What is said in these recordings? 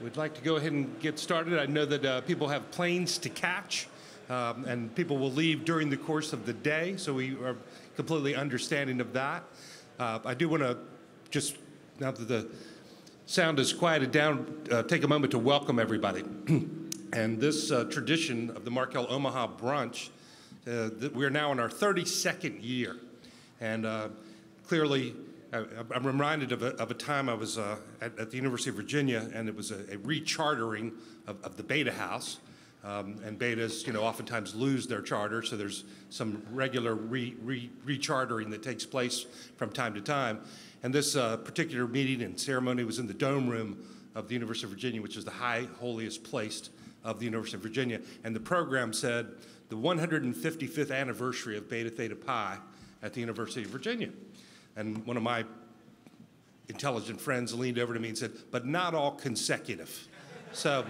We'd like to go ahead and get started. I know that people have planes to catch, and people will leave during the course of the day, so we are completely understanding of that. I do want to just, now that the sound is quieted down, take a moment to welcome everybody. And this tradition of the Markel Omaha Brunch, we are now in our 32nd year. And clearly, I'm reminded of a time I was at the University of Virginia, and it was a rechartering of the Beta House. And betas, oftentimes lose their charter, so there's some regular rechartering that takes place from time to time. And this particular meeting and ceremony was in the dome room of the University of Virginia, which is the high, holiest place of the University of Virginia. And the program said, the 155th anniversary of Beta Theta Pi at the University of Virginia. And one of my intelligent friends leaned over to me and said, but not all consecutive. So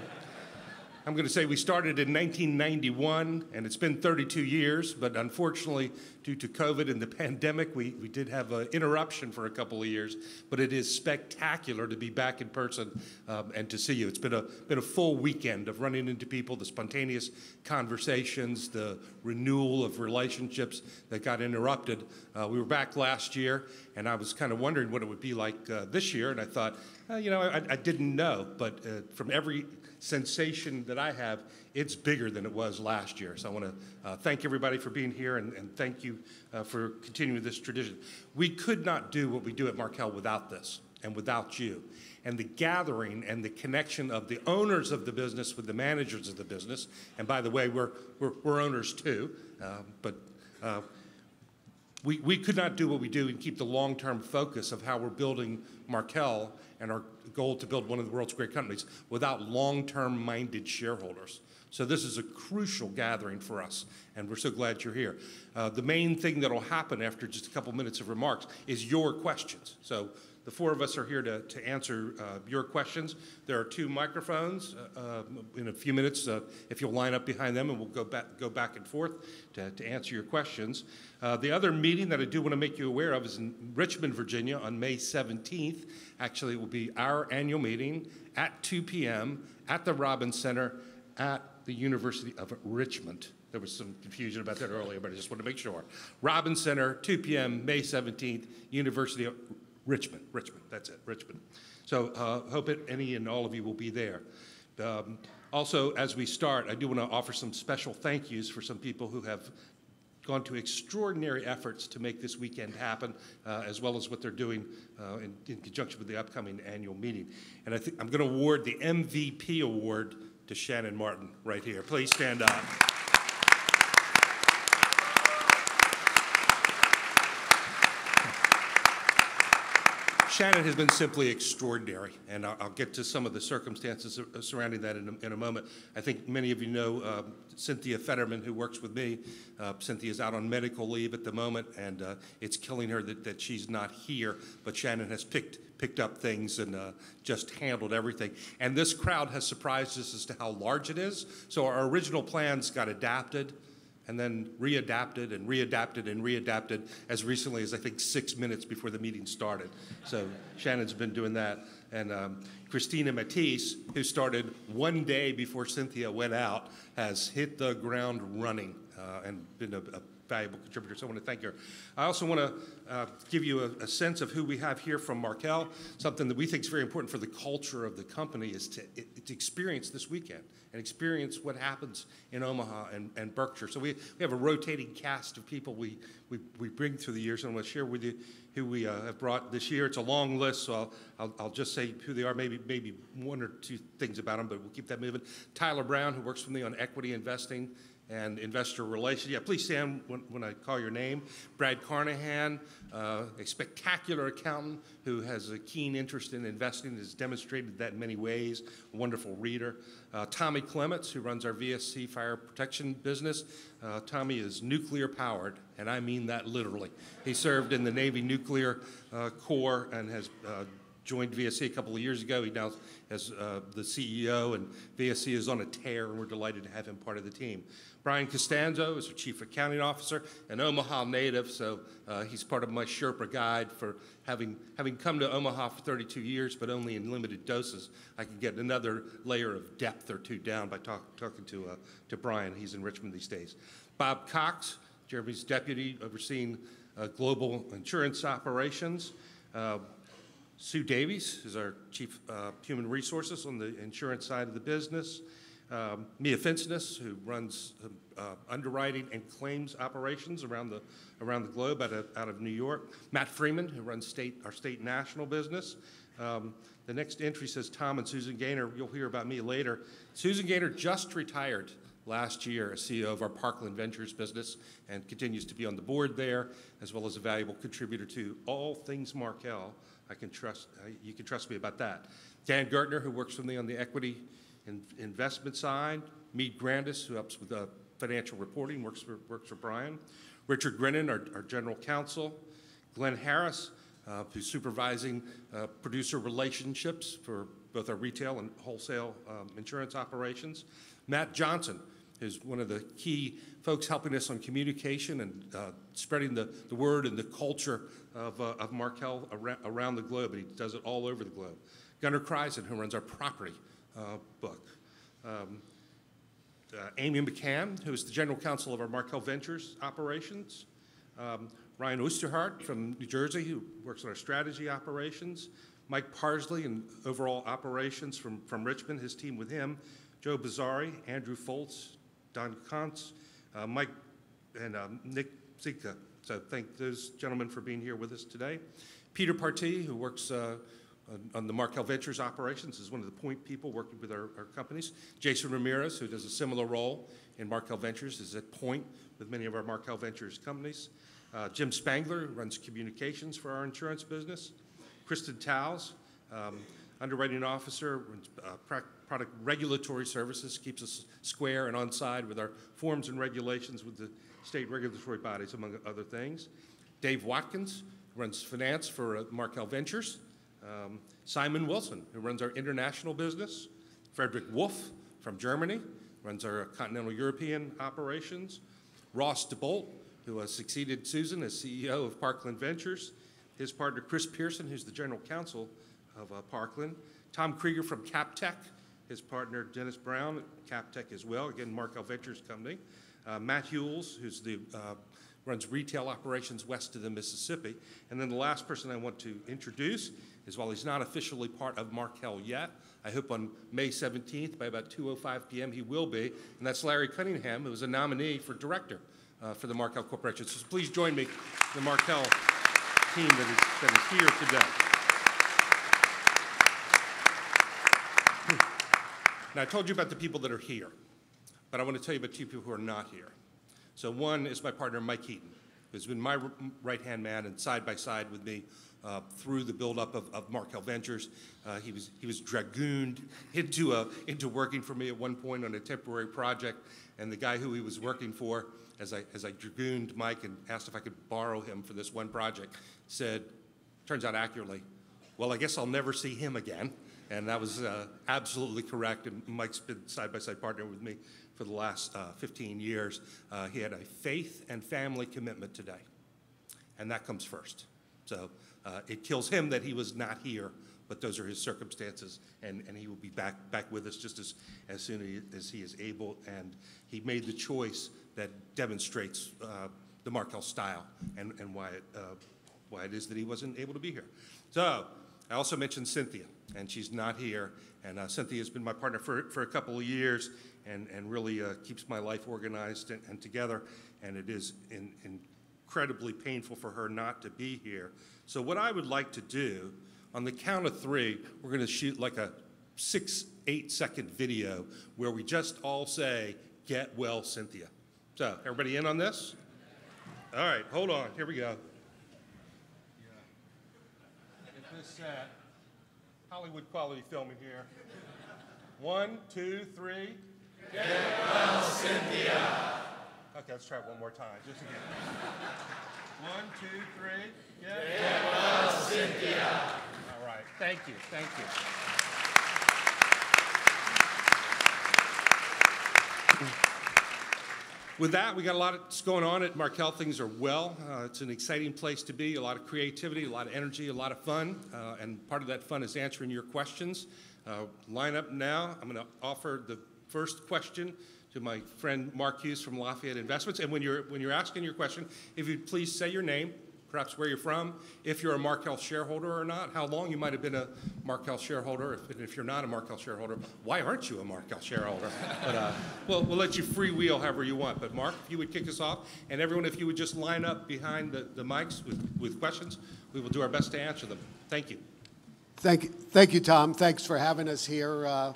I'm going to say we started in 1991, and it's been 32 years, but unfortunately, due to COVID and the pandemic, we did have an interruption for a couple of years, but it is spectacular to be back in person and to see you. It's been a full weekend of running into people, the spontaneous conversations, the renewal of relationships that got interrupted. We were back last year, and I was kind of wondering what it would be like this year, and I thought, I didn't know, but from every sensation that I have, it's bigger than it was last year. So I want to thank everybody for being here and thank you for continuing this tradition. We could not do what we do at Markel without this and without you. And the gathering and the connection of the owners of the business with the managers of the business, and by the way, we're owners too, but we could not do what we do and keep the long-term focus of how we're building Markel and our goal to build one of the world's great companies without long-term minded shareholders. So this is a crucial gathering for us, and we're so glad you're here. The main thing that will happen after just a couple minutes of remarks is your questions. So the four of us are here to answer your questions. There are two microphones in a few minutes. If you'll line up behind them, and we'll go back and forth to answer your questions. The other meeting that I do want to make you aware of is in Richmond, Virginia on May 17th. Actually, it will be our annual meeting at 2 p.m. at the Robbins Center at the University of Richmond. There was some confusion about that earlier, but I just want to make sure. Robbins Center, 2 p.m., May 17th, University of Richmond, that's it, Richmond. So hope any and all of you will be there. Also, as we start, I do want to offer some special thank yous for some people who have gone to extraordinary efforts to make this weekend happen, as well as what they're doing in conjunction with the upcoming annual meeting. And I think I'm going to award the MVP award to Shannon Martin right here. Please stand up. Shannon has been simply extraordinary, and I'll get to some of the circumstances surrounding that in a moment. I think many of you know Cynthia Fetterman, who works with me. Cynthia's out on medical leave at the moment, and it's killing her that she's not here, but Shannon has picked up things and just handled everything. And this crowd has surprised us as to how large it is. So our original plans got adapted, and then readapted and readapted and readapted as recently as I think 6 minutes before the meeting started. So Shannon's been doing that. And Christina Matisse, who started one day before Cynthia went out, has hit the ground running and been a valuable contributor, so I want to thank her. I also want to give you a sense of who we have here from Markel. Something that we think is very important for the culture of the company is to experience this weekend and experience what happens in Omaha and Berkshire. So we have a rotating cast of people we bring through the years, and I'm going to share with you who we have brought this year. It's a long list, so I'll just say who they are, maybe one or two things about them, but we'll keep that moving. Tyler Brown, who works with me on equity investing and investor relations. Yeah, please stand when I call your name. Brad Carnahan, a spectacular accountant who has a keen interest in investing, has demonstrated that in many ways, a wonderful reader. Tommy Clements, who runs our VSC fire protection business. Tommy is nuclear powered, and I mean that literally. He served in the Navy Nuclear Corps and has joined VSE a couple of years ago. He now is the CEO, and VSE is on a tear, and we're delighted to have him part of the team. Brian Costanzo is our Chief Accounting Officer, an Omaha native, so he's part of my Sherpa guide for having come to Omaha for 32 years, but only in limited doses. I can get another layer of depth or two down by talking to Brian. He's in Richmond these days. Bob Cox, Jeremy's deputy, overseeing global insurance operations. Sue Davies is our Chief Human Resources on the insurance side of the business. Mia Finceness, who runs underwriting and claims operations around the globe out of New York. Matt Freeman, who runs our state national business. The next entry says Tom and Susan Gaynor. You'll hear about me later. Susan Gaynor just retired last year as CEO of our Parkland Ventures business and continues to be on the board there, as well as a valuable contributor to all things Markel. You can trust me about that. Dan Gertner, who works with me on the equity and investment side. Meade Grandis, who helps with financial reporting, works for Brian. Richard Grennan, our general counsel. Glenn Harris, who's supervising producer relationships for both our retail and wholesale insurance operations. Matt Johnson, who's one of the key folks helping us on communication and spreading the word and the culture of Markel around the globe, and he does it all over the globe. Gunnar Kreisen, who runs our property book. Amy McCann, who is the general counsel of our Markel Ventures operations. Ryan Oosterhart from New Jersey, who works on our strategy operations. Mike Parsley in overall operations from Richmond, his team with him. Joe Bazzari, Andrew Foltz, Don Kuntz, Mike and Nick Zika. So thank those gentlemen for being here with us today. Peter Partee, who works on the Markel Ventures operations, is one of the point people working with our companies. Jason Ramirez, who does a similar role in Markel Ventures, is at Point with many of our Markel Ventures companies. Jim Spangler, who runs communications for our insurance business. Kristen Towles, underwriting officer, runs product regulatory services, keeps us square and on side with our forms and regulations with the state regulatory bodies, among other things. Dave Watkins runs finance for Markel Ventures. Simon Wilson, who runs our international business. Frederick Wolf from Germany, runs our continental European operations. Ross DeBolt, who has succeeded Susan as CEO of Parkland Ventures. His partner, Chris Pearson, who's the general counsel of Parkland. Tom Krieger from CapTech. His partner, Dennis Brown, at CapTech as well, again, Markel Ventures company. Matt Hewells, who's runs retail operations west of the Mississippi. And then the last person I want to introduce is, while he's not officially part of Markel yet, I hope on May 17th, by about 2:05 p.m., he will be, and that's Larry Cunningham, who is a nominee for director for the Markel Corporation. So please join me, the Markel team that is here today. Now, I told you about the people that are here, but I want to tell you about two people who are not here. So one is my partner, Mike Heaton, who's been my right-hand man and side by side with me through the buildup of Markel Ventures. He was dragooned into working for me at one point on a temporary project, and the guy who he was working for, as I dragooned Mike and asked if I could borrow him for this one project, said, turns out accurately, well, I guess I'll never see him again. And that was absolutely correct, and Mike's been side-by-side partner with me for the last 15 years. He had a faith and family commitment today, and that comes first. So it kills him that he was not here, but those are his circumstances, and he will be back with us just as soon as he is able, and he made the choice that demonstrates the Markel style and why it is that he wasn't able to be here. So I also mentioned Cynthia, and she's not here, and Cynthia has been my partner for a couple of years and really keeps my life organized and together, and it is incredibly painful for her not to be here. So what I would like to do, on the count of three, we're going to shoot like a 6-8 second video where we just all say, "Get well, Cynthia." So everybody in on this? All right, hold on, here we go. Get this set. Hollywood quality filming here. 1, 2, 3. Get well, Cynthia. Okay, let's try it one more time, just again. 1, 2, 3. Get well, Cynthia. All right. Thank you. Thank you. With that, we got a lot that's going on at Markel. Things are well. It's an exciting place to be, a lot of creativity, a lot of energy, a lot of fun. And part of that fun is answering your questions. Line up now. I'm going to offer the first question to my friend Mark Hughes from Lafayette Investments. And when you're asking your question, if you'd please say your name, perhaps where you're from, if you're a Markel shareholder or not, how long you might have been a Markel shareholder. If you're not a Markel shareholder, why aren't you a Markel shareholder? But we'll let you freewheel however you want. But Mark, if you would kick us off, and everyone, if you would just line up behind the mics with questions, we will do our best to answer them. Thank you. Thank you, Tom. Thanks for having us here.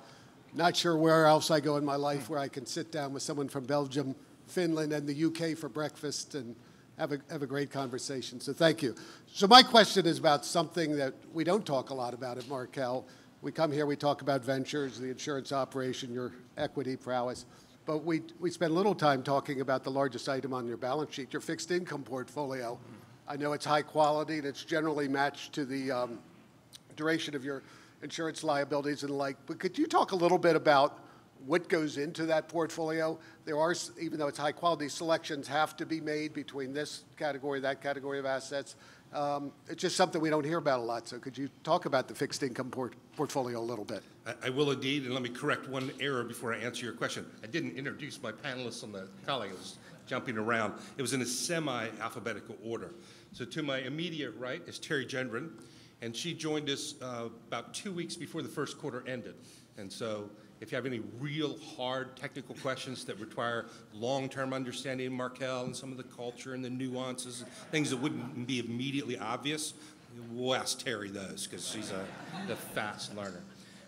Not sure where else I go in my life where I can sit down with someone from Belgium, Finland, and the UK for breakfast and have a great conversation. So thank you. So my question is about something that we don't talk a lot about at Markel. We come here, we talk about ventures, the insurance operation, your equity prowess. But we spend little time talking about the largest item on your balance sheet, your fixed income portfolio. I know it's high quality and it's generally matched to the duration of your insurance liabilities and the like. But could you talk a little bit about what goes into that portfolio? There are, even though it's high quality, selections have to be made between this category, that category of assets. It's just something we don't hear about a lot. So could you talk about the fixed income portfolio a little bit? I will indeed, and let me correct one error before I answer your question. I didn't introduce my panelists on the colleague. I was jumping around. It was in a semi-alphabetical order. So to my immediate right is Terry Gendron, and she joined us about 2 weeks before the first quarter ended. And so if you have any real hard technical questions that require long-term understanding of Markel and some of the culture and the nuances, things that wouldn't be immediately obvious, we'll ask Terry those because she's a fast learner.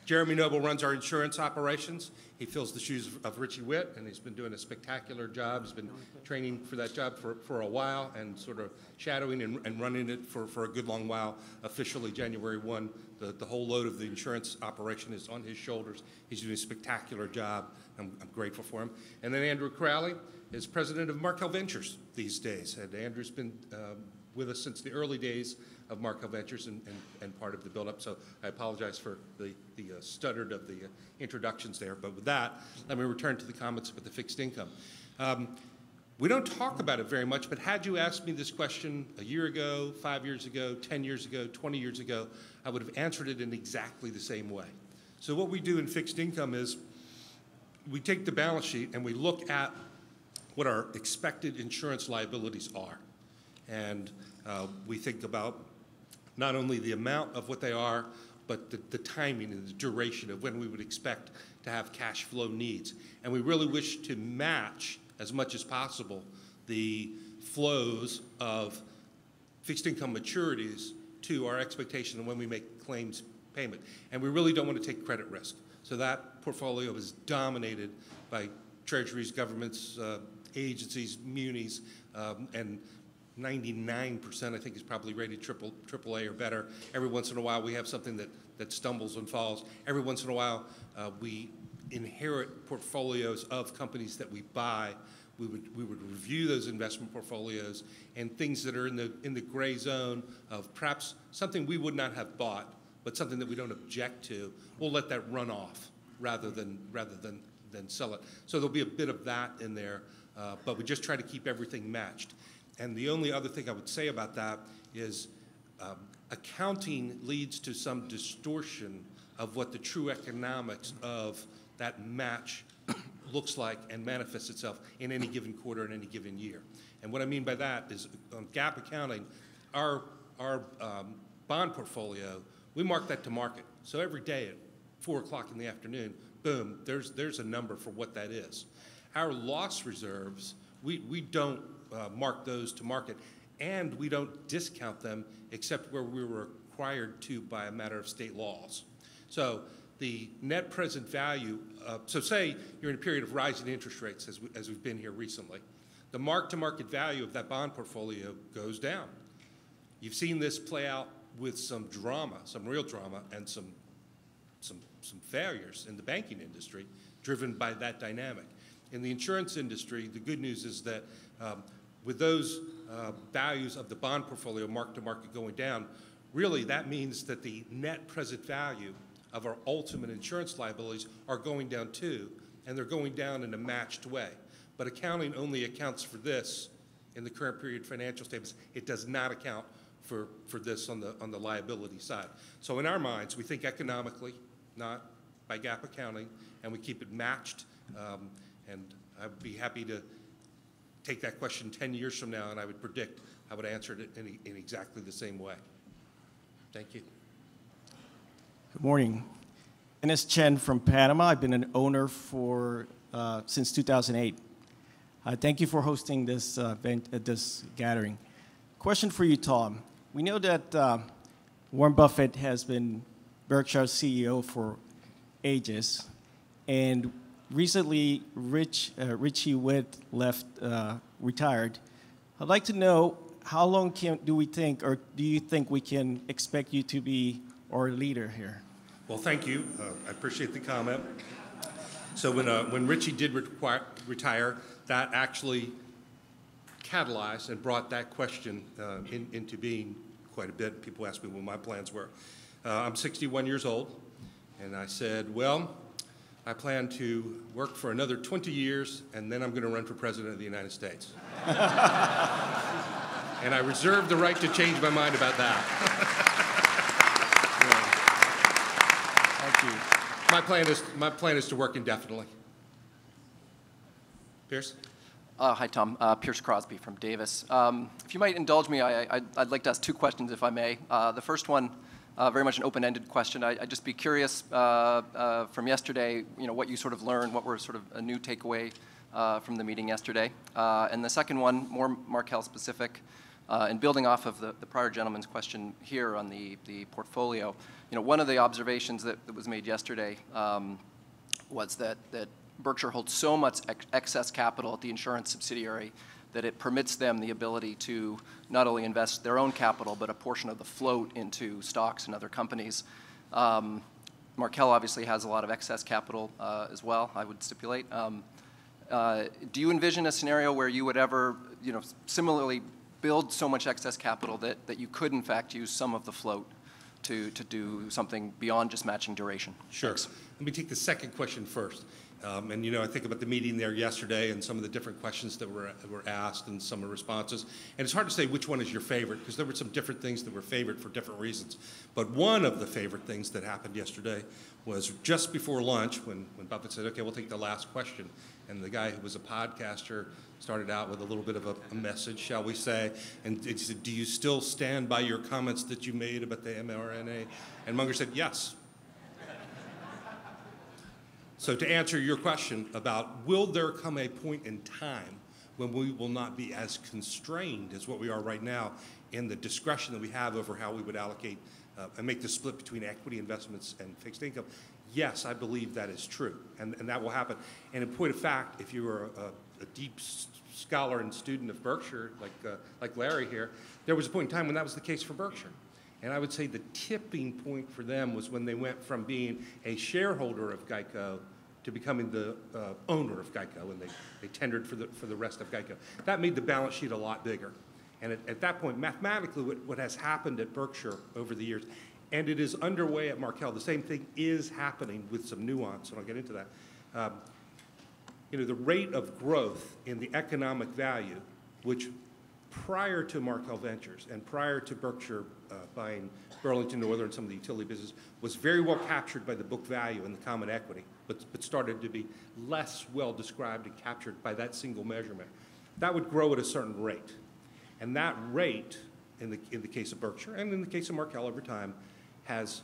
Jeremy Noble runs our insurance operations. He fills the shoes of Richie Witt, and he's been doing a spectacular job. He's been training for that job for a while and sort of shadowing and running it for a good long while. Officially, January 1, the whole load of the insurance operation is on his shoulders. He's doing a spectacular job. I'm grateful for him. And then Andrew Crowley is president of Markel Ventures these days. And Andrew's been with us since the early days of Markel Ventures and part of the build-up. So I apologize for the stuttered of the introductions there. But with that, let me return to the comments about the fixed income. We don't talk about it very much, but had you asked me this question a year ago, 5 years ago, 10 years ago, 20 years ago, I would have answered it in exactly the same way. So what we do in fixed income is we take the balance sheet and we look at what our expected insurance liabilities are. And we think about not only the amount of what they are, but the timing and the duration of when we would expect to have cash flow needs. And we really wish to match, as much as possible, the flows of fixed income maturities to our expectation of when we make claims payment. And we really don't want to take credit risk. So that portfolio is dominated by treasuries, governments, agencies, munis, and 99%, I think, is probably rated AAA or better. Every once in a while, we have something that stumbles and falls. Every once in a while, we inherit portfolios of companies that we buy. We would review those investment portfolios, and things that are in the gray zone of perhaps something we would not have bought, but something that we don't object to, we'll let that run off rather than sell it. So there'll be a bit of that in there, but we just try to keep everything matched. And the only other thing I would say about that is accounting leads to some distortion of what the true economics of that match looks like and manifests itself in any given quarter in any given year. And what I mean by that is on GAAP accounting, our bond portfolio, we mark that to market. So every day at 4 o'clock in the afternoon, boom, there's a number for what that is. Our loss reserves, we don't mark those to market, and we don't discount them except where we were required to by a matter of state laws. So the net present value, so say you're in a period of rising interest rates as we've been here recently, the mark-to-market value of that bond portfolio goes down. You've seen this play out with some drama, some real drama, and some failures in the banking industry driven by that dynamic. In the insurance industry, the good news is that with those values of the bond portfolio mark-to-market going down, really that means that the net present value of our ultimate insurance liabilities are going down too, and they're going down in a matched way. But accounting only accounts for this in the current period financial statements. It does not account for this on the liability side. So in our minds, we think economically, not by GAAP accounting, and we keep it matched. And I'd be happy to take that question 10 years from now, and I would predict I would answer it in exactly the same way. Thank you. Good morning. Ines Chen from Panama. I've been an owner since 2008. Thank you for hosting this event, this gathering. Question for you, Tom. We know that Warren Buffett has been Berkshire's CEO for ages, and recently Richie Witt retired. I'd like to know how long do we think, or do you think we can expect you to be our leader here? Well, thank you. I appreciate the comment. So when Richie did retire, that actually catalyzed and brought that question into being quite a bit. People ask me what my plans were. I'm 61 years old, and I said, well, I plan to work for another 20 years, and then I'm going to run for president of the United States. And I reserve the right to change my mind about that. Thank you. My plan is to work indefinitely. Pierce? Hi, Tom. Pierce Crosby from Davis. If you might indulge me, I'd like to ask two questions, if I may. The first one, very much an open-ended question. I'd just be curious from yesterday, what you sort of learned, what were sort of a new takeaway from the meeting yesterday. And the second one, more Markel specific, and building off of the prior gentleman's question here on the portfolio. One of the observations that was made yesterday was that Berkshire holds so much excess capital at the insurance subsidiary that it permits them the ability to not only invest their own capital, but a portion of the float into stocks and other companies. Markel obviously has a lot of excess capital as well, I would stipulate. Do you envision a scenario where you would ever, similarly build so much excess capital that you could in fact use some of the float to do something beyond just matching duration? Sure. Thanks. Let me take the second question first. And I think about the meeting there yesterday and some of the different questions that were asked and some of the responses. And it's hard to say which one is your favorite, because there were some different things that were favorite for different reasons. But one of the favorite things that happened yesterday was just before lunch when Buffett said, okay, we'll take the last question. And the guy who was a podcaster started out with a little bit of a message, shall we say. And he said, do you still stand by your comments that you made about the mRNA? And Munger said, yes. So to answer your question about will there come a point in time when we will not be as constrained as what we are right now in the discretion that we have over how we would allocate and make the split between equity investments and fixed income? Yes, I believe that is true, and that will happen. And in point of fact, if you were a deep scholar and student of Berkshire, like Larry here, there was a point in time when that was the case for Berkshire. And I would say the tipping point for them was when they went from being a shareholder of Geico to becoming the owner of Geico, and they tendered for the rest of Geico. That made the balance sheet a lot bigger. And at that point, mathematically, what has happened at Berkshire over the years, and it is underway at Markel, the same thing is happening with some nuance, and I'll get into that. The rate of growth in the economic value, which prior to Markel Ventures and prior to Berkshire buying Burlington Northern and some of the utility business, was very well captured by the book value and the common equity, but started to be less well described and captured by that single measurement. That would grow at a certain rate. And that rate, in the case of Berkshire and in the case of Markel over time, has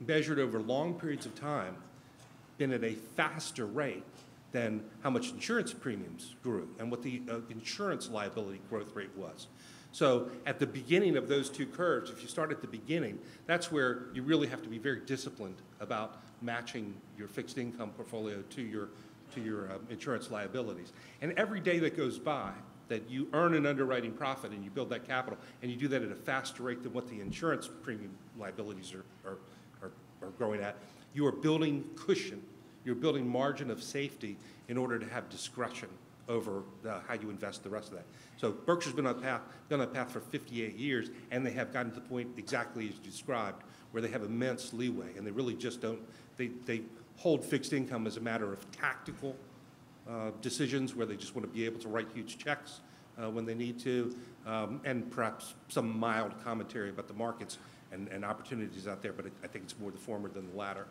measured over long periods of time been at a faster rate than how much insurance premiums grew and what the insurance liability growth rate was. So at the beginning of those two curves, if you start at the beginning, that's where you really have to be very disciplined about matching your fixed income portfolio to your insurance liabilities. And every day that goes by that you earn an underwriting profit and you build that capital, and you do that at a faster rate than what the insurance premium liabilities are growing at, you are building cushion. You're building margin of safety in order to have discretion over how you invest the rest of that. So Berkshire's been on that path for 58 years, and they have gotten to the point exactly as you described, where they have immense leeway, and they really just don't, they hold fixed income as a matter of tactical decisions where they just want to be able to write huge checks when they need to, and perhaps some mild commentary about the markets and opportunities out there, but I think it's more the former than the latter.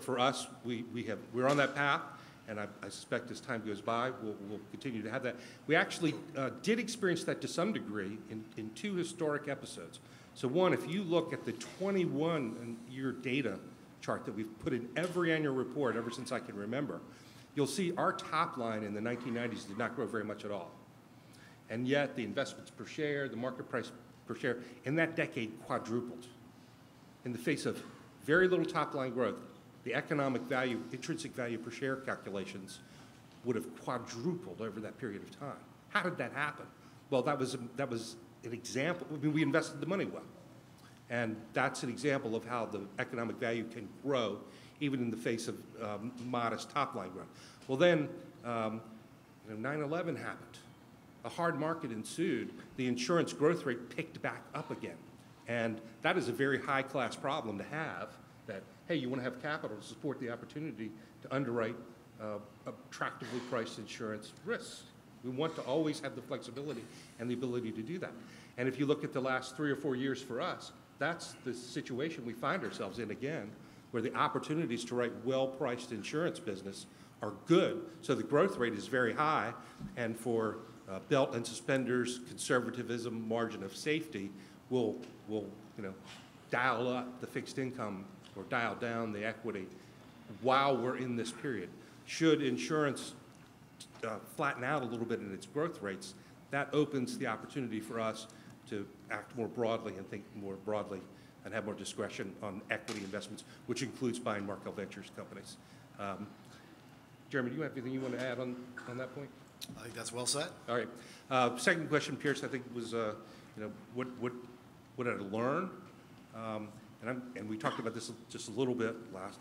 For us, we're on that path, and I suspect as time goes by, we'll continue to have that. We actually did experience that to some degree in 2 historic episodes. So one, if you look at the 21-year data chart that we've put in every annual report ever since I can remember, you'll see our top line in the 1990s did not grow very much at all. And yet the investments per share, the market price per share, in that decade quadrupled. In the face of very little top line growth, the economic value, intrinsic value per share calculations would have quadrupled over that period of time. How did that happen? Well, that was an example. I mean, we invested the money well. And that's an example of how the economic value can grow even in the face of modest top-line growth. Well, then 9/11 happened. A hard market ensued. The insurance growth rate picked back up again. And that is a very high-class problem to have, that, hey, you want to have capital to support the opportunity to underwrite attractively priced insurance risks. We want to always have the flexibility and the ability to do that. And if you look at the last 3 or 4 years for us, that's the situation we find ourselves in again, where the opportunities to write well-priced insurance business are good. So the growth rate is very high, and for belt and suspenders, conservatism, margin of safety, we'll dial up the fixed income or dial down the equity while we're in this period. Should insurance flatten out a little bit in its growth rates, that opens the opportunity for us to act more broadly and think more broadly and have more discretion on equity investments, which includes buying Markel Ventures companies. Jeremy, do you have anything you want to add on that point? I think that's well said. All right. Second question, Pierce, I think was, what did I learn? And we talked about this just a little bit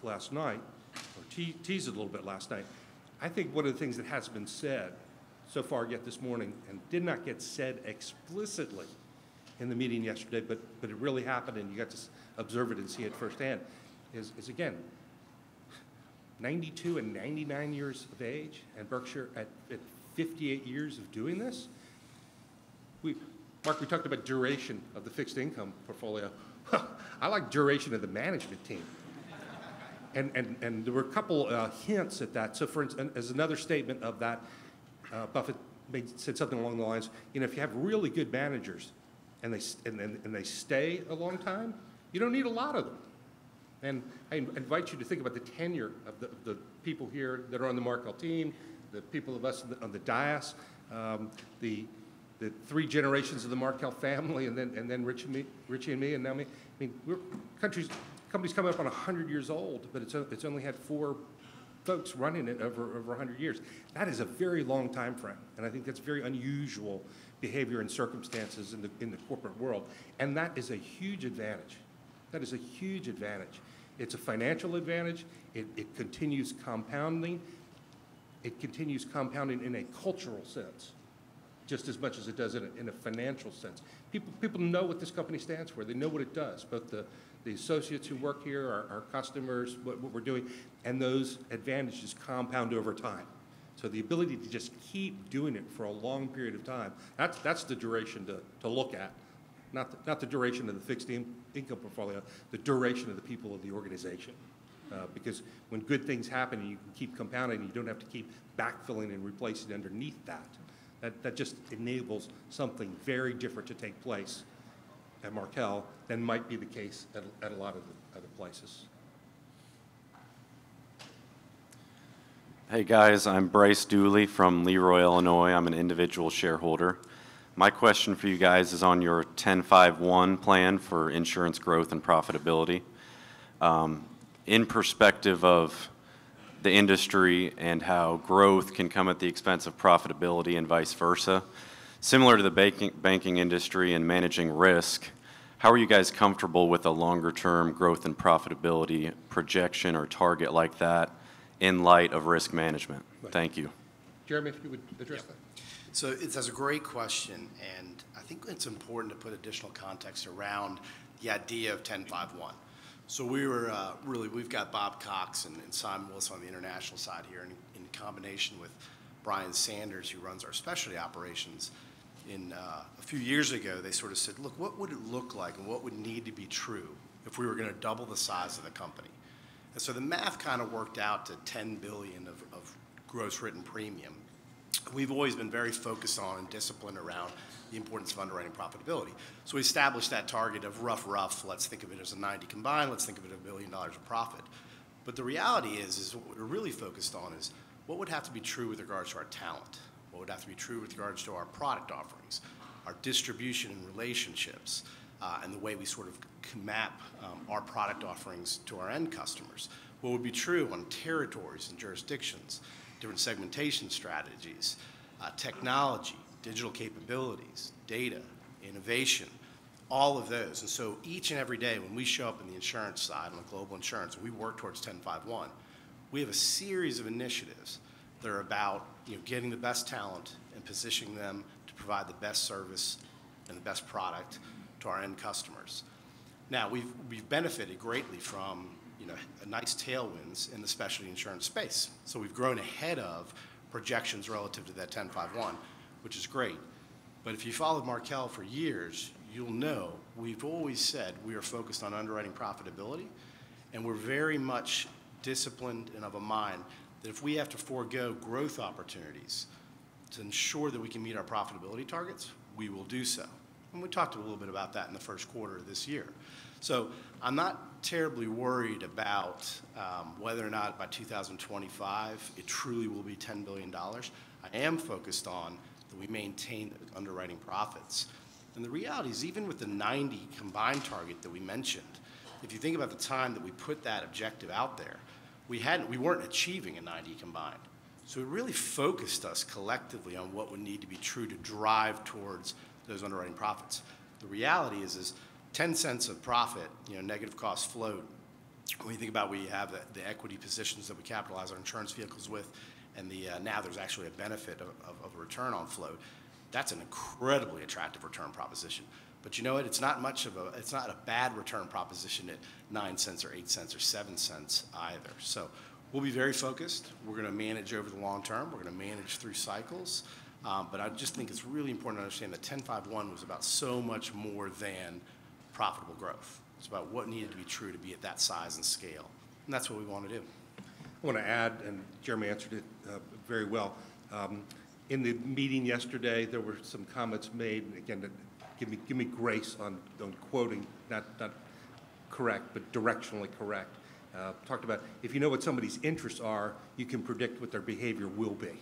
last night, or teased it a little bit last night. I think one of the things that hasn't been said so far yet this morning, and did not get said explicitly in the meeting yesterday, but it really happened, and you got to observe it and see it firsthand, is again, 92 and 99 years of age, and Berkshire at 58 years of doing this. Mark, we talked about duration of the fixed income portfolio. I like duration of the management team. And there were a couple hints at that. So for instance, as another statement of that, Buffett said something along the lines, if you have really good managers and they stay a long time, you don't need a lot of them. And I invite you to think about the tenure of the people here that are on the Markel team, the people of us on the dais, the 3 generations of the Markel family, and then Richie and me, and now me. I mean, companies coming up on 100 years old, but it's only had 4 folks running it over 100 years. That is a very long time frame, and I think that's very unusual behavior and circumstances in the corporate world, and that is a huge advantage. That is a huge advantage. It's a financial advantage. It continues compounding. It continues compounding in a cultural sense, just as much as it does in a financial sense. People know what this company stands for. They know what it does, both the associates who work here, our customers, what we're doing, and those advantages compound over time. So the ability to just keep doing it for a long period of time, that's the duration to look at, not the duration of the fixed income portfolio, the duration of the people of the organization. Because when good things happen and you can keep compounding, you don't have to keep backfilling and replacing underneath that just enables something very different to take place at Markel than might be the case at a lot of the other places. Hey guys, I'm Bryce Dooley from Leroy, Illinois. I'm an individual shareholder. My question for you guys is on your 10-5-1 plan for insurance growth and profitability. In perspective of the industry and how growth can come at the expense of profitability and vice versa, similar to the banking industry and managing risk, how are you guys comfortable with a longer-term growth and profitability projection or target like that in light of risk management? Thank you. Jeremy, if you would address that. So that's a great question, and I think it's important to put additional context around the idea of 1051. So we've got Bob Cox and Simon Willis on the international side here, and in combination with Brian Sanders, who runs our specialty operations. A few years ago, they sort of said, look, what would it look like and what would need to be true if we were going to double the size of the company? And so the math kind of worked out to $10 billion of gross written premium. We've always been very focused on and disciplined around the importance of underwriting profitability. So we established that target of rough, let's think of it as a 90 combined, let's think of it as $1 billion of profit. But the reality is what we're really focused on is what would have to be true with regards to our talent, what would have to be true with regards to our product offerings, our distribution and relationships, and the way we sort of map our product offerings to our end customers. What would be true on territories and jurisdictions, different segmentation strategies, technology, digital capabilities, data, innovation, all of those. And so each and every day when we show up in the insurance side, on the global insurance, and we work towards 1051, we have a series of initiatives that are about getting the best talent and positioning them to provide the best service and the best product to our end customers. Now, we've benefited greatly from a nice tailwinds in the specialty insurance space. So we've grown ahead of projections relative to that 1051, which is great. But if you followed Markel for years, you'll know we've always said we are focused on underwriting profitability, and we're very much disciplined and of a mind that if we have to forego growth opportunities to ensure that we can meet our profitability targets, we will do so. And we talked a little bit about that in the first quarter of this year. So I'm not terribly worried about whether or not by 2025 it truly will be $10 billion. I am focused on that we maintain underwriting profits. And the reality is, even with the 90 combined target that we mentioned, if you think about the time that we put that objective out there, we weren't achieving a 90 combined. So it really focused us collectively on what would need to be true to drive towards those underwriting profits. The reality is 10 cents of profit, negative cost float, when you think about we have the equity positions that we capitalize our insurance vehicles with, and now there's actually a benefit of a return on float, that's an incredibly attractive return proposition. But you know what? It's not a bad return proposition at 9 cents or 8 cents or 7 cents either. So we'll be very focused. We're going to manage over the long term. We're going to manage through cycles. But I just think it's really important to understand that 1051 was about so much more than profitable growth. It's about what needed to be true to be at that size and scale. And that's what we want to do. I want to add, and Jeremy answered it very well. In the meeting yesterday, there were some comments made, again, that give me grace on quoting, not correct, but directionally correct. Talked about if you know what somebody's interests are, you can predict what their behavior will be.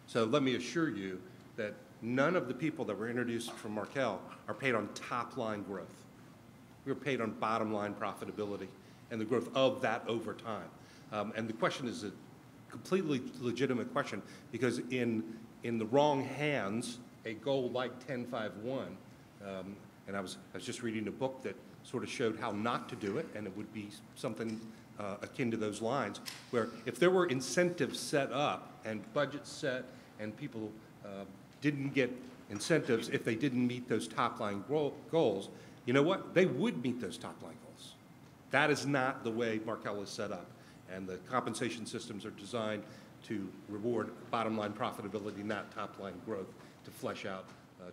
So let me assure you that none of the people that were introduced from Markel are paid on top-line growth. We're paid on bottom-line profitability and the growth of that over time. And the question is a completely legitimate question, because in the wrong hands, a goal like 1051, and I was just reading a book that sort of showed how not to do it, and it would be something akin to those lines, where if there were incentives set up and budgets set and people didn't get incentives if they didn't meet those top-line goals, you know what? They would meet those top-line goals. That is not the way Markel is set up, and the compensation systems are designed to reward bottom-line profitability, not top-line growth, to flesh out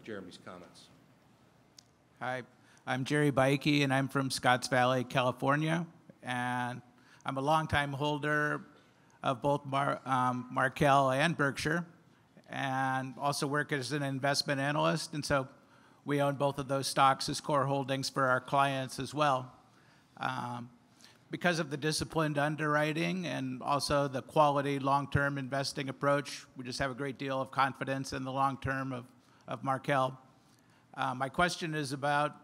Jeremy's comments. Hi, I'm Jerry Baike, and I'm from Scotts Valley, California, and I'm a longtime holder of both Markel and Berkshire, and also work as an investment analyst, and so we own both of those stocks as core holdings for our clients as well. Because of the disciplined underwriting and also the quality long-term investing approach, we just have a great deal of confidence in the long term of Markel. My question is about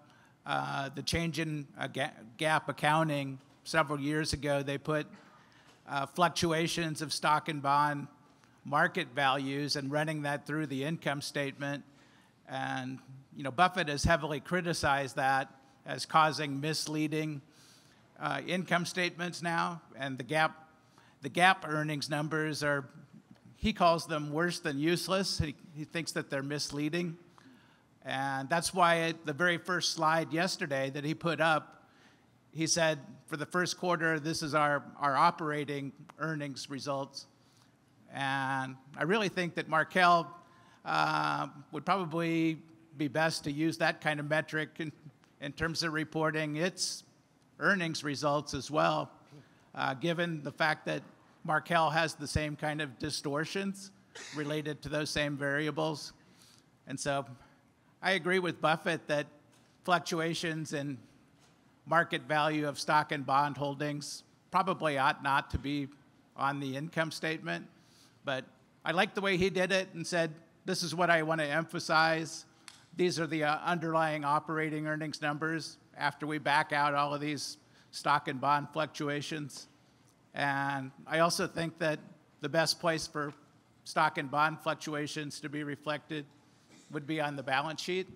the change in GAAP accounting. Several years ago, they put fluctuations of stock and bond market values and running that through the income statement. And Buffett has heavily criticized that as causing misleading income statements now, and the GAAP earnings numbers are he calls them worse than useless. He thinks that they're misleading. And that's why the very first slide yesterday that he put up, he said, for the first quarter, this is our operating earnings results. And I really think that Markel would probably be best to use that kind of metric in terms of reporting its earnings results as well, given the fact that Markel has the same kind of distortions related to those same variables. And so I agree with Buffett that fluctuations in market value of stock and bond holdings probably ought not to be on the income statement. But I like the way he did it and said, this is what I want to emphasize. These are the underlying operating earnings numbers after we back out all of these stock and bond fluctuations. And I also think that the best place for stock and bond fluctuations to be reflected would be on the balance sheet.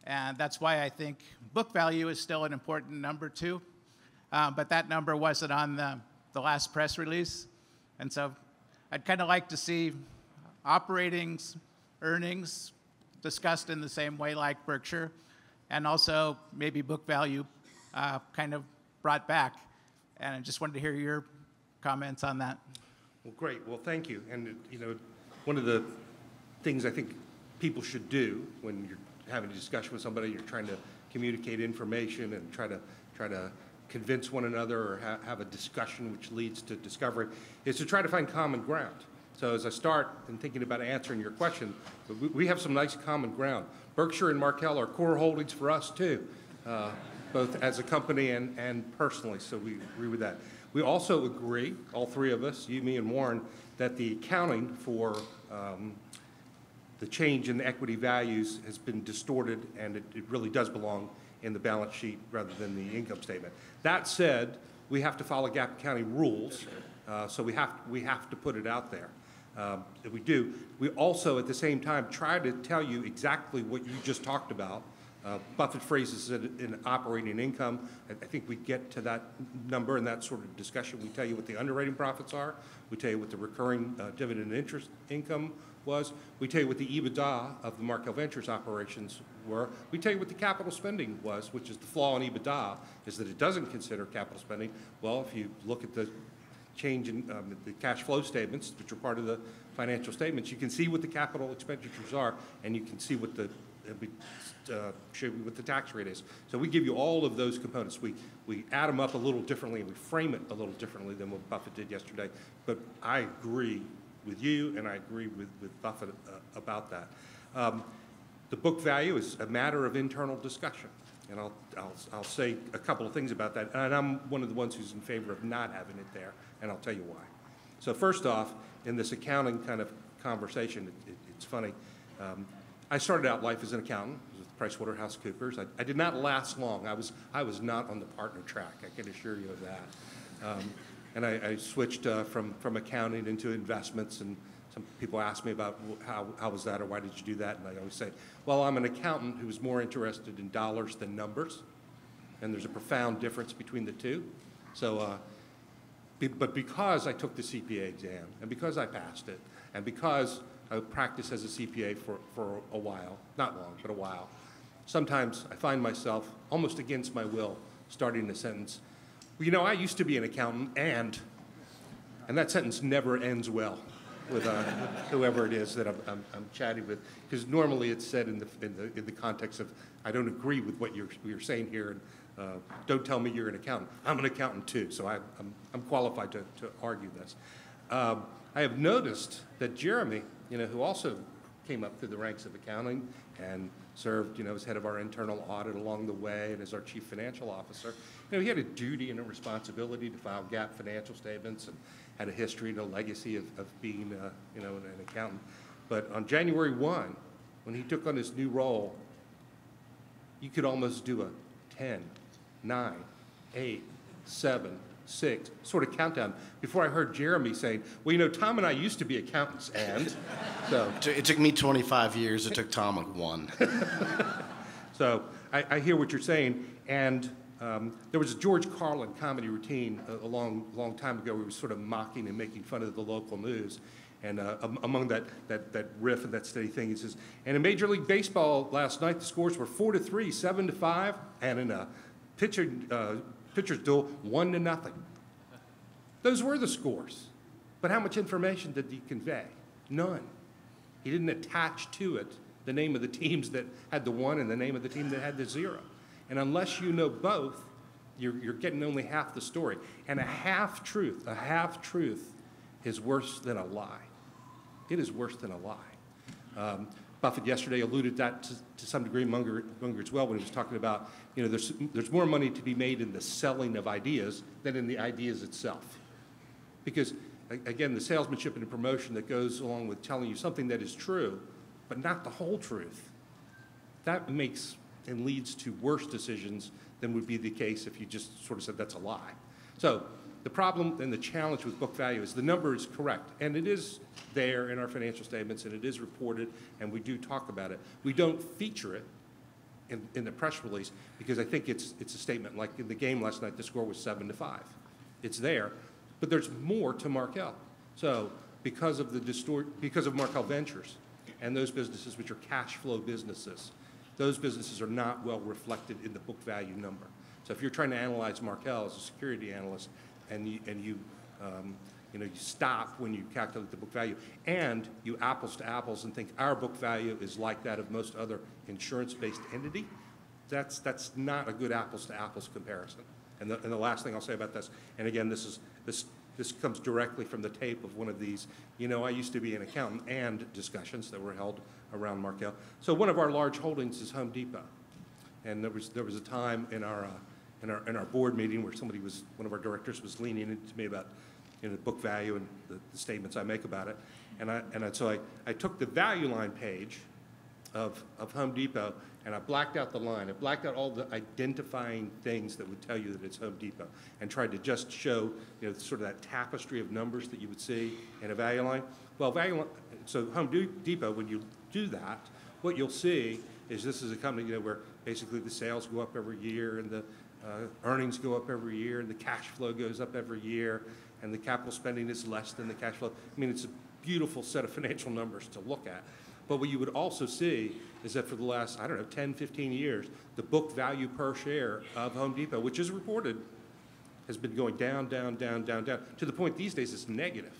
And that's why I think book value is still an important number too. But that number wasn't on the last press release. And so I'd kind of like to see operating earnings discussed in the same way like Berkshire, and also maybe book value kind of brought back. And I just wanted to hear your comments on that. Well, great. Well, thank you. And, you know, one of the things I think people should do when you're having a discussion with somebody, you're trying to communicate information and try to convince one another or have a discussion which leads to discovery, is to try to find common ground. So as I start in thinking about answering your question, we have some nice common ground. Berkshire and Markel are core holdings for us too, both as a company and personally, so we agree with that. We also agree, all three of us, you, me, and Warren, that the accounting for the change in the equity values has been distorted, and it really does belong in the balance sheet rather than the income statement. That said, we have to follow GAAP accounting rules, so we have to put it out there. If we do, we also at the same time try to tell you exactly what you just talked about. Buffett phrases it in operating income. I think we get to that number in that sort of discussion. We tell you what the underwriting profits are. We tell you what the recurring dividend and interest income was. We tell you what the EBITDA of the Markel Ventures operations were. We tell you what the capital spending was, which is the flaw in EBITDA, is that it doesn't consider capital spending. Well, if you look at the change in the cash flow statements, which are part of the financial statements, you can see what the capital expenditures are, and you can see what the what the tax rate is. So we give you all of those components. We add them up a little differently, and we frame it a little differently than what Buffett did yesterday. But I agree with you, and I agree with Buffett about that. The book value is a matter of internal discussion, and I'll say a couple of things about that. And I'm one of the ones who's in favor of not having it there, and I'll tell you why. So first off, in this accounting kind of conversation, it's funny. I started out life as an accountant with PricewaterhouseCoopers. I did not last long. I was not on the partner track, I can assure you of that. And I switched from accounting into investments, and some people ask me about how was that or why did you do that, and I always say, well, I'm an accountant who's more interested in dollars than numbers, and there's a profound difference between the two. So, but because I took the CPA exam, and because I passed it, and because I practiced as a CPA for a while, not long, but a while, sometimes I find myself, almost against my will, starting a sentence. Well, you know, I used to be an accountant, and that sentence never ends well with whoever it is that I'm chatting with, because normally it's said in the context of, I don't agree with what you're saying here, and don't tell me you're an accountant. I'm an accountant too, so I'm qualified to argue this. I have noticed that Jeremy, you know, who also came up through the ranks of accounting and served, you know, as head of our internal audit along the way and as our chief financial officer, you know, he had a duty and a responsibility to file GAAP financial statements and had a history and a legacy of being, you know, an accountant. But on January 1, when he took on his new role, you could almost do a 10, 9, 8, 7, 6 sort of countdown before I heard Jeremy saying, well, you know, Tom and I used to be accountants, and so. It took me 25 years. It took Tom like 1. So I hear what you're saying, and There was a George Carlin comedy routine a long time ago where he was sort of mocking and making fun of the local news. And among that riff and that steady thing, he says, and in Major League Baseball last night, the scores were 4-3, 7-5, and in a pitcher's duel, 1-0. Those were the scores. But how much information did he convey? None. He didn't attach to it the name of the teams that had the 1 and the name of the team that had the 0. And unless you know both, you're getting only half the story. And a half-truth is worse than a lie. It is worse than a lie. Buffett yesterday alluded that to some degree, Munger as well, when he was talking about, there's more money to be made in the selling of ideas than in the ideas itself. Because, again, the salesmanship and the promotion that goes along with telling you something that is true, but not the whole truth, that makes and leads to worse decisions than would be the case if you just sort of said that's a lie. So the problem and the challenge with book value is the number is correct, and it is there in our financial statements, and it is reported, and we do talk about it. We don't feature it in the press release because I think it's a statement. Like in the game last night, the score was 7-5. It's there, but there's more to Markel. So because of Markel Ventures and those businesses which are cash flow businesses, those businesses are not well reflected in the book value number. So if you're trying to analyze Markel as a security analyst, and you stop when you calculate the book value, and you apples to apples and think our book value is like that of most other insurance-based entity, that's not a good apples to apples comparison. And the last thing I'll say about this, and again, this comes directly from the tape of one of these, I used to be an accountant, and discussions that were held around Markel. So one of our large holdings is Home Depot, and there was a time in our board meeting where one of our directors was leaning into me about book value and the statements I make about it, so I took the value line page of Home Depot and I blacked out the line. I blacked out all the identifying things that would tell you that it's Home Depot, and tried to just show sort of that tapestry of numbers that you would see in a value line. Well, so Home Depot, when you do that, what you'll see is this is a company where basically the sales go up every year, and the earnings go up every year, and the cash flow goes up every year, and the capital spending is less than the cash flow. I mean, it's a beautiful set of financial numbers to look at. But what you would also see is that for the last, 10, 15 years, the book value per share of Home Depot, which is reported, has been going down, down, down, down, down, to the point these days it's negative.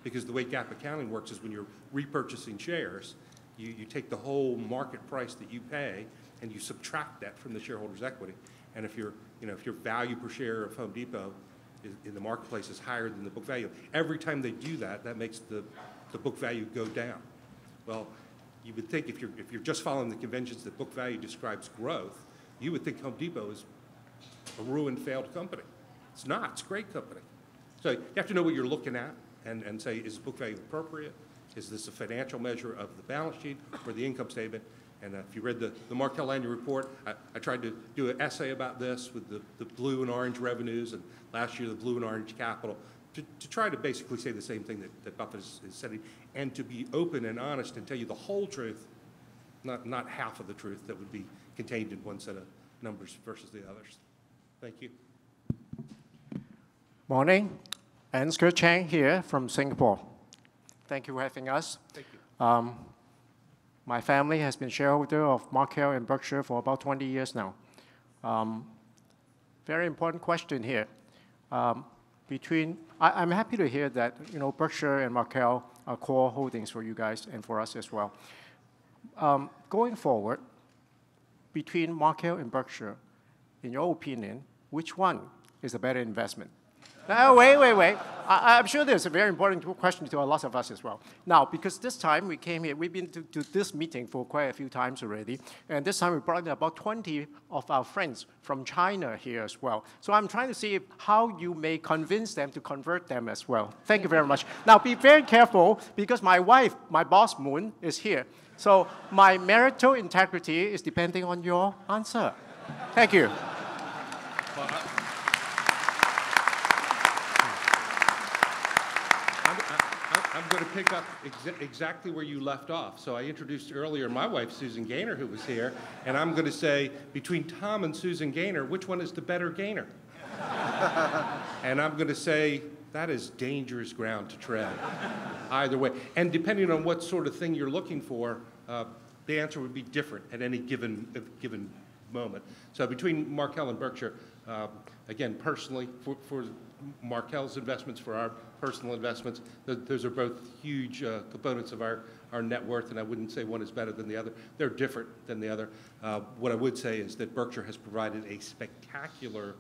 Because the way GAAP accounting works is when you're repurchasing shares, you take the whole market price that you pay and you subtract that from the shareholder's equity. And if your value per share of Home Depot in the marketplace is higher than the book value, every time they do that, that makes the book value go down. Well, you would think if you're just following the conventions that book value describes growth, you would think Home Depot is a ruined, failed company. It's not. It's a great company. So you have to know what you're looking at and say, is book value appropriate? Is this a financial measure of the balance sheet or the income statement? And if you read the Markel annual report, I tried to do an essay about this with the blue and orange revenues, and last year the blue and orange capital, to try to basically say the same thing that Buffett is saying, and to be open and honest and tell you the whole truth, not half of the truth that would be contained in one set of numbers versus the others. Thank you. Morning. Ansgar Chang here from Singapore. Thank you for having us. Thank you. My family has been shareholder of Markel and Berkshire for about 20 years now. Very important question here. I'm happy to hear that Berkshire and Markel are core holdings for you guys and for us as well. Going forward, between Markel and Berkshire, in your opinion, which one is a better investment? Now, wait. I'm sure there's a very important question to a lot of us as well. Now, because this time we came here, we've been to this meeting for quite a few times already, and this time we brought in about 20 of our friends from China here as well. So I'm trying to see how you may convince them to convert them as well. Thank you very much. Now, be very careful, because my wife, my boss, Moon, is here. So my marital integrity is depending on your answer. Thank you. I'm going to pick up exactly where you left off. So I introduced earlier my wife, Susan Gaynor, who was here, and I'm going to say, between Tom and Susan Gaynor, which one is the better gainer? And I'm going to say, that is dangerous ground to tread, either way. And depending on what sort of thing you're looking for, the answer would be different at any given moment. So between Markel and Berkshire, again, personally, for Markel's investments, for our personal investments, those are both huge components of our net worth, and I wouldn't say one is better than the other. They're different than the other. What I would say is that Berkshire has provided a spectacular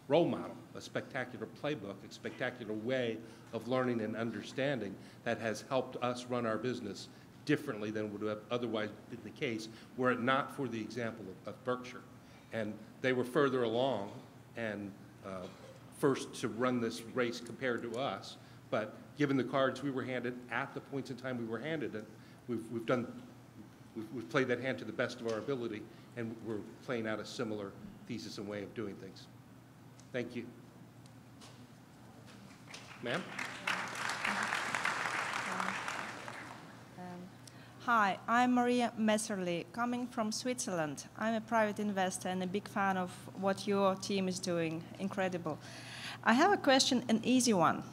role model, a spectacular playbook, a spectacular way of learning and understanding that has helped us run our business differently than would have otherwise been the case were it not for the example of Berkshire. And they were further along and first to run this race compared to us, but given the cards we were handed at the points in time we were handed it, we've played that hand to the best of our ability, and we're playing out a similar thesis and way of doing things. Thank you. Ma'am? Hi, I'm Maria Messerli, coming from Switzerland. I'm a private investor and a big fan of what your team is doing. Incredible. I have a question, an easy one.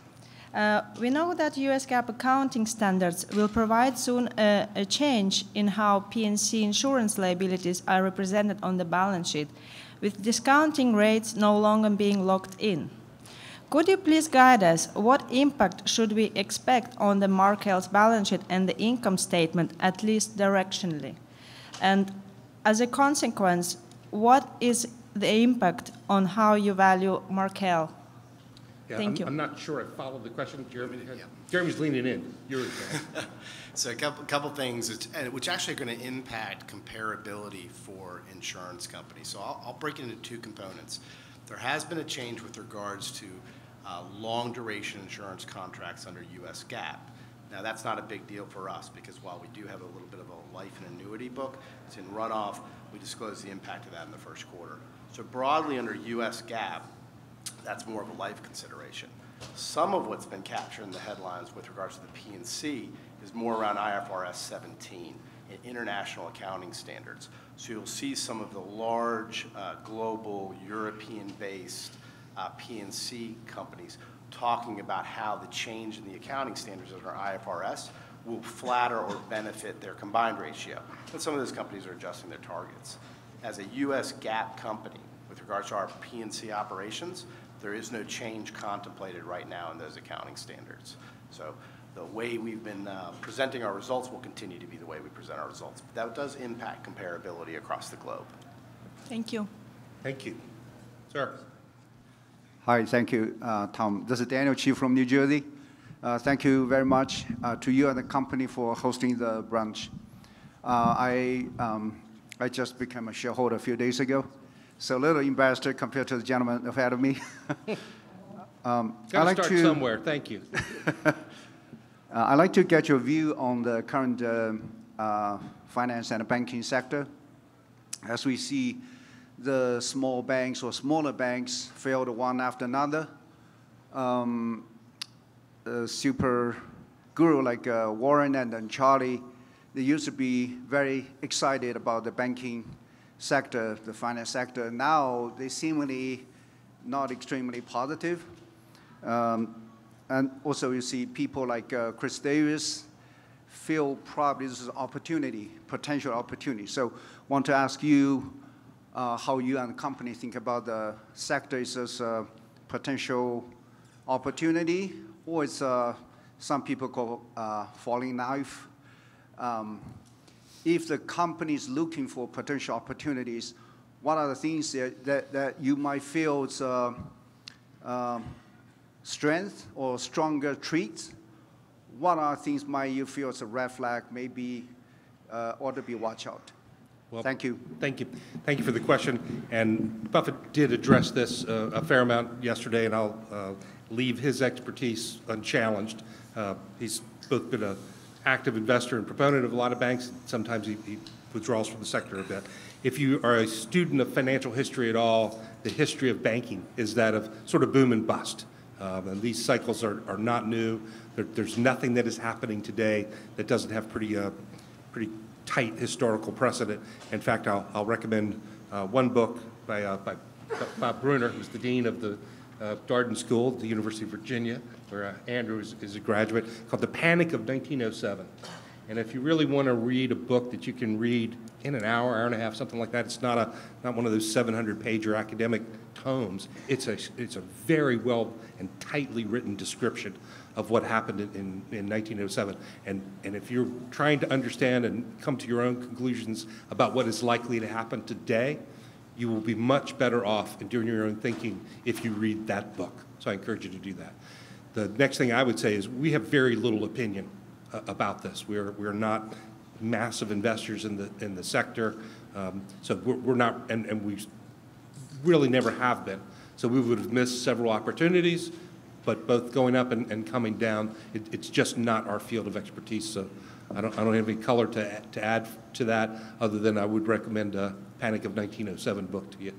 We know that US GAAP accounting standards will provide soon a change in how P&C insurance liabilities are represented on the balance sheet, with discounting rates no longer being locked in. Could you please guide us? What impact should we expect on the Markel's balance sheet and the income statement, at least directionally? And as a consequence, what is the impact on how you value Markel? Yeah, Thank you. I'm not sure I followed the question. Jeremy's leaning in. You're So a couple things, which actually are going to impact comparability for insurance companies. So I'll break it into two components. There has been a change with regards to long-duration insurance contracts under U.S. GAAP. Now, that's not a big deal for us because while we do have a little bit of a life and annuity book, it's in runoff. We disclose the impact of that in the first quarter. So broadly under U.S. GAAP, that's more of a life consideration. Some of what's been captured in the headlines with regards to the P&C is more around IFRS 17 and international accounting standards. So you'll see some of the large global European-based P&C companies talking about how the change in the accounting standards under IFRS will flatter or benefit their combined ratio. And some of those companies are adjusting their targets. As a US GAAP company, with regards to our P&C operations, there is no change contemplated right now in those accounting standards. So the way we've been presenting our results will continue to be the way we present our results. But that does impact comparability across the globe. Thank you. Thank you. Sir. Hi, thank you, Tom. This is Daniel Chi from New Jersey. Thank you very much to you and the company for hosting the brunch. I just became a shareholder a few days ago, so a little embarrassed compared to the gentleman ahead of me. Got to start somewhere. Thank you. I'd like to get your view on the current finance and banking sector. As we see the small banks or smaller banks failed one after another. Super guru like Warren and then Charlie, they used to be very excited about the banking sector, the finance sector. Now they seemingly not extremely positive. And also you see people like Chris Davis feel probably this is an opportunity, potential opportunity. So want to ask you how you and the company think about the sector. Is this a potential opportunity, or it's some people call falling knife? If the company is looking for potential opportunities, what are the things that you might feel is strength or stronger traits? What are things might you feel is a red flag, maybe ought to be watch out? Well, thank you. Thank you. Thank you for the question. And Buffett did address this a fair amount yesterday, and I'll leave his expertise unchallenged. He's both been an active investor and proponent of a lot of banks. Sometimes he withdraws from the sector a bit. If you are a student of financial history at all, the history of banking is that of sort of boom and bust. And these cycles are not new. There's nothing that is happening today that doesn't have pretty tight historical precedent. In fact, I'll recommend one book by Bob Brunner, who's the dean of the Darden School at the University of Virginia, where Andrew is a graduate, called The Panic of 1907. And if you really want to read a book that you can read in an hour and a half, something like that, it's not one of those 700-page academic tomes. It's a very well and tightly written description of what happened in 1907. And if you're trying to understand and come to your own conclusions about what is likely to happen today, you will be much better off in doing your own thinking if you read that book. So I encourage you to do that. The next thing I would say is we have very little opinion about this. We're not massive investors in the sector, so we're not, and we really never have been. So we would have missed several opportunities, but both going up and coming down, it's just not our field of expertise. So I don't have any color to add to that, other than I would recommend Panic of 1907 book to you.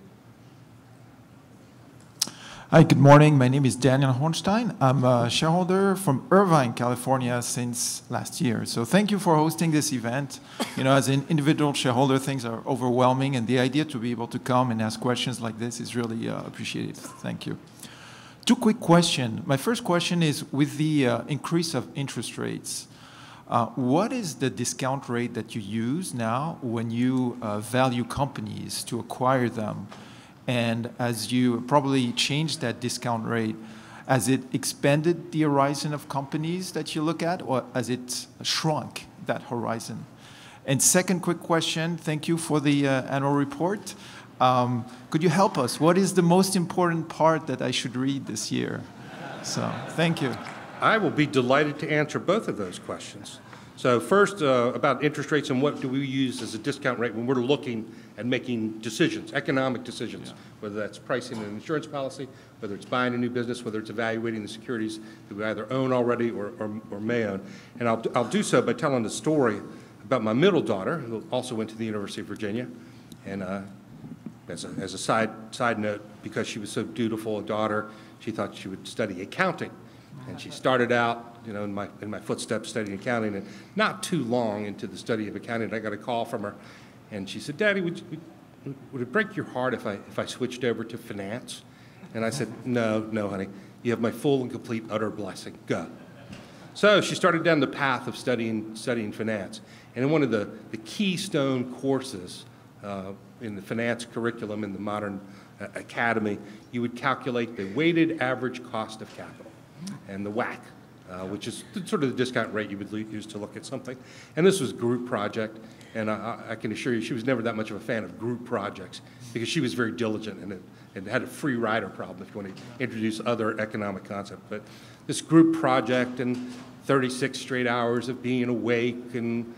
Hi, good morning. My name is Daniel Hornstein. I'm a shareholder from Irvine, California since last year. So thank you for hosting this event. You know, as an individual shareholder, things are overwhelming, and the idea to be able to come and ask questions like this is really appreciated. Thank you. Two quick questions. My first question is, with the increase of interest rates, what is the discount rate that you use now when you value companies to acquire them? And as you probably changed that discount rate, has it expanded the horizon of companies that you look at, or has it shrunk that horizon? And second quick question, thank you for the annual report. Could you help us? What is the most important part that I should read this year? So, thank you. I will be delighted to answer both of those questions. So first, about interest rates and what do we use as a discount rate when we're looking at making decisions, economic decisions, whether that's pricing an insurance policy, whether it's buying a new business, whether it's evaluating the securities that we either own already or may own. And I'll do so by telling the story about my middle daughter, who also went to the University of Virginia. And as a side note, because she was so dutiful a daughter, she thought she would study accounting. And she started out, you know, in my footsteps studying accounting, and not too long into the study of accounting, I got a call from her, and she said, "Daddy, would it break your heart if I switched over to finance?" And I said, "No, honey. You have my full and complete utter blessing. Go." So she started down the path of studying finance, and in one of the keystone courses in the finance curriculum in the modern academy, you would calculate the weighted average cost of capital, and the WACC, which is sort of the discount rate you would use to look at something. And this was a group project, and I can assure you she was never that much of a fan of group projects because she was very diligent and had a free rider problem if you want to introduce other economic concepts. But this group project and 36 straight hours of being awake and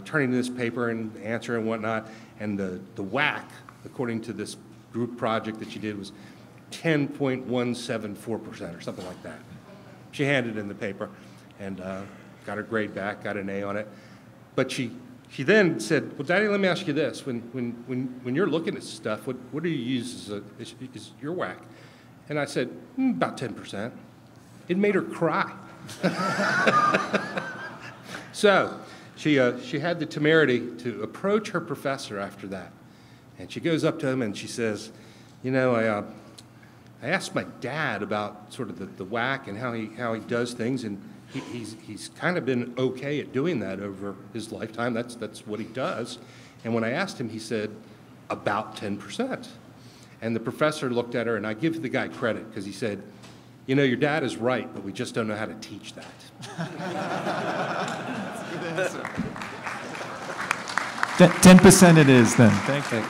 turning in this paper and answering and whatnot, and the WACC, according to this group project that she did, was 10.174% or something like that. She handed in the paper and got her grade back, got an A on it. But she then said, "Well, Daddy, let me ask you this. When you're looking at stuff, what do you use as your WACC?" And I said, "About 10%. It made her cry. So she had the temerity to approach her professor after that. And she goes up to him and she says, "You know, I asked my dad about sort of the WACC and how he does things, and he's kind of been okay at doing that over his lifetime. That's what he does. And when I asked him, he said, about 10%. And the professor looked at her, and I give the guy credit because he said, "You know, your dad is right, but we just don't know how to teach that." That's a good answer. 10% it is then. Thank you.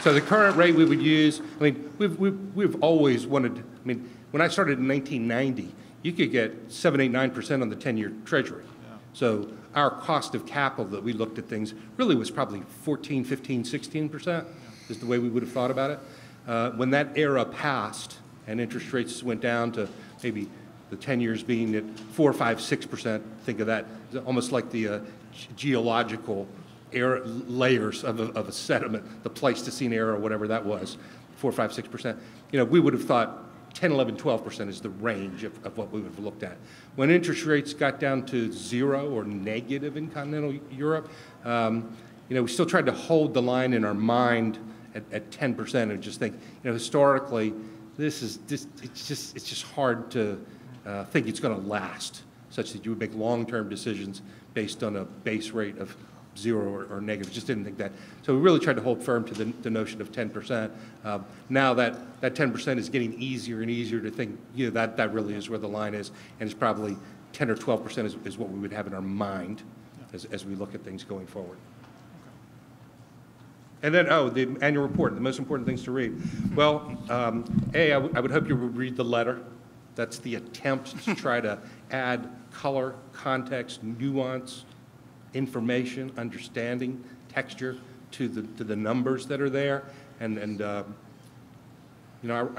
So the current rate we would use, I mean, we've always wanted, I mean, when I started in 1990, you could get 7, 8, 9% on the 10-year Treasury. Yeah. So our cost of capital that we looked at things really was probably 14, 15, 16% is the way we would have thought about it. When that era passed and interest rates went down to maybe the 10 years being at 4, 5, 6%, think of that, almost like the geological era, layers of a sediment, the Pleistocene era or whatever that was, 4, 5, 6%. You know, we would have thought 10, 11, 12% is the range of what we would have looked at. When interest rates got down to 0 or negative in continental Europe, we still tried to hold the line in our mind at 10% and just think, historically, it's just hard to think it's going to last, such that you would make long-term decisions based on a base rate of 0 or negative. Just didn't think that. So we really tried to hold firm to the notion of 10%. Now that 10% is getting easier and easier to think, that really is where the line is, and it's probably 10 or 12% is what we would have in our mind as we look at things going forward. And then, the annual report, the most important things to read. Well, I would hope you would read the letter. That's the attempt to try to add color, context, nuance, information, understanding, texture to the numbers that are there. And I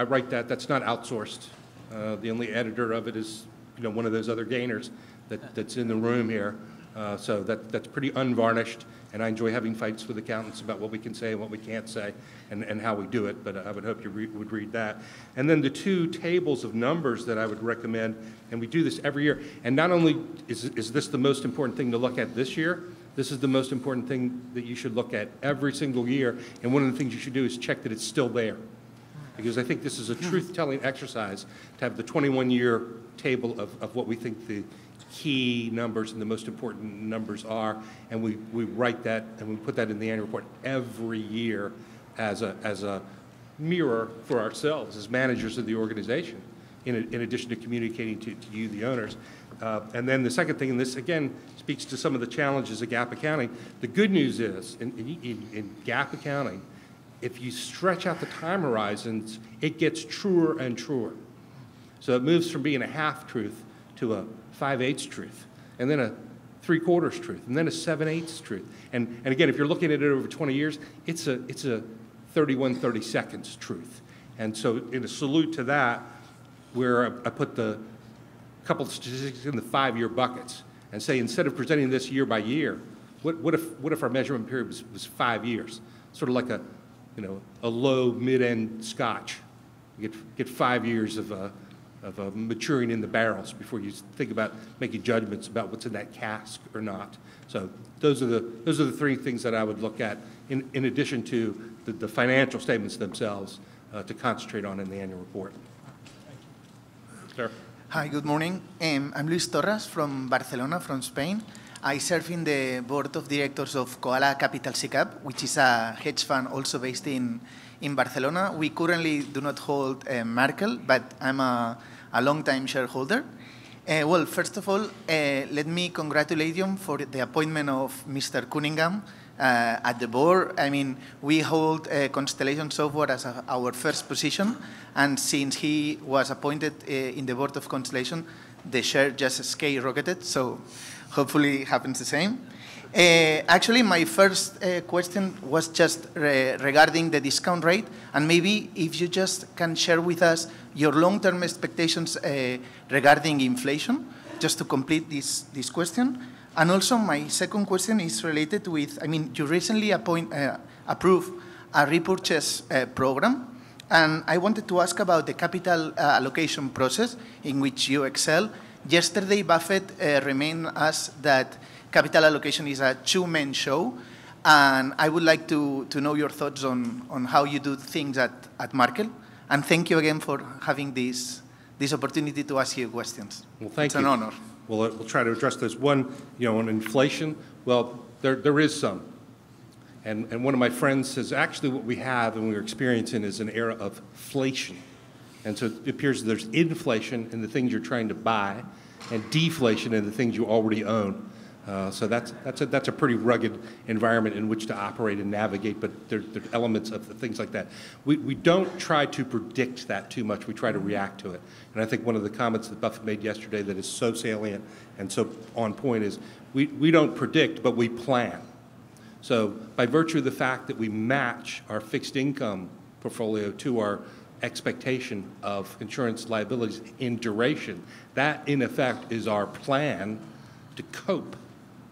write that. That's not outsourced. The only editor of it is, one of those other gainers that's in the room here. So that's pretty unvarnished. And I enjoy having fights with accountants about what we can say and what we can't say and how we do it, but I would hope you would read that. And then the 2 tables of numbers that I would recommend, and we do this every year, and not only is this the most important thing to look at this year, this is the most important thing that you should look at every single year, and one of the things you should do is check that it's still there. Because I think this is a truth-telling exercise to have the 21-year table of what we think the key numbers and the most important numbers are, and we write that and we put that in the annual report every year as a mirror for ourselves as managers of the organization, in addition to communicating to you, the owners. And then the second thing, and this again speaks to some of the challenges of GAAP accounting, the good news is in GAAP accounting, if you stretch out the time horizons, it gets truer and truer. So it moves from being a half-truth to a 5/8 truth, and then a 3/4 truth, and then a 7/8 truth. And again, if you're looking at it over 20 years, it's a 31/32 truth. And so in a salute to that, where I put the couple of statistics in the 5-year buckets and say, instead of presenting this year by year, what if our measurement period was 5 years? Sort of like a low mid-end scotch. You get 5 years of maturing in the barrels before you think about making judgments about what's in that cask or not. So those are the 3 things that I would look at in addition to the financial statements themselves to concentrate on in the annual report. Sir. Hi, good morning. I'm Luis Torres from Barcelona, from Spain. I serve in the board of directors of Koala Capital SICAP, which is a hedge fund also based in Barcelona. We currently do not hold Markel, but I'm a long-time shareholder. Well, first of all, let me congratulate you for the appointment of Mr. Cunningham at the board. I mean, we hold Constellation Software as our first position, and since he was appointed in the board of Constellation, the share just skyrocketed, so hopefully it happens the same. Actually, my first question was just regarding the discount rate, and maybe if you just can share with us your long-term expectations regarding inflation, just to complete this question. And also, my second question is related with, I mean, you recently approved a repurchase program, and I wanted to ask about the capital allocation process in which you excel. Yesterday, Buffett reminded us that capital allocation is a 2-man show, and I would like to know your thoughts on how you do things at Markel. And thank you again for having this opportunity to ask you questions. Well, thank you. It's an honor. Well, we'll try to address this. One, on inflation, well, there is some. And one of my friends says, actually what we have and we're experiencing is an era of inflation. And so it appears that there's inflation in the things you're trying to buy and deflation in the things you already own. So that's a pretty rugged environment in which to operate and navigate, but there's elements of things like that. We don't try to predict that too much. We try to react to it. And I think one of the comments that Buffett made yesterday that is so salient and so on point is we don't predict, but we plan. So by virtue of the fact that we match our fixed income portfolio to our expectation of insurance liabilities in duration, that in effect is our plan to cope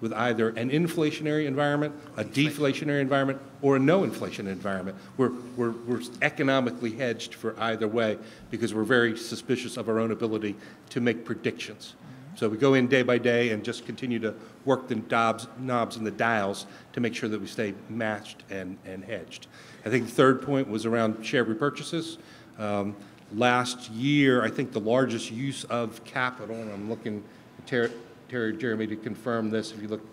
with either an inflationary environment, a deflationary environment, or a no inflation environment. We're economically hedged for either way because we're very suspicious of our own ability to make predictions. So we go in day by day and just continue to work the knobs and the dials to make sure that we stay matched and hedged. I think the third point was around share repurchases. Last year, I think the largest use of capital, and I'm looking at Jeremy to confirm this, if you look,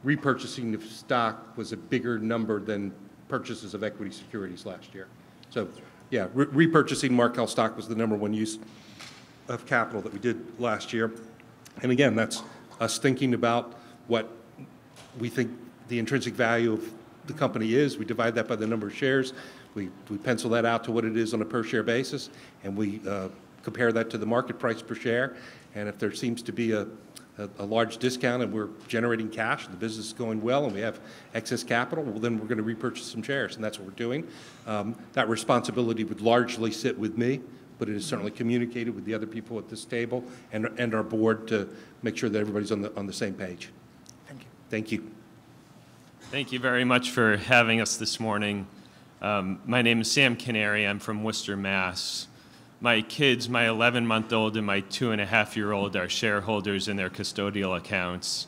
repurchasing the stock was a bigger number than purchases of equity securities last year. So yeah, repurchasing Markel stock was the #1 use of capital that we did last year. And again, that's us thinking about what we think the intrinsic value of the company is. We divide that by the number of shares. We pencil that out to what it is on a per share basis, and we compare that to the market price per share. And if there seems to be a large discount and we're generating cash, the business is going well, and we have excess capital, well, then we're going to repurchase some shares, and that's what we're doing. That responsibility would largely sit with me, but it is certainly communicated with the other people at this table and our board to make sure that everybody's on the same page. Thank you. Thank you. Thank you very much for having us this morning. My name is Sam Canary. I'm from Worcester, Mass. My kids, my 11-month-old and my 2.5-year-old, are shareholders in their custodial accounts.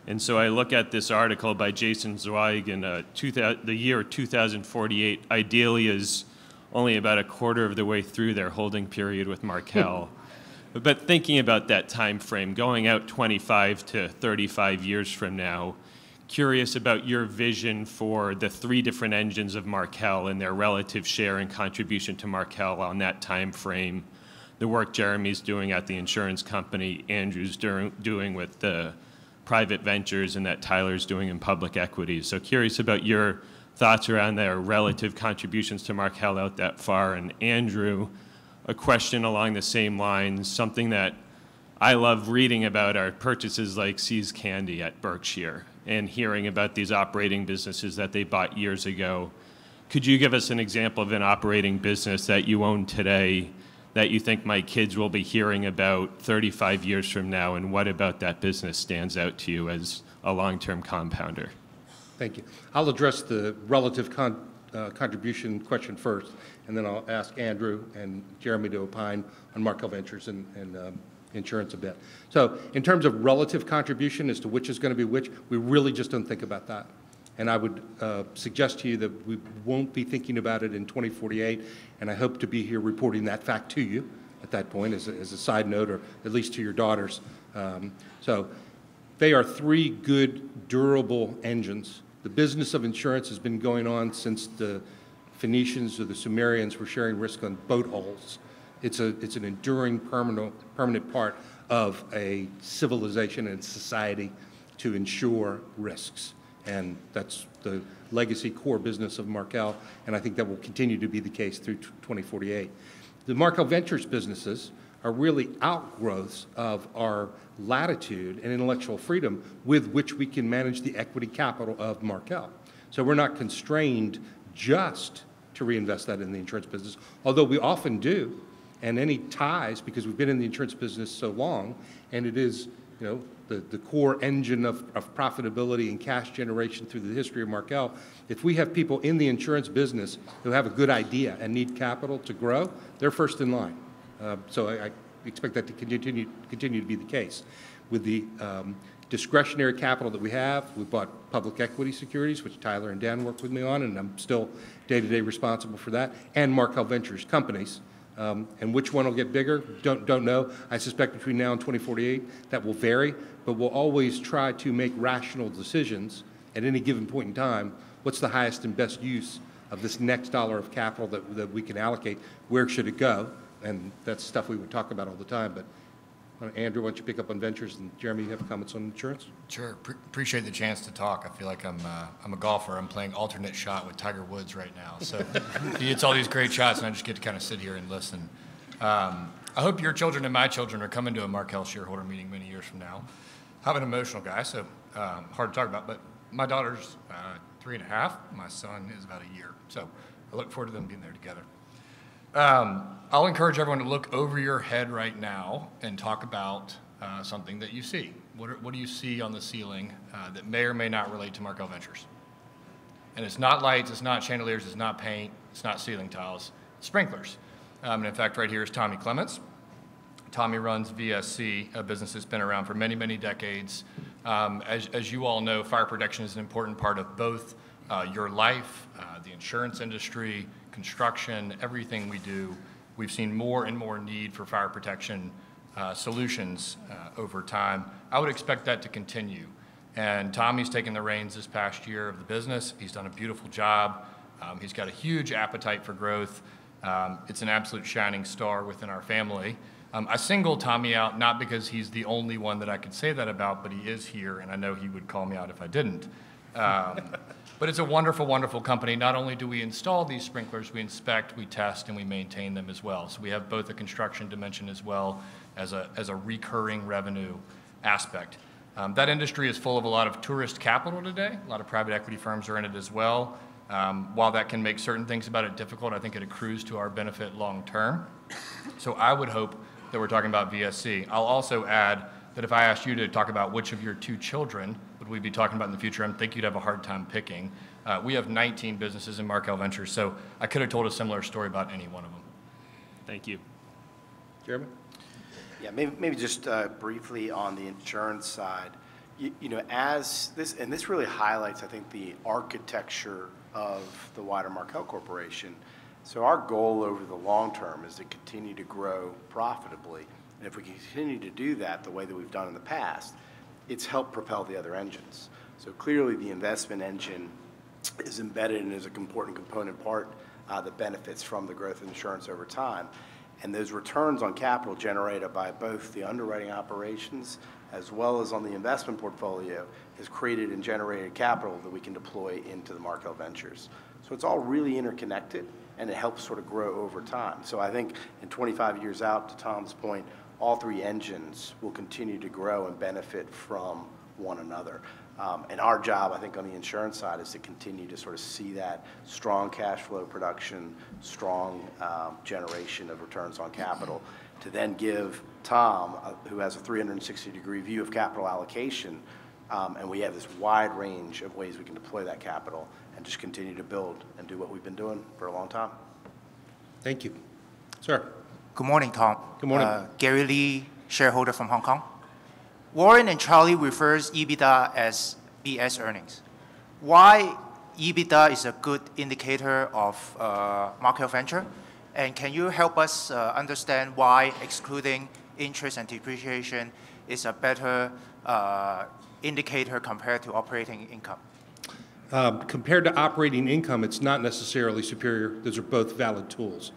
And so I look at this article by Jason Zweig in the year 2048 ideally is only about a quarter of the way through their holding period with Markel. But thinking about that time frame, going out 25 to 35 years from now, curious about your vision for the 3 different engines of Markel and their relative share and contribution to Markel on that time frame, the work Jeremy's doing at the insurance company, Andrew's doing with the private ventures, and that Tyler's doing in public equities. So curious about your thoughts around their relative contributions to Markel out that far. And Andrew, a question along the same lines, something that I love reading about are purchases like See's Candy at Berkshire and hearing about these operating businesses that they bought years ago. Could you give us an example of an operating business that you own today that you think my kids will be hearing about 35 years from now, and what about that business stands out to you as a long-term compounder? Thank you. I'll address the relative contribution question first, and then I'll ask Andrew and Jeremy to opine on Markel Ventures and insurance a bit. So in terms of relative contribution as to which is going to be which, we really just don't think about that. And I would suggest to you that we won't be thinking about it in 2048, and I hope to be here reporting that fact to you at that point as a side note, or at least to your daughters. So they are 3 good, durable engines. The business of insurance has been going on since the Phoenicians or the Sumerians were sharing risk on boat hulls. It's an enduring, permanent part of a civilization and society to insure risks. And that's the legacy core business of Markel, and I think that will continue to be the case through 2048. The Markel Ventures businesses are really outgrowths of our latitude and intellectual freedom with which we can manage the equity capital of Markel. So we're not constrained just to reinvest that in the insurance business, although we often do. And any ties, because we've been in the insurance business so long, and it is, you know, the core engine of profitability and cash generation through the history of Markel. If we have people in the insurance business who have a good idea and need capital to grow, they're first in line. So I expect that to continue to be the case. With the discretionary capital that we have, we bought public equity securities, which Tyler and Dan worked with me on, and I'm still day-to-day responsible for that, and Markel Ventures companies. And which one will get bigger, don't know. I suspect between now and 2048 that will vary, but we'll always try to make rational decisions at any given point in time. What's the highest and best use of this next dollar of capital that we can allocate? Where should it go? And that's stuff we would talk about all the time. But Andrew, why don't you pick up on ventures, and Jeremy, you have comments on insurance? Sure. Appreciate the chance to talk. I feel like I'm a golfer. I'm playing alternate shot with Tiger Woods right now. So he hits all these great shots, and I just get to kind of sit here and listen. I hope your children and my children are coming to a Markel shareholder meeting many years from now. I'm an emotional guy, so hard to talk about. But my daughter's 3.5. My son is about a year. So I look forward to them being there together. I'll encourage everyone to look over your head right now and talk about something that you see. What do you see on the ceiling that may or may not relate to Markel Ventures? And it's not lights, it's not chandeliers, it's not paint, it's not ceiling tiles, it's sprinklers. And in fact, right here is Tommy Clements. Tommy runs VSC, a business that's been around for many, many decades. As you all know, fire protection is an important part of both your life, the insurance industry, construction, everything we do. We've seen more and more need for fire protection solutions over time. I would expect that to continue. And Tommy's taken the reins this past year of the business. He's done a beautiful job. He's got a huge appetite for growth. It's an absolute shining star within our family. I singled Tommy out not because he's the only one that I could say that about, but he is here, and I know he would call me out if I didn't. But it's a wonderful, wonderful company. Not only do we install these sprinklers, we inspect, we test, and we maintain them as well. So we have both a construction dimension as well as a recurring revenue aspect. That industry is full of a lot of tourist capital today. A lot of private equity firms are in it as well. While that can make certain things about it difficult, I think it accrues to our benefit long term. So I would hope that we're talking about VSC. I'll also add that if I asked you to talk about which of your 2 children would we be talking about in the future, I think you'd have a hard time picking. We have 19 businesses in Markel Ventures, so I could have told a similar story about any one of them. Thank you. Jeremy? Yeah, maybe just briefly on the insurance side. You know, as this, and this really highlights, I think, the architecture of the wider Markel Corporation. So our goal over the long term is to continue to grow profitably. And if we continue to do that the way that we've done in the past, it's helped propel the other engines. So clearly the investment engine is embedded and is an important component part that benefits from the growth of insurance over time. And those returns on capital generated by both the underwriting operations as well as on the investment portfolio has created and generated capital that we can deploy into the Markel Ventures. So it's all really interconnected, and it helps sort of grow over time. So I think in 25 years out, to Tom's point, all 3 engines will continue to grow and benefit from one another. And our job, I think, on the insurance side is to continue to sort of see that strong cash flow production, strong generation of returns on capital, to then give Tom, who has a 360-degree view of capital allocation, and we have this wide range of ways we can deploy that capital and just continue to build and do what we've been doing for a long time. Thank you. Sir. Good morning, Tom. Good morning. Gary Lee, shareholder from Hong Kong. Warren and Charlie refers EBITDA as BS earnings. Why EBITDA is a good indicator of Markel Venture? And can you help us understand why excluding interest and depreciation is a better indicator compared to operating income? Compared to operating income, it's not necessarily superior. Those are both valid tools.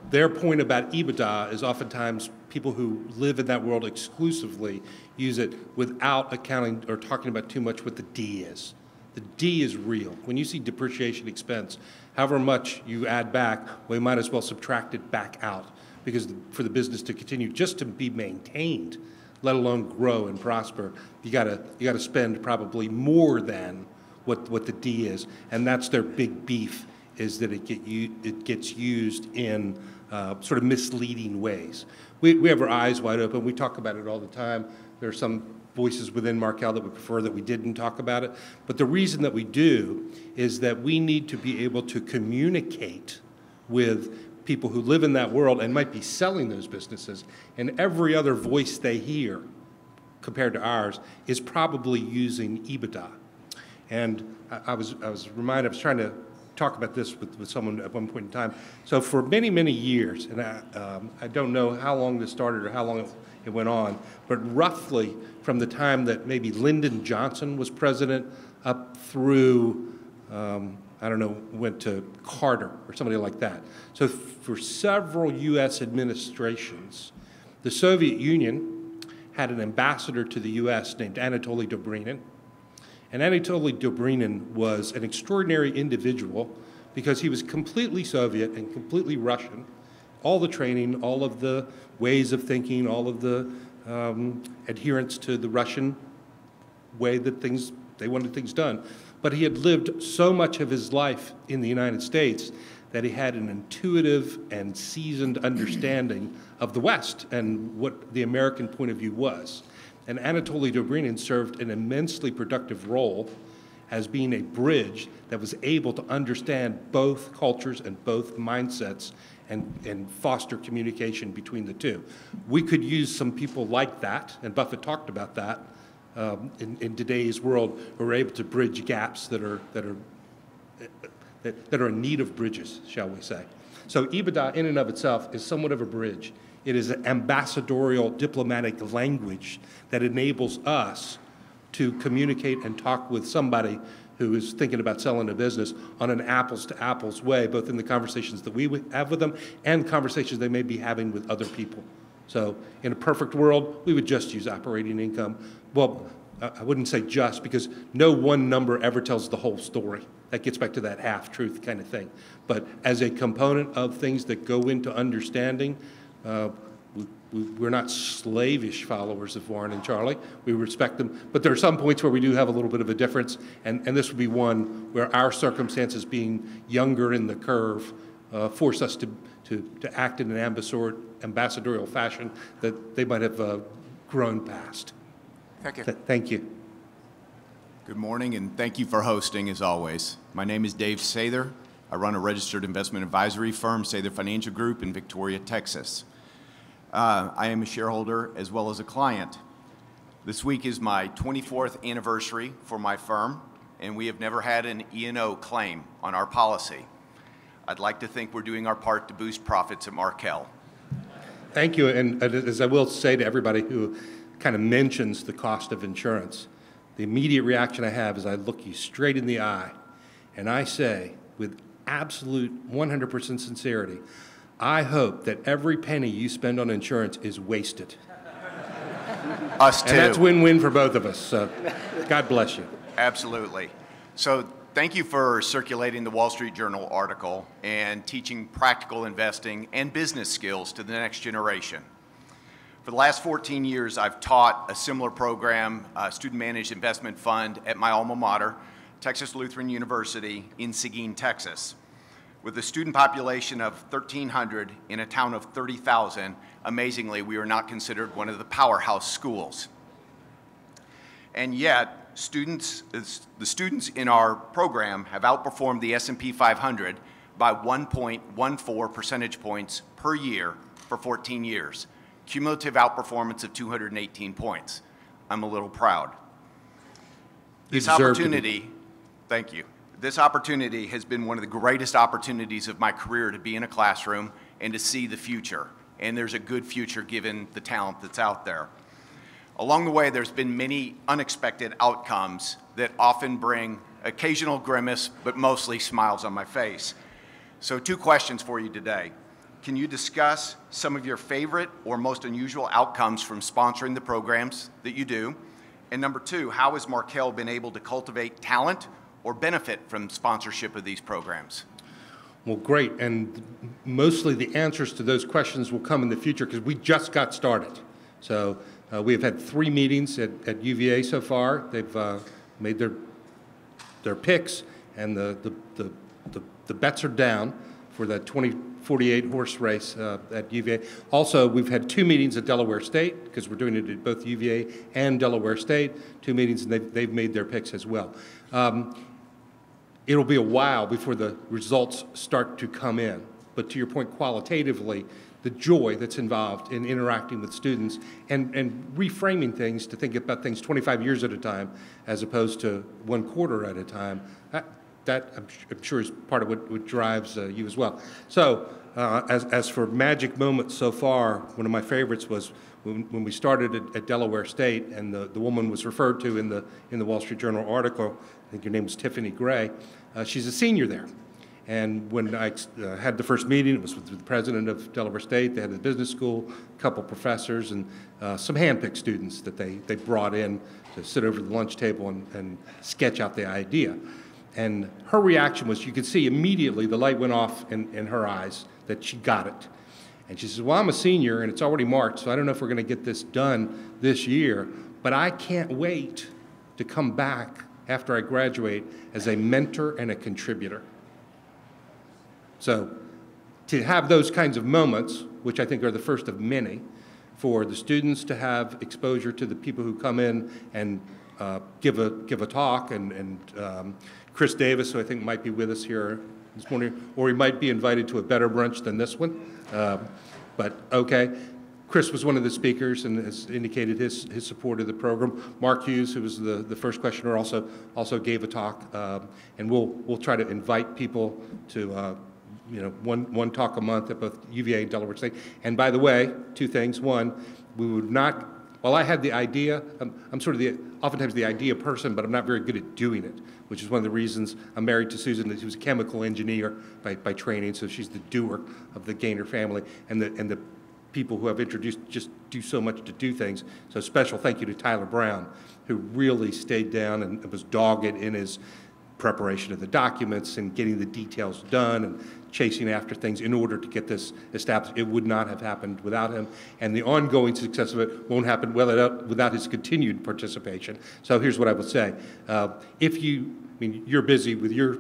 Their point about EBITDA is oftentimes people who live in that world exclusively use it without accounting or talking about too much what the D is. The D is real. When you see depreciation expense, however much you add back, we might as well subtract it back out, because for the business to continue just to be maintained, let alone grow and prosper, you gotta spend probably more than what the D is, and that's their big beef, is that it gets used in sort of misleading ways. We have our eyes wide open. We talk about it all the time. There are some voices within Markel that would prefer that we didn't talk about it. But the reason that we do is that we need to be able to communicate with people who live in that world and might be selling those businesses. And every other voice they hear, compared to ours, is probably using EBITDA. And I was reminded, I was trying to talk about this with someone at one point in time. So for many, many years, and I don't know how long this started or how long it went on, but roughly from the time that maybe Lyndon Johnson was president up through, I don't know, went to Carter or somebody like that. So for several U.S. administrations, the Soviet Union had an ambassador to the U.S. named Anatoly Dobrynin. And Anatoly Dobrynin was an extraordinary individual because he was completely Soviet and completely Russian. All the training, all of the ways of thinking, all of the adherence to the Russian way that they wanted things done. But he had lived so much of his life in the United States that he had an intuitive and seasoned understanding of the West and what the American point of view was. And Anatoly Dobrynin served an immensely productive role as being a bridge that was able to understand both cultures and both mindsets and foster communication between the two. We could use some people like that, and Buffett talked about that, in today's world, who are able to bridge gaps that are in need of bridges, shall we say. So EBITDA in and of itself is somewhat of a bridge. It is an ambassadorial diplomatic language that enables us to communicate and talk with somebody who is thinking about selling a business on an apples-to-apples way, both in the conversations that we have with them and conversations they may be having with other people. So in a perfect world, we would just use operating income. Well, I wouldn't say just, because no one number ever tells the whole story. That gets back to that half-truth kind of thing. But as a component of things that go into understanding, we're not slavish followers of Warren and Charlie. We respect them. But there are some points where we do have a little bit of a difference, and this would be one where our circumstances, being younger in the curve, force us to act in an ambassadorial fashion that they might have grown past. Thank you. Thank you. Good morning, and thank you for hosting, as always. My name is Dave Sather. I run a registered investment advisory firm, Sather Financial Group, in Victoria, Texas. I am a shareholder as well as a client. This week is my 24th anniversary for my firm, and we have never had an E&O claim on our policy. I'd like to think we're doing our part to boost profits at Markel. Thank you, and as I will say to everybody who kind of mentions the cost of insurance, the immediate reaction I have is I look you straight in the eye, and I say, with absolute 100% sincerity, I hope that every penny you spend on insurance is wasted. Us too. And that's win-win for both of us, so God bless you. Absolutely. So thank you for circulating the Wall Street Journal article and teaching practical investing and business skills to the next generation. For the last 14 years, I've taught a similar program, a student-managed investment fund, at my alma mater, Texas Lutheran University in Seguin, Texas. With a student population of 1,300 in a town of 30,000, amazingly, we are not considered one of the powerhouse schools. And yet, the students in our program have outperformed the S&P 500 by 1.14 percentage points per year for 14 years. Cumulative outperformance of 218 points. I'm a little proud. This opportunity, thank you. This opportunity has been one of the greatest opportunities of my career to be in a classroom and to see the future. And there's a good future given the talent that's out there. Along the way, there's been many unexpected outcomes that often bring occasional grimace, but mostly smiles on my face. So 2 questions for you today. Can you discuss some of your favorite or most unusual outcomes from sponsoring the programs that you do? And number 2, how has Markel been able to cultivate talent or benefit from sponsorship of these programs? Well, great, and mostly the answers to those questions will come in the future because we just got started. So we have had 3 meetings at UVA so far. They've made their picks, and the bets are down for that 2048 horse race at UVA. Also, we've had 2 meetings at Delaware State because we're doing it at both UVA and Delaware State. 2 meetings, and they've made their picks as well. It'll be a while before the results start to come in. But to your point, qualitatively, the joy that's involved in interacting with students and reframing things to think about things 25 years at a time as opposed to 1 quarter at a time, that I'm sure is part of what drives you as well. So as for magic moments so far, one of my favorites was when we started at Delaware State, and the woman was referred to in the Wall Street Journal article. I think her name was Tiffany Gray. She's a senior there. And when I had the first meeting, it was with the president of Delaware State. They had the business school, a couple professors, and some hand-picked students that they brought in to sit over the lunch table and sketch out the idea. And her reaction was, you could see immediately the light went off in her eyes that she got it. And she says, well, I'm a senior, and it's already March, so I don't know if we're going to get this done this year, but I can't wait to come back after I graduate as a mentor and a contributor. So to have those kinds of moments, which I think are the first of many, for the students to have exposure to the people who come in and give a talk, and Chris Davis, who I think might be with us here this morning, or he might be invited to a better brunch than this one, but okay. Chris was one of the speakers and has indicated his support of the program. Mark Hughes, who was the first questioner, also gave a talk, and we'll try to invite people to one talk a month at both UVA and Delaware State. And by the way, two things. One, we would not. While I had the idea, I'm sort of oftentimes the idea person, but I'm not very good at doing it, which is one of the reasons I'm married to Susan. She was a chemical engineer by training, so she's the doer of the Gaynor family, and the people who have introduced just do so much to do things. So special thank you to Tyler Brown, who really stayed down and was dogged in his preparation of the documents and getting the details done and chasing after things in order to get this established. It would not have happened without him, and the ongoing success of it won't happen without his continued participation. So here's what I would say. You're busy with your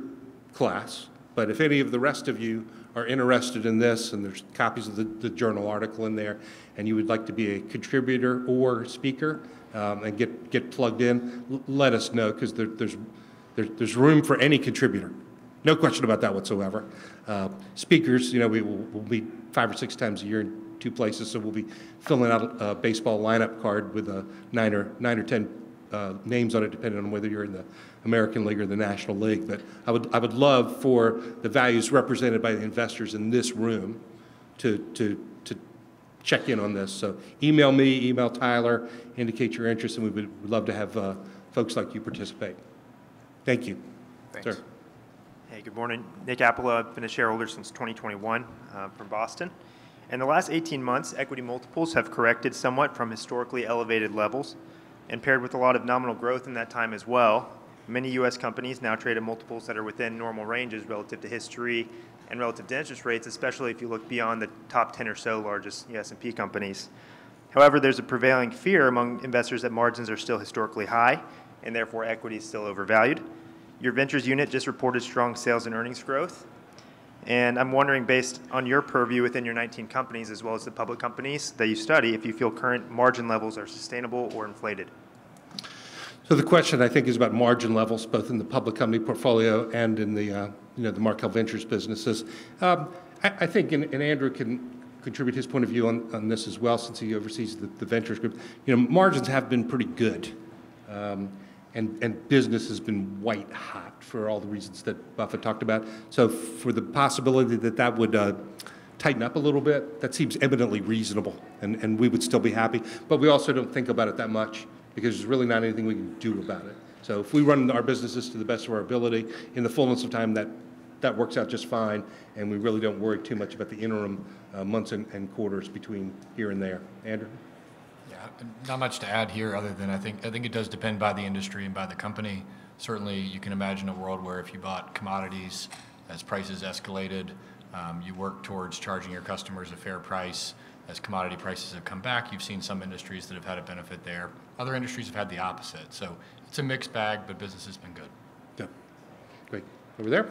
class, but if any of the rest of you are interested in this, and there's copies of the journal article in there, and you would like to be a contributor or speaker and get plugged in, let us know, because there's room for any contributor. No question about that whatsoever. Speakers, we'll meet 5 or 6 times a year in 2 places, so we'll be filling out a baseball lineup card with 9 or 10 names on it, depending on whether you're in the American League or the National League. But I would love for the values represented by the investors in this room to check in on this. So email me, email Tyler, indicate your interest, and we would love to have folks like you participate. Thank you. Thanks. Sir. Hey, good morning. Nick Appola. I've been a shareholder since 2021 from Boston. In the last 18 months, equity multiples have corrected somewhat from historically elevated levels, and paired with a lot of nominal growth in that time as well, many U.S. companies now trade at multiples that are within normal ranges relative to history and relative to interest rates, especially if you look beyond the top 10 or so largest S&P companies. However, there's a prevailing fear among investors that margins are still historically high, and therefore equity is still overvalued. Your ventures unit just reported strong sales and earnings growth. And I'm wondering, based on your purview within your 19 companies, as well as the public companies that you study, if you feel current margin levels are sustainable or inflated. So the question, I think, is about margin levels, both in the public company portfolio and in the Markel Ventures businesses. I think, and Andrew can contribute his point of view on this as well, since he oversees the Ventures group. Margins have been pretty good. And business has been white hot for all the reasons that Buffett talked about. So for the possibility that would tighten up a little bit, that seems eminently reasonable, and we would still be happy. But we also don't think about it that much, because there's really not anything we can do about it. So if we run our businesses to the best of our ability, in the fullness of time, that works out just fine, and we really don't worry too much about the interim months and quarters between here and there. Andrew? Not much to add here, other than I think it does depend by the industry and by the company. Certainly, you can imagine a world where if you bought commodities as prices escalated, you work towards charging your customers a fair price. As commodity prices have come back, you've seen some industries that have had a benefit there. Other industries have had the opposite. So it's a mixed bag, but business has been good. Yeah. Great. Over there.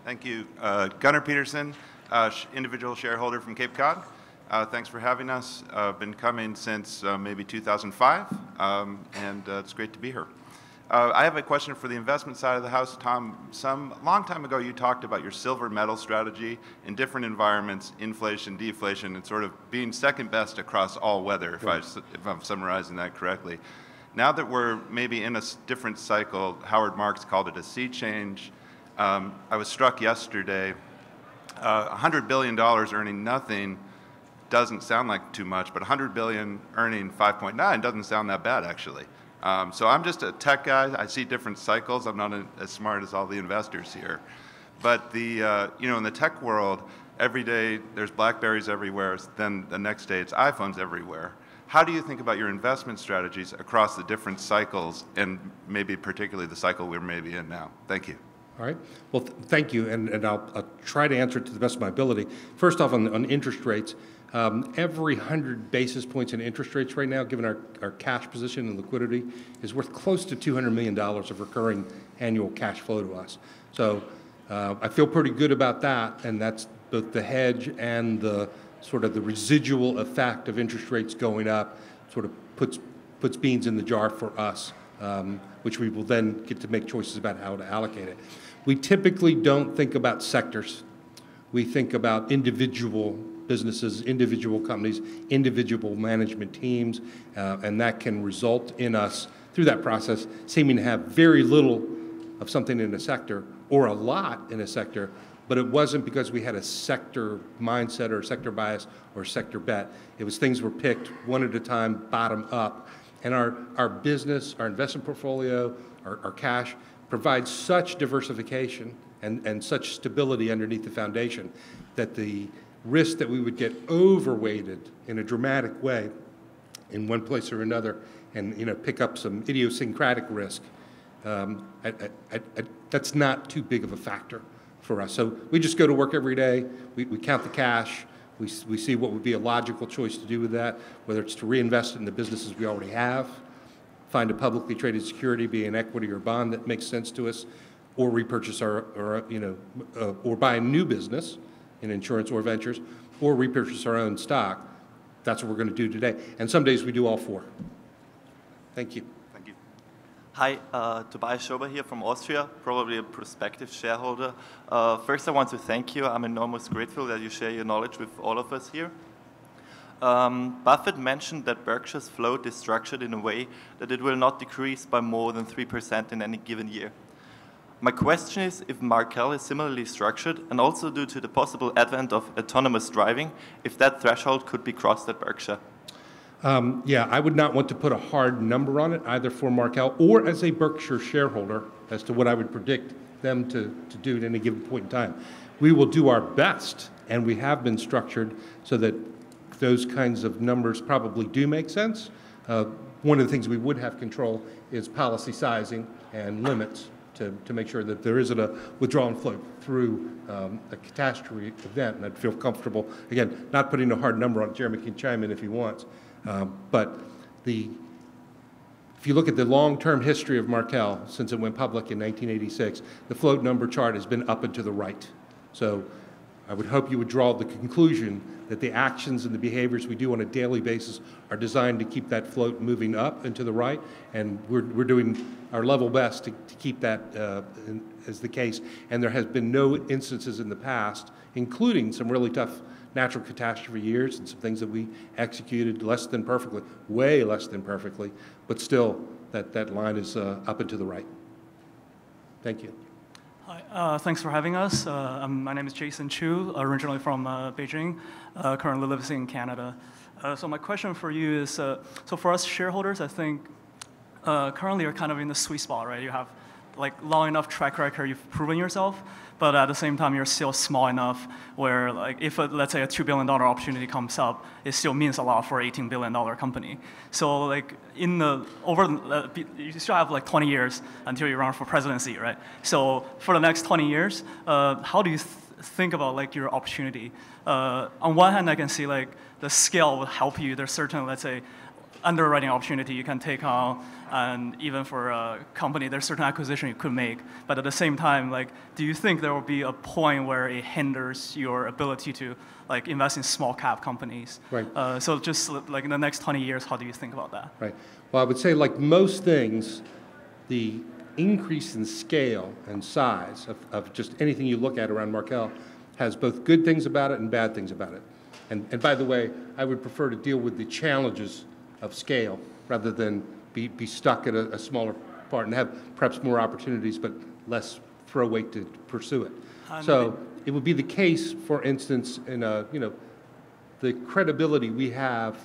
Thank you. Gunnar Peterson, individual shareholder from Cape Cod. Thanks for having us. I've been coming since maybe 2005, and it's great to be here. I have a question for the investment side of the house. Tom, long time ago you talked about your silver medal strategy in different environments, inflation, deflation, and sort of being second best across all weather, if I'm summarizing that correctly. Now that we're maybe in a different cycle, Howard Marks called it a sea change. I was struck yesterday, $100 billion earning nothing doesn't sound like too much, but $100 billion earning 5.9 doesn't sound that bad, actually. So I'm just a tech guy. I see different cycles. I'm not as smart as all the investors here. But in the tech world, every day there's BlackBerries everywhere. Then the next day it's iPhones everywhere. How do you think about your investment strategies across the different cycles, and maybe particularly the cycle we're maybe in now? Thank you. All right. Well, thank you, and I'll try to answer it to the best of my ability. First off, on interest rates, every 100 basis points in interest rates right now, given our cash position and liquidity, is worth close to $200 million of recurring annual cash flow to us. So I feel pretty good about that, and that's both the hedge and the sort of the residual effect of interest rates going up sort of puts beans in the jar for us, which we will then get to make choices about how to allocate it. We typically don't think about sectors. We think about individual businesses, individual companies, individual management teams, and that can result in us, through that process, seeming to have very little of something in a sector or a lot in a sector, but it wasn't because we had a sector mindset or a sector bias or a sector bet. It was things were picked one at a time, bottom up, and our business, our investment portfolio, our cash provides such diversification and such stability underneath the foundation that the risk that we would get overweighted in a dramatic way in one place or another and pick up some idiosyncratic risk, that's not too big of a factor for us. So we just go to work every day, we count the cash, we see what would be a logical choice to do with that, whether it's to reinvest in the businesses we already have, find a publicly traded security, be an equity or bond that makes sense to us, or repurchase or buy a new business in insurance or ventures, or repurchase our own stock. That's what we're going to do today. And some days we do all four. Thank you. Thank you. Hi, Tobias Schober here from Austria, probably a prospective shareholder. First, I want to thank you. I'm enormously grateful that you share your knowledge with all of us here. Buffett mentioned that Berkshire's float is structured in a way that it will not decrease by more than 3% in any given year. My question is if Markel is similarly structured, and also due to the possible advent of autonomous driving, if that threshold could be crossed at Berkshire. Yeah, I would not want to put a hard number on it, either for Markel or as a Berkshire shareholder, as to what I would predict them to do at any given point in time. We will do our best, and we have been structured so that those kinds of numbers probably do make sense. One of the things we would have control is policy sizing and limits to make sure that there isn't a withdrawal and float through a catastrophe event, and I'd feel comfortable, again, not putting a hard number on it. Jeremy can chime in if he wants. But if you look at the long-term history of Markel since it went public in 1986, the float number chart has been up and to the right. So I would hope you would draw the conclusion that the actions and the behaviors we do on a daily basis are designed to keep that float moving up and to the right, and we're doing our level best to keep that as the case. And there has been no instances in the past, including some really tough natural catastrophe years and some things that we executed less than perfectly, way less than perfectly, but still that line is up and to the right. Thank you. Hi, thanks for having us. My name is Jason Chu, originally from Beijing, currently lives in Canada. So my question for you is, so for us shareholders, I think currently you're kind of in the sweet spot, right? You have like long enough track record, you've proven yourself, but at the same time you're still small enough where like if let's say a $2 billion opportunity comes up, it still means a lot for an $18 billion company. So like you still have like 20 years until you run for presidency, right? So for the next 20 years, how do you think about like your opportunity? On one hand, I can see like the scale will help you. There's certain, let's say, underwriting opportunity you can take on, and even for a company, there's certain acquisition you could make. But at the same time, like, do you think there will be a point where it hinders your ability to like invest in small cap companies? Right. So just like in the next 20 years, how do you think about that? Right. Well, I would say like most things, the increase in scale and size of just anything you look at around Markel has both good things about it and bad things about it. And by the way, I would prefer to deal with the challenges of scale rather than be stuck at a smaller part and have perhaps more opportunities but less throw weight to pursue it. So it would be the case, for instance, in the credibility we have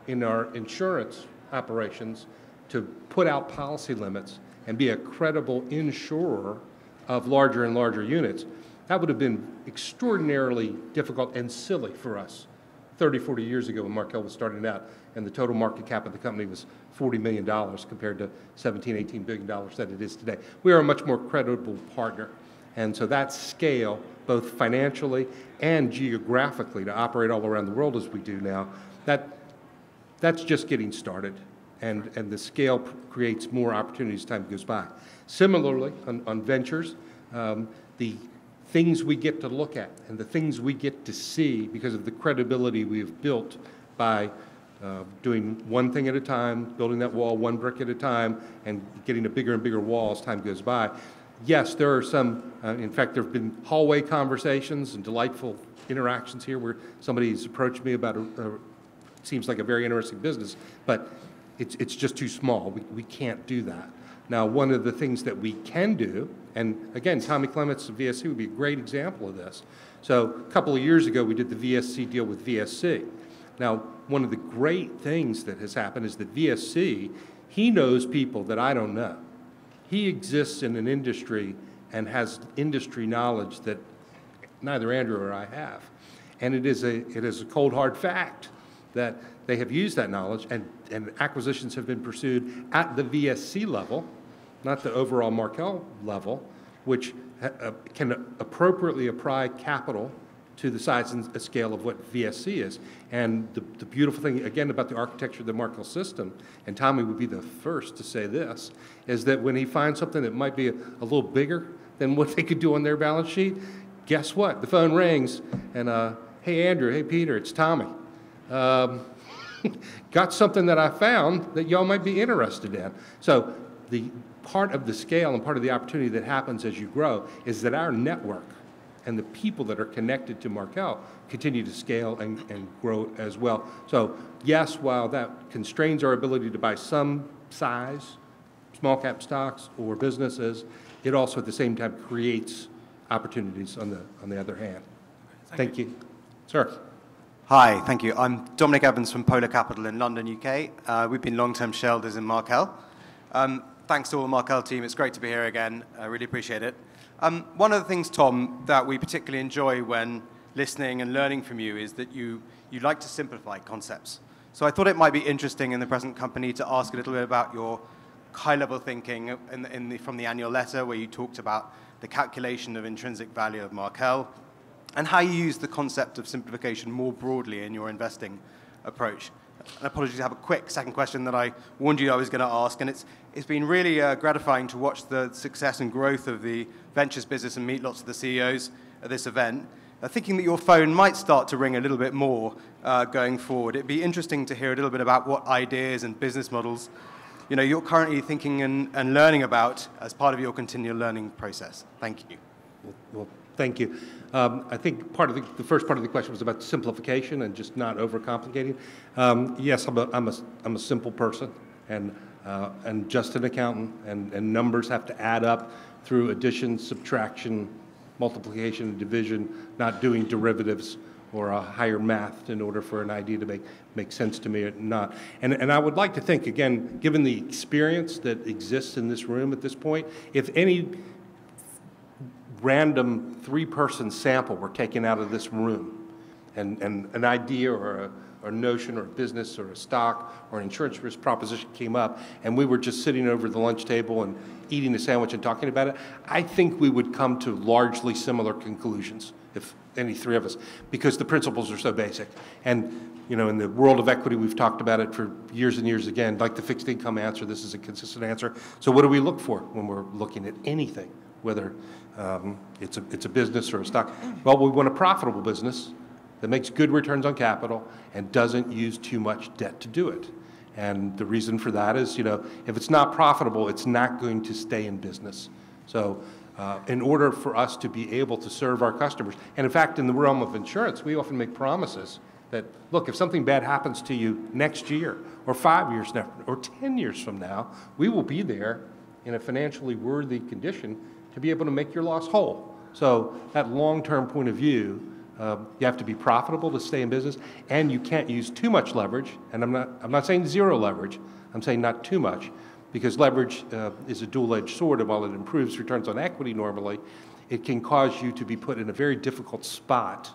in our insurance operations to put out policy limits and be a credible insurer of larger and larger units. That would have been extraordinarily difficult and silly for us 30, 40 years ago when Markel was starting out, and the total market cap of the company was $40 million compared to $17, $18 billion that it is today. We are a much more credible partner. And so that scale, both financially and geographically, to operate all around the world as we do now, that's just getting started. And the scale creates more opportunities as time goes by. Similarly, on ventures, the things we get to look at and the things we get to see because of the credibility we have built by doing one thing at a time, building that wall one brick at a time, and getting a bigger and bigger wall as time goes by. Yes, there are some, in fact, there have been hallway conversations and delightful interactions here where somebody's approached me about seems like a very interesting business, but it's just too small. We can't do that. Now, one of the things that we can do, and again, Tommy Clements of VSC would be a great example of this. So a couple of years ago, we did the VSC deal with VSC. Now, one of the great things that has happened is that VSC, he knows people that I don't know. He exists in an industry and has industry knowledge that neither Andrew or I have. And it is a cold, hard fact that they have used that knowledge, and acquisitions have been pursued at the VSC level, not the overall Markel level, which can appropriately apply capital to the size and scale of what VSC is. And the beautiful thing, again, about the architecture of the Markel system, and Tommy would be the first to say this, is that when he finds something that might be a little bigger than what they could do on their balance sheet, guess what? The phone rings, and hey, Andrew, hey, Peter, it's Tommy. Got something that I found that y'all might be interested in. So the part of the scale and part of the opportunity that happens as you grow is that our network and the people that are connected to Markel continue to scale and grow as well. So yes, while that constrains our ability to buy some size, small cap stocks or businesses, it also at the same time creates opportunities on the other hand. Thank you. Sir. Hi, thank you. I'm Dominic Evans from Polar Capital in London, UK. We've been long-term shareholders in Markel. Thanks to all the Markel team. It's great to be here again. I really appreciate it. One of the things, Tom, that we particularly enjoy when listening and learning from you is that you like to simplify concepts. So I thought it might be interesting in the present company to ask a little bit about your high-level thinking from the annual letter where you talked about the calculation of intrinsic value of Markel and how you use the concept of simplification more broadly in your investing approach. And apologies, I have a quick second question that I warned you I was going to ask, and it's been really gratifying to watch the success and growth of the ventures business and meet lots of the CEOs at this event. Thinking that your phone might start to ring a little bit more going forward, it'd be interesting to hear a little bit about what ideas and business models you're currently thinking and learning about as part of your continual learning process. Thank you. Well, thank you. I think part of the first part of the question was about simplification and just not overcomplicating. Yes, I'm a simple person and just an accountant, and numbers have to add up through addition, subtraction, multiplication, and division, not doing derivatives or a higher math in order for an idea to make sense to me or not. And I would like to think, again, given the experience that exists in this room at this point, if any random three-person sample were taken out of this room and an idea or a notion or a business or a stock or an insurance risk proposition came up and we were just sitting over the lunch table and eating a sandwich and talking about it, I think we would come to largely similar conclusions, if any three of us, because the principles are so basic. And in the world of equity, we've talked about it for years and years again, like the fixed income answer, this is a consistent answer. So what do we look for when we're looking at anything, whether it's a business or a stock? Well, we want a profitable business that makes good returns on capital and doesn't use too much debt to do it. And the reason for that is, if it's not profitable, it's not going to stay in business. So in order for us to be able to serve our customers, and in fact, in the realm of insurance, we often make promises that, look, if something bad happens to you next year or 5 years now or 10 years from now, we will be there in a financially worthy condition to be able to make your loss whole. So that long-term point of view, you have to be profitable to stay in business, and you can't use too much leverage. And I'm not saying zero leverage. I'm saying not too much, because leverage is a dual-edged sword. And while it improves returns on equity normally, it can cause you to be put in a very difficult spot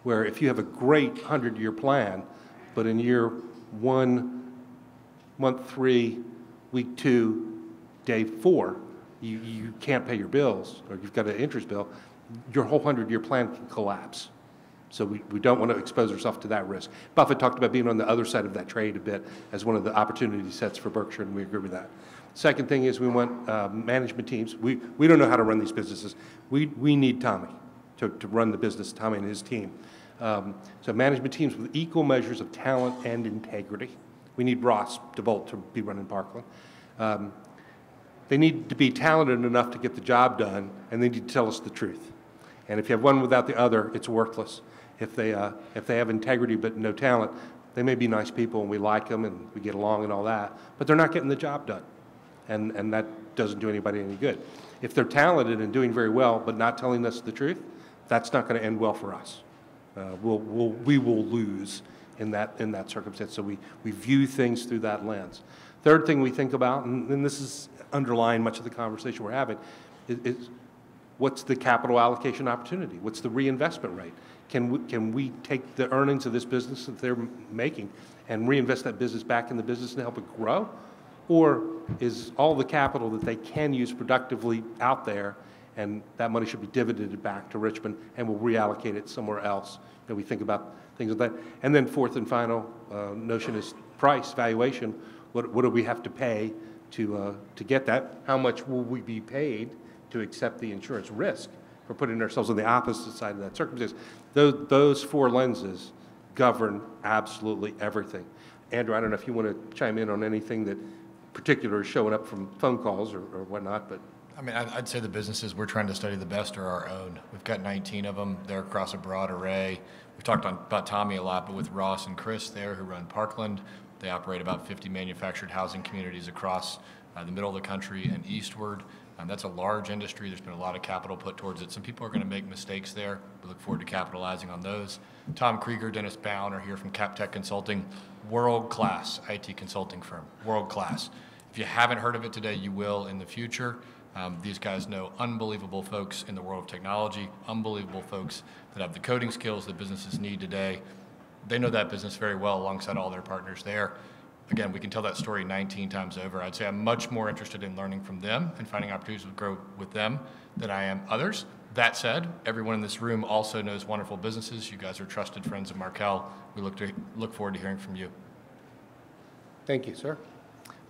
where if you have a great 100-year plan, but in year 1, month 3, week 2, day 4, you can't pay your bills, or you've got an interest bill, your whole 100-year plan can collapse. So we don't want to expose ourselves to that risk. Buffett talked about being on the other side of that trade a bit as one of the opportunity sets for Berkshire, and we agree with that. Second thing is we want management teams. We don't know how to run these businesses. We need Tommy. to run the business, Tommy and his team. So management teams with equal measures of talent and integrity. We need Ross DeVolt to be running Parkland. They need to be talented enough to get the job done, and they need to tell us the truth. And if you have one without the other, it's worthless. If they have integrity but no talent, they may be nice people and we like them and we get along and all that, but they're not getting the job done. And that doesn't do anybody any good. If they're talented and doing very well but not telling us the truth, that's not going to end well for us. We will lose in that circumstance. So we view things through that lens. Third thing we think about, and this is underlying much of the conversation we're having, is what's the capital allocation opportunity? What's the reinvestment rate? Can we take the earnings of this business that they're making and reinvest that business back in the business and help it grow? Or is all the capital that they can use productively out there, and that money should be dividended back to Richmond, and we'll reallocate it somewhere else? You know, we think about things like that. And then fourth and final notion is price, valuation. What do we have to pay to get that? How much will we be paid to accept the insurance risk for putting ourselves on the opposite side of that circumstance? Those four lenses govern absolutely everything. Andrew, I don't know if you want to chime in on anything that particular is showing up from phone calls or whatnot, but. I mean, I'd say the businesses we're trying to study the best are our own. We've got 19 of them. They're across a broad array. We've talked about Tommy a lot, but with Ross and Chris there who run Parkland, they operate about 50 manufactured housing communities across the middle of the country and eastward. That's a large industry. There's been a lot of capital put towards it. Some people are going to make mistakes there. We look forward to capitalizing on those. Tom Krieger, Dennis Bowen are here from CapTech Consulting, world-class IT consulting firm, world-class. If you haven't heard of it today, you will in the future. These guys know unbelievable folks in the world of technology, unbelievable folks that have the coding skills that businesses need today. They know that business very well alongside all their partners there. Again, we can tell that story 19 times over. I'd say I'm much more interested in learning from them and finding opportunities to grow with them than I am others. That said, everyone in this room also knows wonderful businesses. You guys are trusted friends of Markel. We look forward to hearing from you. Thank you, sir.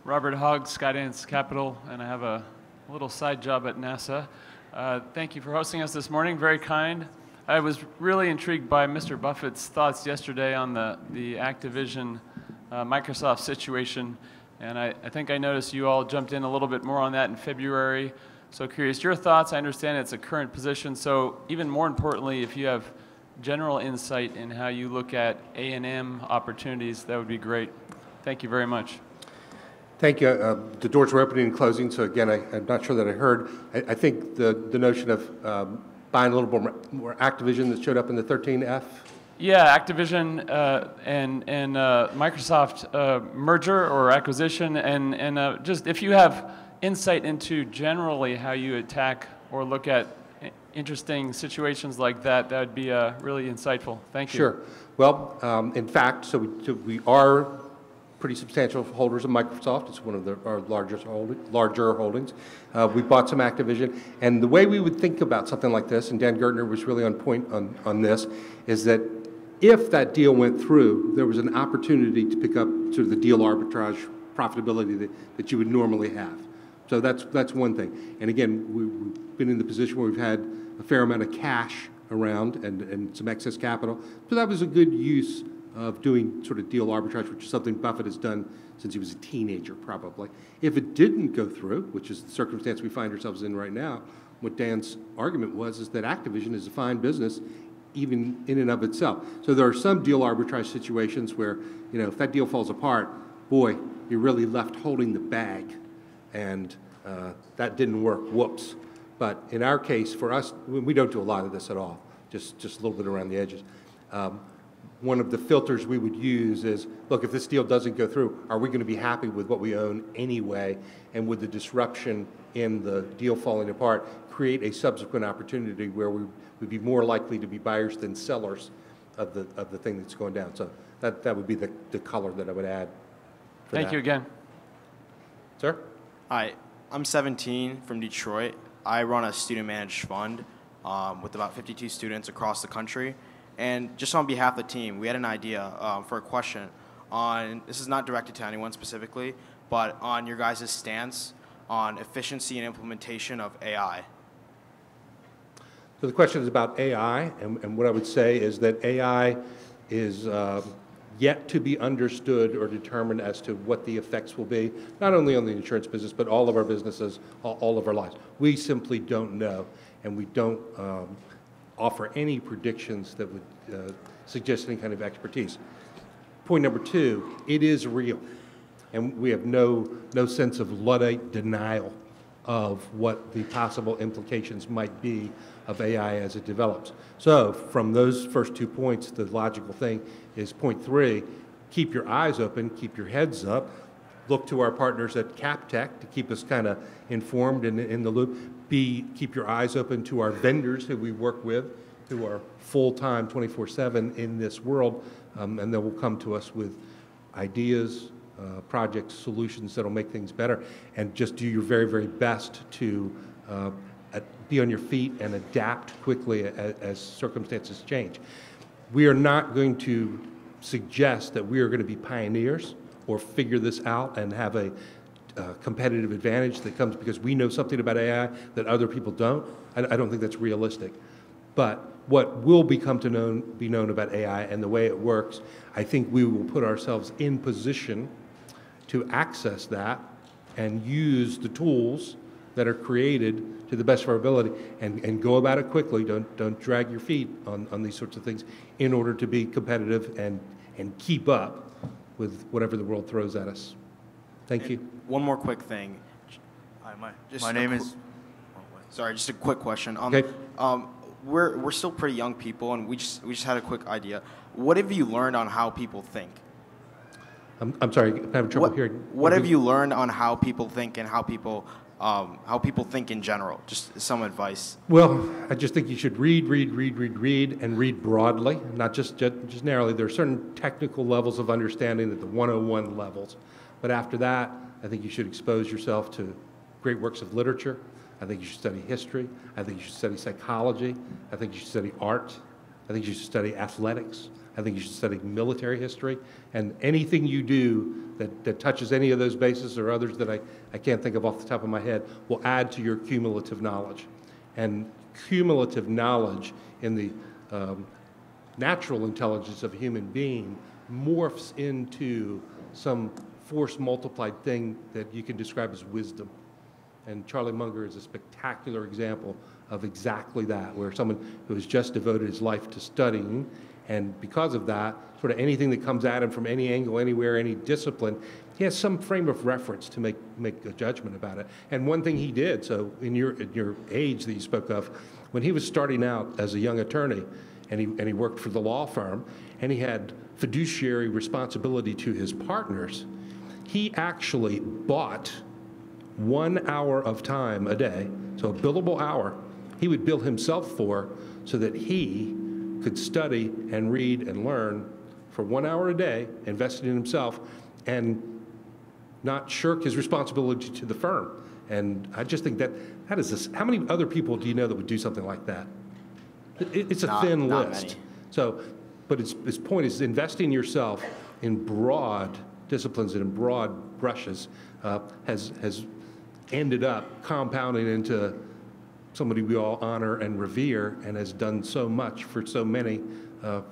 Robert Hogg, Skydance Capital, and I have a little side job at NASA. Thank you for hosting us this morning. Very kind. I was really intrigued by Mr. Buffett's thoughts yesterday on the Activision Microsoft situation, and I think I noticed you all jumped in a little bit more on that in February. So curious your thoughts. I understand it's a current position, so even more importantly, if you have general insight in how you look at A&M opportunities, that would be great. Thank you very much. Thank you. The doors were opening and closing, so again, I'm not sure that I heard. I think the notion of buying a little more Activision that showed up in the 13F. Yeah, Activision and Microsoft merger or acquisition, and just if you have insight into generally how you attack or look at interesting situations like that, that would be really insightful. Thank you. Sure. Well, in fact, so we are pretty substantial holders of Microsoft. It's one of our larger holdings. We bought some Activision, and the way we would think about something like this, and Dan Gertner was really on point on this, is that if that deal went through, there was an opportunity to pick up sort of the deal arbitrage profitability that you would normally have. So that's one thing. And again, we've been in the position where we've had a fair amount of cash around and some excess capital. So that was a good use of doing sort of deal arbitrage, which is something Buffett has done since he was a teenager, probably. If it didn't go through, which is the circumstance we find ourselves in right now, what Dan's argument was is that Activision is a fine business, even in and of itself. So there are some deal arbitrage situations where, you know, if that deal falls apart, boy, you're really left holding the bag, and that didn't work. Whoops. But in our case, for us, we don't do a lot of this at all, just a little bit around the edges. One of the filters we would use is, look, if this deal doesn't go through, are we going to be happy with what we own anyway? And would the disruption in the deal falling apart create a subsequent opportunity where we would be more likely to be buyers than sellers of the thing that's going down? So that would be the color that I would add. Thank you again. Sir? Hi, I'm 17 from Detroit. I run a student-managed fund with about 52 students across the country. And just on behalf of the team, we had an idea for a question on, this is not directed to anyone specifically, but on your guys' stance on efficiency and implementation of AI. So the question is about AI, and what I would say is that AI is yet to be understood or determined as to what the effects will be, not only on the insurance business, but all of our businesses, all of our lives. We simply don't know, and we don't offer any predictions that would suggest any kind of expertise. Point number two, it is real, and we have no sense of Luddite denial of what the possible implications might be of AI as it develops. So from those first 2 points, the logical thing is point three, keep your eyes open, keep your heads up, look to our partners at CapTech to keep us kind of informed and in the loop. Keep your eyes open to our vendors who we work with, who are full-time 24/7 in this world, and they will come to us with ideas, projects, solutions that'll make things better, and just do your very, very best to be on your feet and adapt quickly as circumstances change. We are not going to suggest that we are going to be pioneers or figure this out and have a competitive advantage that comes because we know something about AI that other people don't. I don't think that's realistic. But what will be known about AI and the way it works, I think we will put ourselves in position to access that and use the tools that are created to the best of our ability and go about it quickly. Don't drag your feet on these sorts of things in order to be competitive and keep up with whatever the world throws at us. Thank you. One more quick thing. Hi, my name is... Sorry, just a quick question. Okay. We're still pretty young people, and we just had a quick idea. What have you learned on how people think? I'm sorry, I'm having trouble hearing. What have you learned on how people think and how people think in general? Just some advice. Well, I just think you should read, and read broadly, not just narrowly. There are certain technical levels of understanding at the 101 levels, but after that, I think you should expose yourself to great works of literature. I think you should study history. I think you should study psychology. I think you should study art. I think you should study athletics. I think you should study military history. And anything you do that touches any of those bases or others that I can't think of off the top of my head will add to your cumulative knowledge. And cumulative knowledge in the natural intelligence of a human being morphs into some force multiplied thing that you can describe as wisdom. And Charlie Munger is a spectacular example of exactly that, where someone who has just devoted his life to studying, and because of that, sort of anything that comes at him from any angle, anywhere, any discipline, he has some frame of reference to make a judgment about it. And one thing he did, so in your age that you spoke of, when he was starting out as a young attorney, and he worked for the law firm, and he had fiduciary responsibility to his partners, he actually bought 1 hour of time a day, so a billable hour, he would bill himself for so that he could study and read and learn for 1 hour a day, invested in himself, and not shirk his responsibility to the firm. And I just think that is this. How many other people do you know that would do something like that? It's a thin list. Many. So, but his point is investing yourself in broad disciplines and in broad brushes has ended up compounding into somebody we all honor and revere and has done so much for so many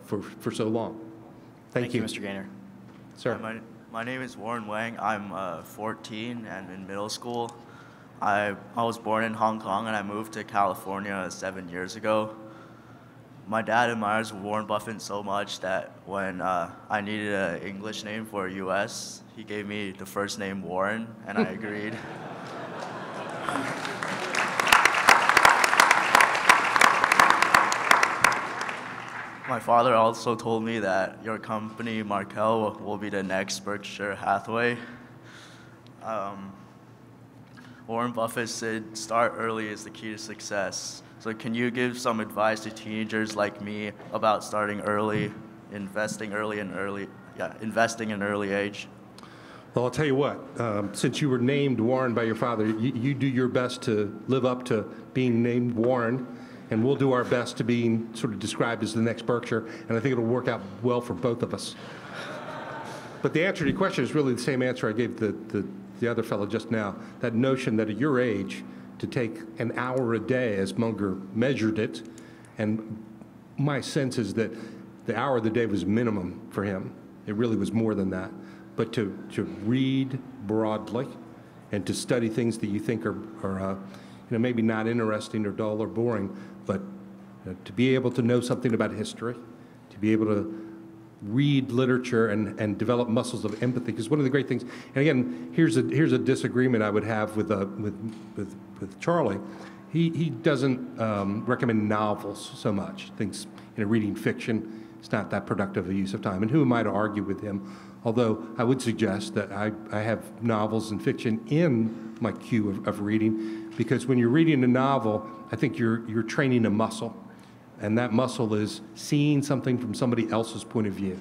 for so long. Thank you. Mr. Gaynor. Sir. My name is Warren Wang. I'm 14 and in middle school. I was born in Hong Kong and I moved to California 7 years ago. My dad admires Warren Buffett so much that when I needed an English name for US, he gave me the first name Warren, and I agreed. My father also told me that your company, Markel, will be the next Berkshire Hathaway. Warren Buffett said, start early is the key to success. So can you give some advice to teenagers like me about starting early, investing in early age? Well, I'll tell you what, since you were named Warren by your father, you do your best to live up to being named Warren, and we'll do our best to being sort of described as the next Berkshire, and I think it'll work out well for both of us. But the answer to your question is really the same answer I gave the other fellow just now. That notion that at your age, to take an hour a day, as Munger measured it, and my sense is that the hour of the day was minimum for him. It really was more than that. But to read broadly and to study things that you think are maybe not interesting or dull or boring, but to be able to know something about history, to be able to read literature and develop muscles of empathy. Because one of the great things, and again, here's a disagreement I would have with Charlie. He doesn't recommend novels so much. Thinks reading fiction is not that productive a use of time. And who am I to argue with him? Although I would suggest that I have novels and fiction in my queue of reading, because when you're reading a novel, I think you're training a muscle. And that muscle is seeing something from somebody else's point of view.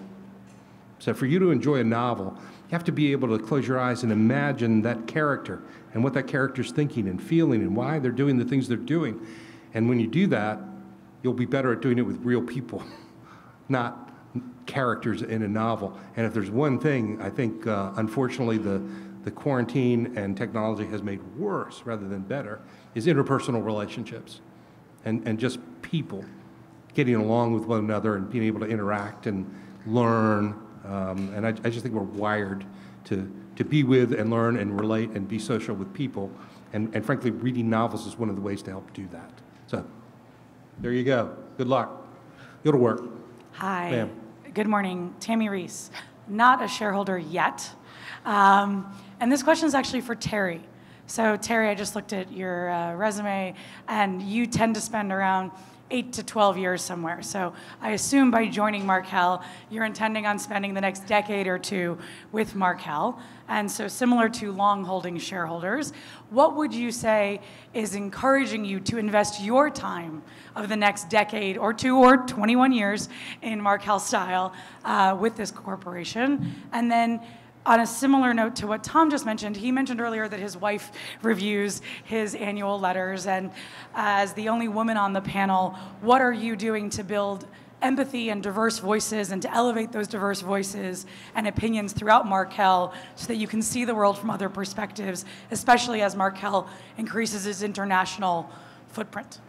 So for you to enjoy a novel, you have to be able to close your eyes and imagine that character and what that character's thinking and feeling and why they're doing the things they're doing. And when you do that, you'll be better at doing it with real people, not characters in a novel. And if there's one thing I think, unfortunately, the quarantine and technology has made worse rather than better, is interpersonal relationships and just people getting along with one another and being able to interact and learn. And I just think we're wired to be with and learn and relate and be social with people. And frankly, reading novels is one of the ways to help do that. So there you go. Good luck. Go to work. Hi. Ma'am. Good morning. Tammy Reese. Not a shareholder yet. And this question is actually for Terry. So Terry, I just looked at your resume, and you tend to spend around 8 to 12 years somewhere. So I assume by joining Markel, you're intending on spending the next decade or two with Markel. And so similar to long-holding shareholders, what would you say is encouraging you to invest your time of the next decade or two or 21 years in Markel style with this corporation? And then on a similar note to what Tom just mentioned, he mentioned earlier that his wife reviews his annual letters. And as the only woman on the panel, what are you doing to build empathy and diverse voices and to elevate those diverse voices and opinions throughout Markel so that you can see the world from other perspectives, especially as Markel increases its international footprint?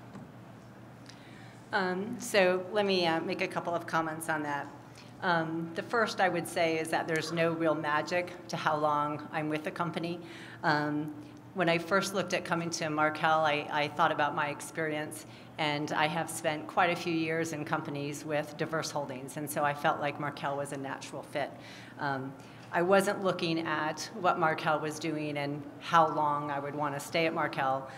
So let me make a couple of comments on that. The first I would say is that there's no real magic to how long I'm with the company. When I first looked at coming to Markel, I thought about my experience, and I have spent quite a few years in companies with diverse holdings, and so I felt like Markel was a natural fit. I wasn't looking at what Markel was doing and how long I would want to stay at Markel.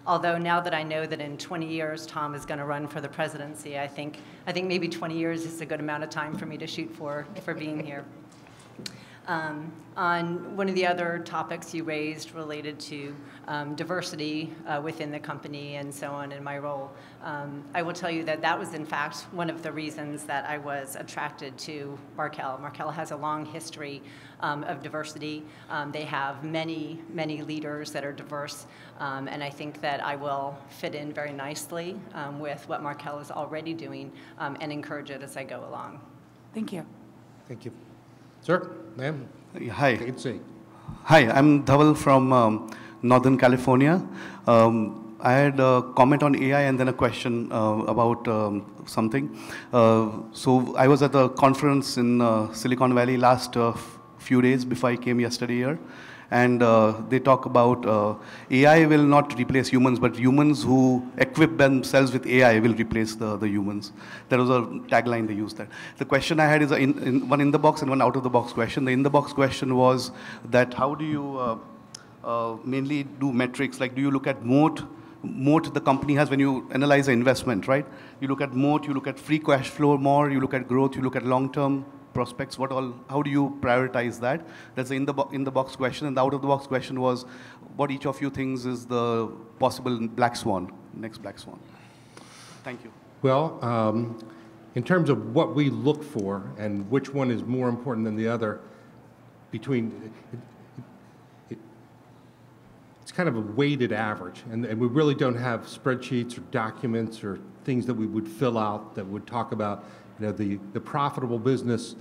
Although now that I know that in 20 years Tom is going to run for the presidency, I think maybe 20 years is a good amount of time for me to shoot for being here. On one of the other topics you raised related to diversity within the company and so on in my role, I will tell you that that was in fact one of the reasons that I was attracted to Markel. Markel has a long history of diversity. They have many, many leaders that are diverse, and I think that I will fit in very nicely with what Markel is already doing and encourage it as I go along. Thank you. Thank you. Sir, ma'am. Hi. Take it, see. Hi, I'm Dhaval from Northern California. I had a comment on AI and then a question about something. So I was at a conference in Silicon Valley last few days before I came yesterday here. And they talk about AI will not replace humans, but humans who equip themselves with AI will replace the humans. That was a tagline they used there. The question I had is one in the box and one out of the box question. The in the box question was that how do you mainly do metrics? Like, do you look at moat the company has when you analyze an investment, right? You look at moat, you look at free cash flow more, you look at growth, you look at long-term prospects. How do you prioritize that? That's the in the box question. And the out of the box question was, what each of you thinks is the possible black swan, next black swan? Thank you. Well, in terms of what we look for and which one is more important than the other, it's kind of a weighted average, and we really don't have spreadsheets or documents or things that we would fill out that would talk about the profitable business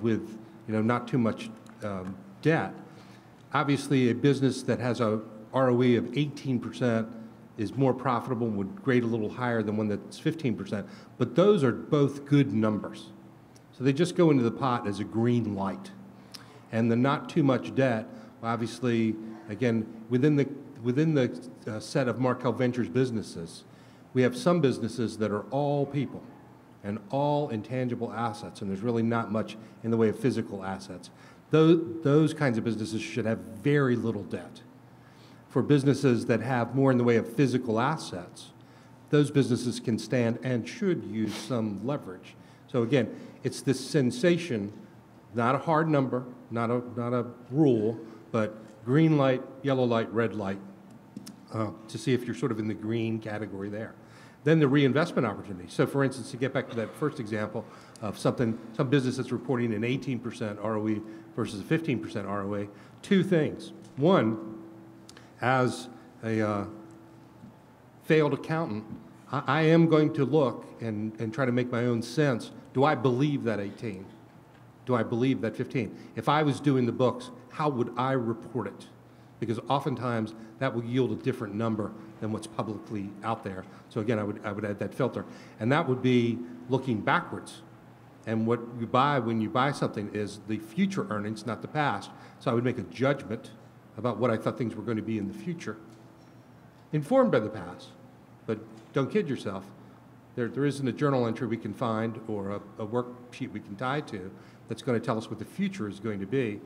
with not too much debt. Obviously, a business that has a ROE of 18% is more profitable and would grade a little higher than one that's 15%. But those are both good numbers. So they just go into the pot as a green light. And the not too much debt, obviously, again, within the set of Markel Ventures businesses, we have some businesses that are all people and all intangible assets, and there's really not much in the way of physical assets. Those kinds of businesses should have very little debt. For businesses that have more in the way of physical assets, those businesses can stand and should use some leverage. So again, it's this sensation, not a hard number, not a rule, but green light, yellow light, red light, to see if you're sort of in the green category there. Then the reinvestment opportunity. So for instance, to get back to that first example of some business that's reporting an 18% ROE versus a 15% ROA, two things. One, as a failed accountant, I am going to look and try to make my own sense. Do I believe that 18? Do I believe that 15? If I was doing the books, how would I report it? Because oftentimes that will yield a different number than what's publicly out there. So again, I would add that filter. And that would be looking backwards. And what you buy when you buy something is the future earnings, not the past. So I would make a judgment about what I thought things were going to be in the future, informed by the past. But don't kid yourself. There isn't a journal entry we can find or a worksheet we can tie to that's going to tell us what the future is going to be.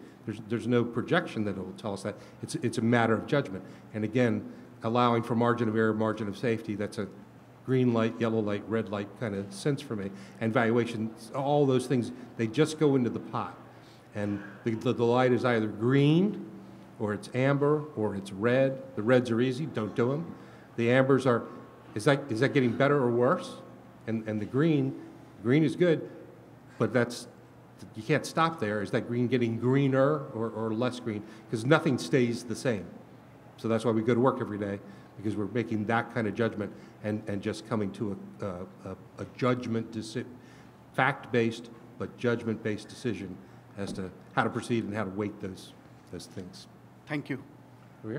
There's no projection that will tell us that. It's a matter of judgment. And again, allowing for margin of error, margin of safety, that's a green light, yellow light, red light kind of sense for me. And valuation, all those things, they just go into the pot. And the light is either green, or it's amber, or it's red. The reds are easy, don't do them. The ambers are, is that getting better or worse? And the green is good, but you can't stop there. Is that green getting greener or less green? Because nothing stays the same. So that's why we go to work every day, because we're making that kind of judgment and just coming to a judgment, fact-based but judgment-based decision as to how to proceed and how to weight those things. Thank you.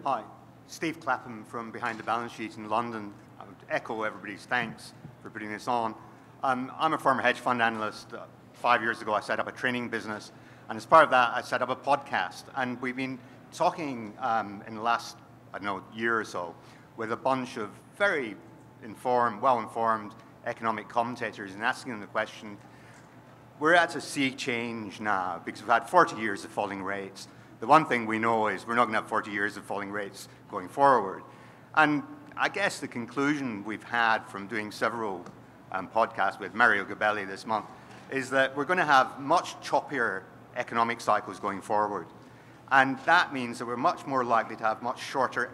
Hi, Steve Clapham from Behind the Balance Sheet in London. I would echo everybody's thanks for putting this on. I'm a former hedge fund analyst. 5 years ago, I set up a training business, and as part of that, I set up a podcast. And we've been talking in the last, I don't know, year or so with a bunch of very informed, well-informed economic commentators and asking them the question, we're at a sea change now because we've had 40 years of falling rates. The one thing we know is we're not going to have 40 years of falling rates going forward. And I guess the conclusion we've had from doing several podcasts with Mario Gabelli this month is that we're going to have much choppier economic cycles going forward. And that means that we're much more likely to have much shorter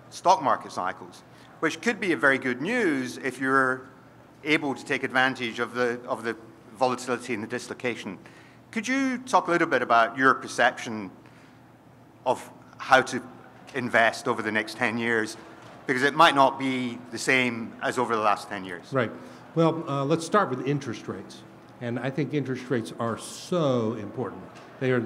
stock market cycles, which could be a very good news if you're able to take advantage of the volatility and the dislocation. Could you talk a little bit about your perception of how to invest over the next 10 years? Because it might not be the same as over the last 10 years. Right. Well, let's start with interest rates. And I think interest rates are so important. They are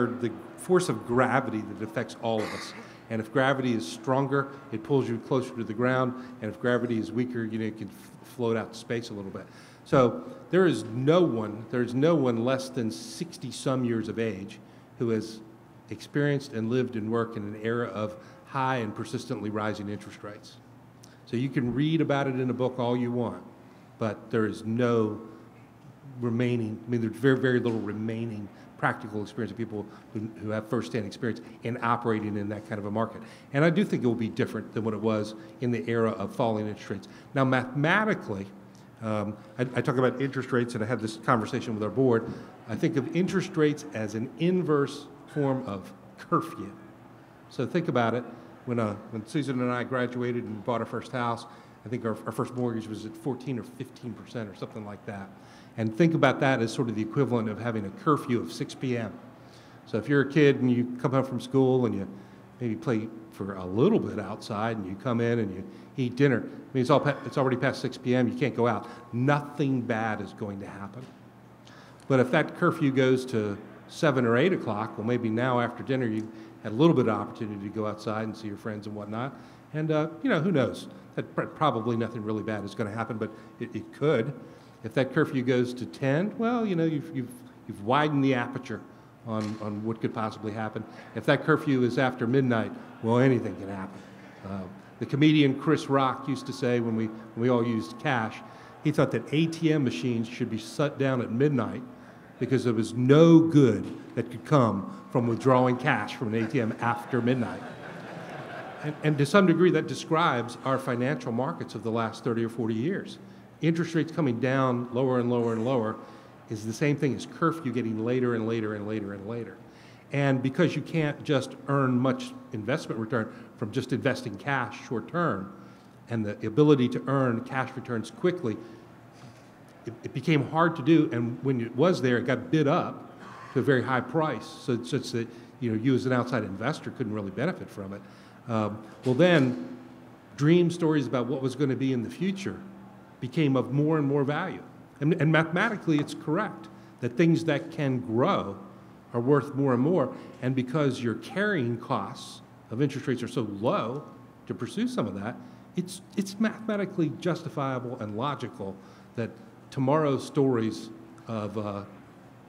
the force of gravity that affects all of us. And if gravity is stronger, it pulls you closer to the ground. And if gravity is weaker, you can float out to space a little bit. So there's no one less than 60-some years of age who has experienced and lived and worked in an era of high and persistently rising interest rates. So you can read about it in a book all you want, but there is no remaining, there's very, very little remaining practical experience of people who have firsthand experience in operating in that kind of a market. And I do think it will be different than what it was in the era of falling interest rates. Now, mathematically, I talk about interest rates, and I had this conversation with our board. I think of interest rates as an inverse form of curfew. So think about it. When Susan and I graduated and bought our first house, I think our first mortgage was at 14 or 15% or something like that. And think about that as sort of the equivalent of having a curfew of 6 p.m. So if you're a kid and you come home from school and you maybe play for a little bit outside and you come in and you eat dinner, it's already past 6 p.m., you can't go out. Nothing bad is going to happen. But if that curfew goes to 7 or 8 o'clock, well, maybe now after dinner you had a little bit of opportunity to go outside and see your friends and whatnot. And, who knows? Probably nothing really bad is going to happen, but it could. If that curfew goes to 10, well, you've widened the aperture on what could possibly happen. If that curfew is after midnight, well, anything can happen. The comedian Chris Rock used to say when we all used cash, he thought that ATM machines should be shut down at midnight because there was no good that could come from withdrawing cash from an ATM after midnight. And to some degree, that describes our financial markets of the last 30 or 40 years. Interest rates coming down lower and lower and lower is the same thing as curfew getting later and later and later and later. And because you can't just earn much investment return from just investing cash short term, and the ability to earn cash returns quickly, it became hard to do. And when it was there, it got bid up to a very high price, such that you as an outside investor couldn't really benefit from it. Well, then, dream stories about what was going to be in the future became of more and more value. And mathematically, it's correct that things that can grow are worth more and more. And because your carrying costs of interest rates are so low to pursue some of that, it's mathematically justifiable and logical that tomorrow's stories of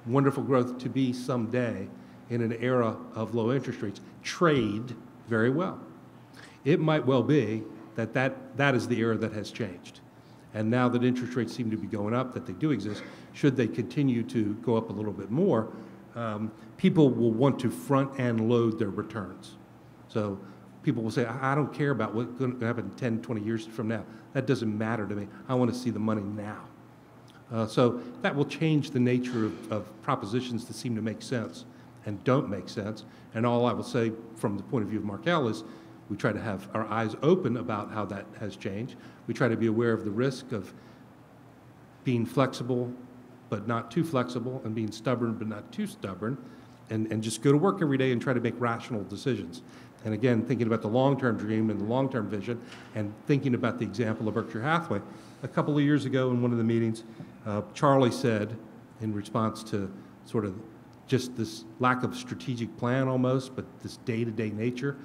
wonderful growth to be someday in an era of low interest rates trade very well. It might well be that is the era that has changed. And now that interest rates seem to be going up, that they do exist, should they continue to go up a little bit more, people will want to front and load their returns. So people will say, I don't care about what's going to happen 10, 20 years from now. That doesn't matter to me. I want to see the money now. So that will change the nature of propositions that seem to make sense and don't make sense. And all I will say from the point of view of Markel is we try to have our eyes open about how that has changed. We try to be aware of the risk of being flexible but not too flexible, and being stubborn but not too stubborn, and just go to work every day and try to make rational decisions. And again, thinking about the long-term dream and the long-term vision, and thinking about the example of Berkshire Hathaway. A couple of years ago in one of the meetings, Charlie said, in response to sort of just this lack of strategic plan almost, but this day-to-day nature,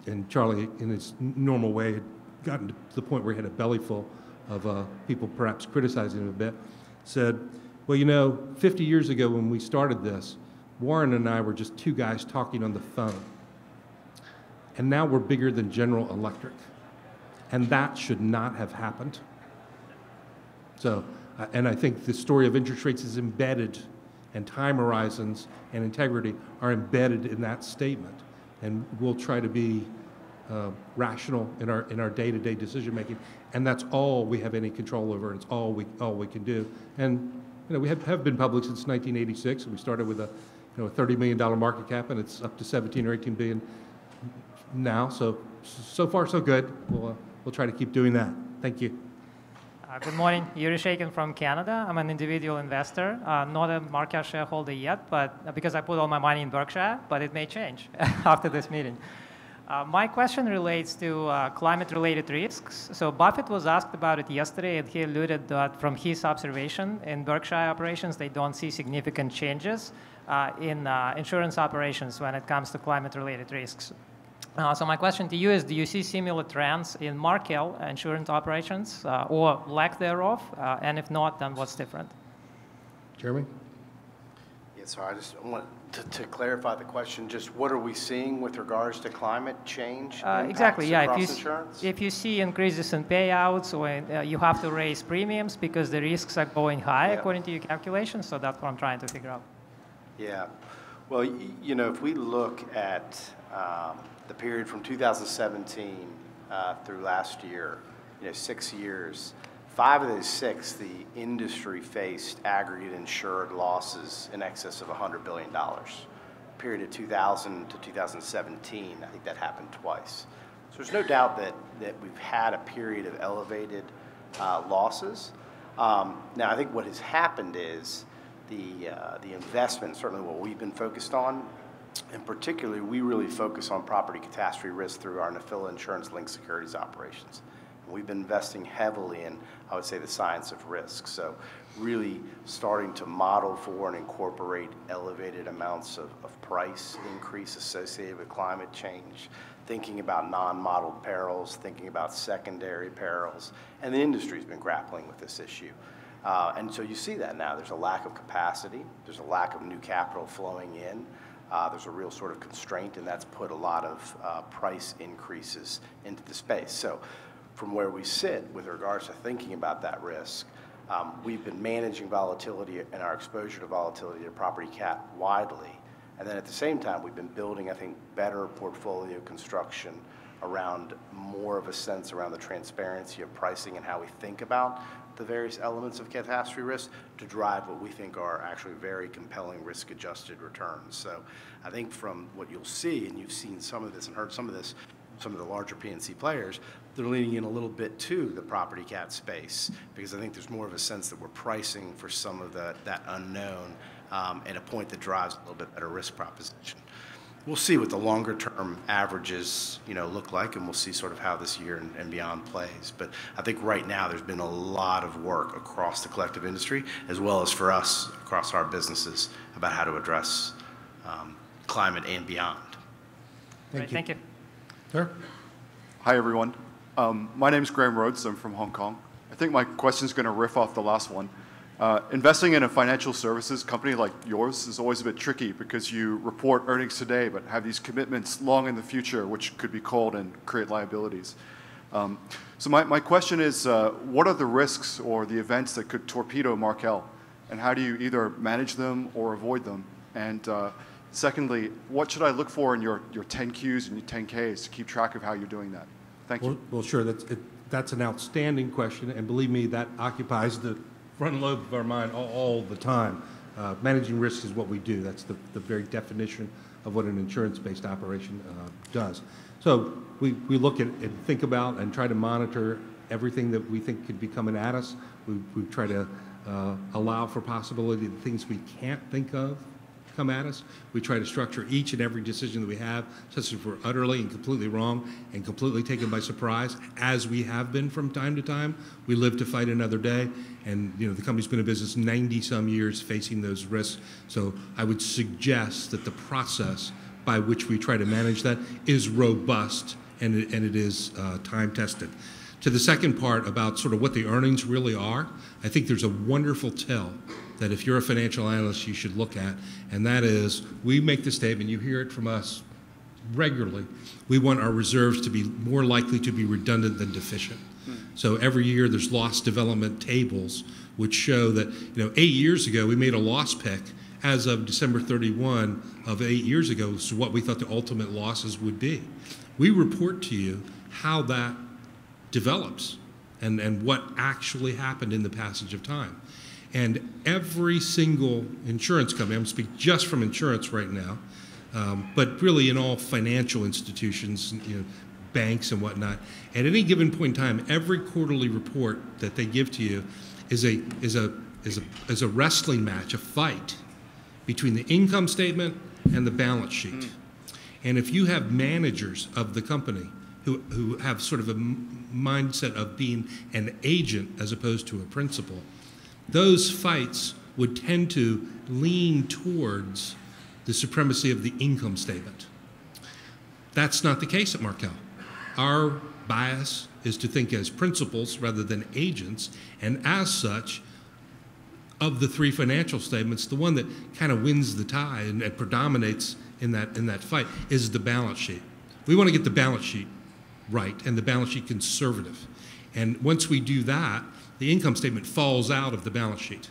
and Charlie, in his normal way, had gotten to the point where he had a belly full of people perhaps criticizing him a bit, said, well, 50 years ago when we started this, Warren and I were just two guys talking on the phone. And now we're bigger than General Electric. And that should not have happened. So, and I think the story of interest rates is embedded, and time horizons and integrity are embedded in that statement. And we'll try to be rational in our day-to-day decision making, and that's all we have any control over, and it's all we can do. And we have been public since 1986. We started with a $30 million market cap, and it's up to 17 or 18 billion now. So far so good. We'll try to keep doing that. Thank you. Good morning, Yuri Shakin from Canada. I'm an individual investor, not a Markel shareholder yet, but because I put all my money in Berkshire, but it may change after this meeting. My question relates to climate-related risks. So Buffett was asked about it yesterday, and he alluded that from his observation in Berkshire operations, they don't see significant changes in insurance operations when it comes to climate-related risks. So my question to you is, do you see similar trends in Markel insurance operations or lack thereof? And if not, then what's different? Jeremy? Yeah, sorry, I just want to clarify the question. Just what are we seeing with regards to climate change? Exactly, yeah. Insurance? If you see increases in payouts, or you have to raise premiums because the risks are going high according to your calculations, so that's what I'm trying to figure out. Yeah. Well, if we look at the period from 2017 through last year, 6 years, 5 of those 6, the industry faced aggregate insured losses in excess of $100 billion. Period of 2000 to 2017, I think that happened twice. So there's no doubt that we've had a period of elevated losses. Now, I think what has happened is the investment, certainly what we've been focused on, and particularly we really focus on property catastrophe risk through our NFILA insurance-linked securities operations. We've been investing heavily in, I would say, the science of risk. So really starting to model for and incorporate elevated amounts of price increase associated with climate change, thinking about non-modeled perils, thinking about secondary perils, and the industry's been grappling with this issue. And so you see that now. There's a lack of capacity. There's a lack of new capital flowing in. There's a real sort of constraint, and that's put a lot of price increases into the space. So from where we sit with regards to thinking about that risk, we've been managing volatility and our exposure to volatility to property cat widely. And then at the same time, we've been building, I think, better portfolio construction around more of a sense around the transparency of pricing and how we think about the various elements of catastrophe risk to drive what we think are actually very compelling risk-adjusted returns. So I think from what you'll see, and you've seen some of this and heard some of this, some of the larger P&C players, they're leaning in a little bit to the property cat space because I think there's more of a sense that we're pricing for some of that unknown at a point that drives a little bit better risk proposition. We'll see what the longer term averages look like, and we'll see sort of how this year and beyond plays. But I think right now there's been a lot of work across the collective industry, as well as for us across our businesses, about how to address climate and beyond. Thank you. Sir? Hi, everyone. My name is Graham Rhodes. I'm from Hong Kong. I think my question is going to riff off the last one. Investing in a financial services company like yours is always a bit tricky because you report earnings today but have these commitments long in the future which could be called and create liabilities. So my question is, what are the risks or the events that could torpedo Markel, and how do you either manage them or avoid them? And secondly, what should I look for in your 10Qs and your 10Ks to keep track of how you're doing that? Thank you. Well, sure. That's an outstanding question, and believe me, that occupies the front lobe of our mind all the time. Managing risk is what we do. That's the very definition of what an insurance-based operation does. So we look at and think about and try to monitor everything that we think could be coming at us. We try to allow for possibility that things we can't think of come at us. We try to structure each and every decision that we have such that we're utterly and completely wrong and completely taken by surprise, as we have been from time to time. We live to fight another day, and the company's been in business 90-some years facing those risks. So I would suggest that the process by which we try to manage that is robust and it is time-tested. To the second part about sort of what the earnings really are, I think there's a wonderful tell that if you're a financial analyst you should look at, and that is, we make the statement, you hear it from us regularly, we want our reserves to be more likely to be redundant than deficient. So every year there's loss development tables which show that 8 years ago we made a loss pick as of December 31 of 8 years ago, so what we thought the ultimate losses would be. We report to you how that develops and what actually happened in the passage of time. And every single insurance company, I'm going to speak just from insurance right now, but really in all financial institutions, banks and whatnot, at any given point in time, every quarterly report that they give to you is a wrestling match, a fight between the income statement and the balance sheet. And if you have managers of the company who have sort of a mindset of being an agent as opposed to a principal, those fights would tend to lean towards the supremacy of the income statement. That's not the case at Markel. Our bias is to think as principals rather than agents, and as such, of the three financial statements, the one that kind of wins the tie and predominates in that fight is the balance sheet. We want to get the balance sheet right and the balance sheet conservative. And once we do that, the income statement falls out of the balance sheet.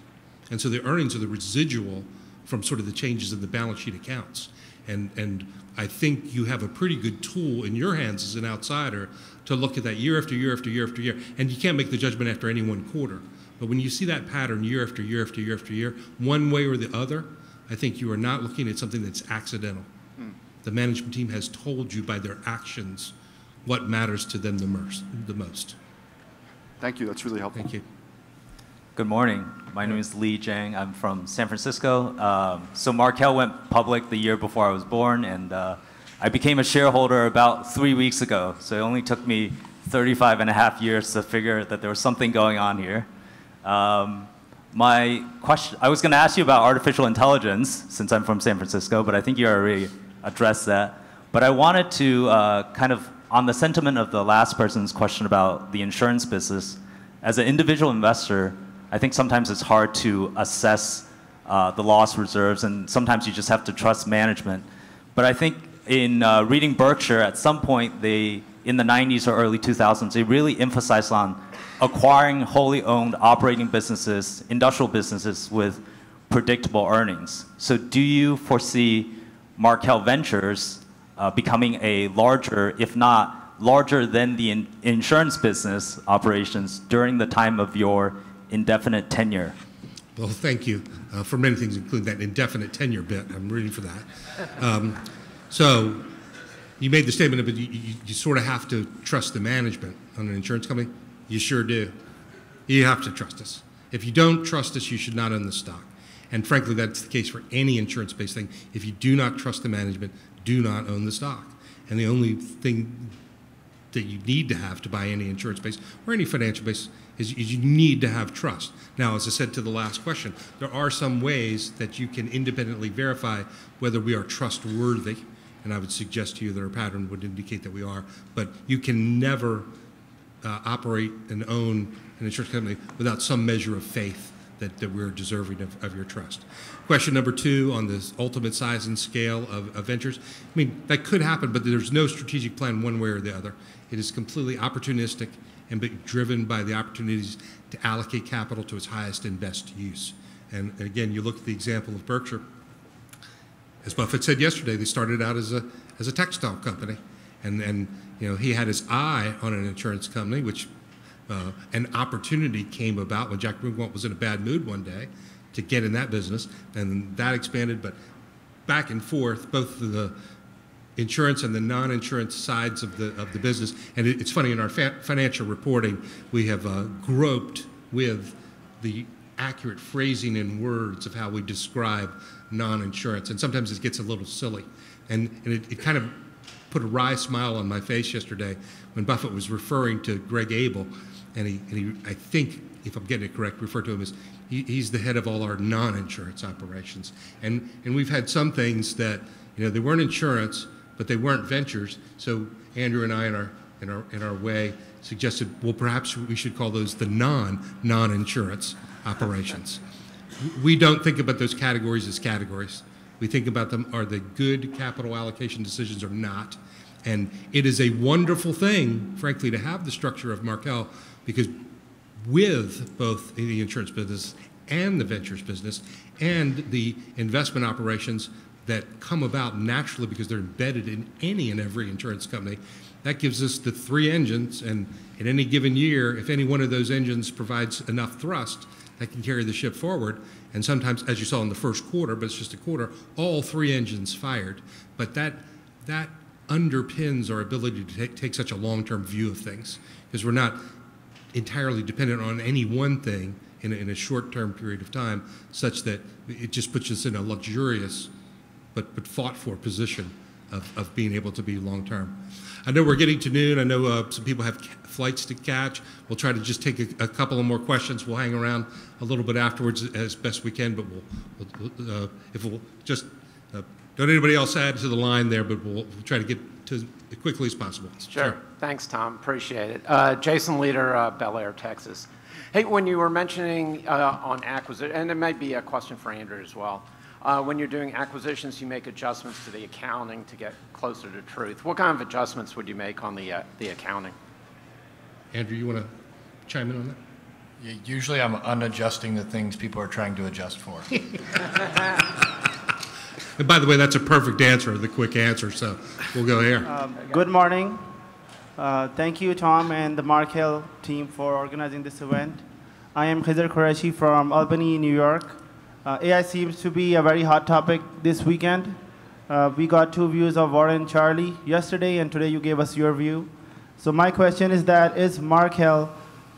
And so the earnings are the residual from sort of the changes in the balance sheet accounts. And I think you have a pretty good tool in your hands as an outsider to look at that year after year after year after year. And you can't make the judgment after any one quarter. But when you see that pattern year after year after year after year, one way or the other, I think you are not looking at something that's accidental. The management team has told you by their actions what matters to them the most. Thank you. That's really helpful. Thank you. Good morning. My name is Lee Jang. I'm from San Francisco. So Markel went public the year before I was born, and I became a shareholder about 3 weeks ago. So it only took me 35 and a half years to figure that there was something going on here. My question, I was going to ask you about artificial intelligence since I'm from San Francisco, but I think you already addressed that. But I wanted to kind of, on the sentiment of the last person's question about the insurance business, as an individual investor, I think sometimes it's hard to assess the loss reserves, and sometimes you just have to trust management. But I think in reading Berkshire, at some point, in the 90s or early 2000s, they really emphasized on acquiring wholly owned operating businesses, industrial businesses with predictable earnings. So do you foresee Markel Ventures becoming a larger, if not larger than the insurance business operations during the time of your indefinite tenure? Well, thank you for many things, including that indefinite tenure bit. I'm rooting for that. So you made the statement of it, you sort of have to trust the management on an insurance company. You sure do. You have to trust us. If you don't trust us, you should not own the stock. And frankly, that's the case for any insurance-based thing. If you do not trust the management, do not own the stock. And the only thing that you need to have to buy any insurance-based or any financial-based is you need to have trust. Now, as I said to the last question, there are some ways that you can independently verify whether we are trustworthy, and I would suggest to you that our pattern would indicate that we are, but you can never operate and own an insurance company without some measure of faith that we're deserving of your trust. Question number 2 on the ultimate size and scale of ventures. I mean, that could happen, but there's no strategic plan one way or the other. It is completely opportunistic and driven by the opportunities to allocate capital to its highest and best use. And again, you look at the example of Berkshire. As Buffett said yesterday, they started out as a textile company, and you know, he had his eye on an insurance company, which an opportunity came about when Jack Brunch was in a bad mood one day to get in that business, and that expanded. But back and forth, both the insurance and the non-insurance sides of the business. And it's funny, in our financial reporting, we have groped with the accurate phrasing and words of how we describe non-insurance. And sometimes it gets a little silly. And it kind of put a wry smile on my face yesterday when Buffett was referring to Greg Abel. And he, I think, if I'm getting it correct, referred to him as he's the head of all our non-insurance operations. And we've had some things that, you know, they weren't insurance, but they weren't ventures. So Andrew and I, in our way, suggested, well, perhaps we should call those the non-insurance operations. We don't think about those categories as categories. We think about them, are they good capital allocation decisions or not? And it is a wonderful thing, frankly, to have the structure of Markel, because with both the insurance business and the ventures business and the investment operations that come about naturally because they're embedded in any and every insurance company, that gives us the 3 engines, and in any given year, if any one of those engines provides enough thrust, that can carry the ship forward. And sometimes, as you saw in the first quarter, but it's just a quarter, all 3 engines fired. But that underpins our ability to take such a long-term view of things, because we're not entirely dependent on any one thing in a short-term period of time, such that it just puts us in a luxurious but fought-for position of being able to be long-term. I know we're getting to noon. I know some people have flights to catch. We'll try to just take a couple of more questions. We'll hang around a little bit afterwards as best we can, but we'll just don't anybody else add to the line there, but we'll try to get to as quickly as possible. Sure. Thanks, Tom. Appreciate it. Jason Leader, Bel Air, Texas. Hey, when you were mentioning on acquisition, and it might be a question for Andrew as well, when you're doing acquisitions, you make adjustments to the accounting to get closer to truth. What kind of adjustments would you make on the accounting? Andrew, you want to chime in on that? Yeah, usually I'm unadjusting the things people are trying to adjust for. And by the way, that's a perfect answer, the quick answer, so we'll go here. Good morning. Thank you, Tom, and the Markel team for organizing this event. I am Khizr Qureshi from Albany, New York. AI seems to be a very hot topic this weekend. We got 2 views of Warren and Charlie yesterday, and today you gave us your view. So my question is that, is Markel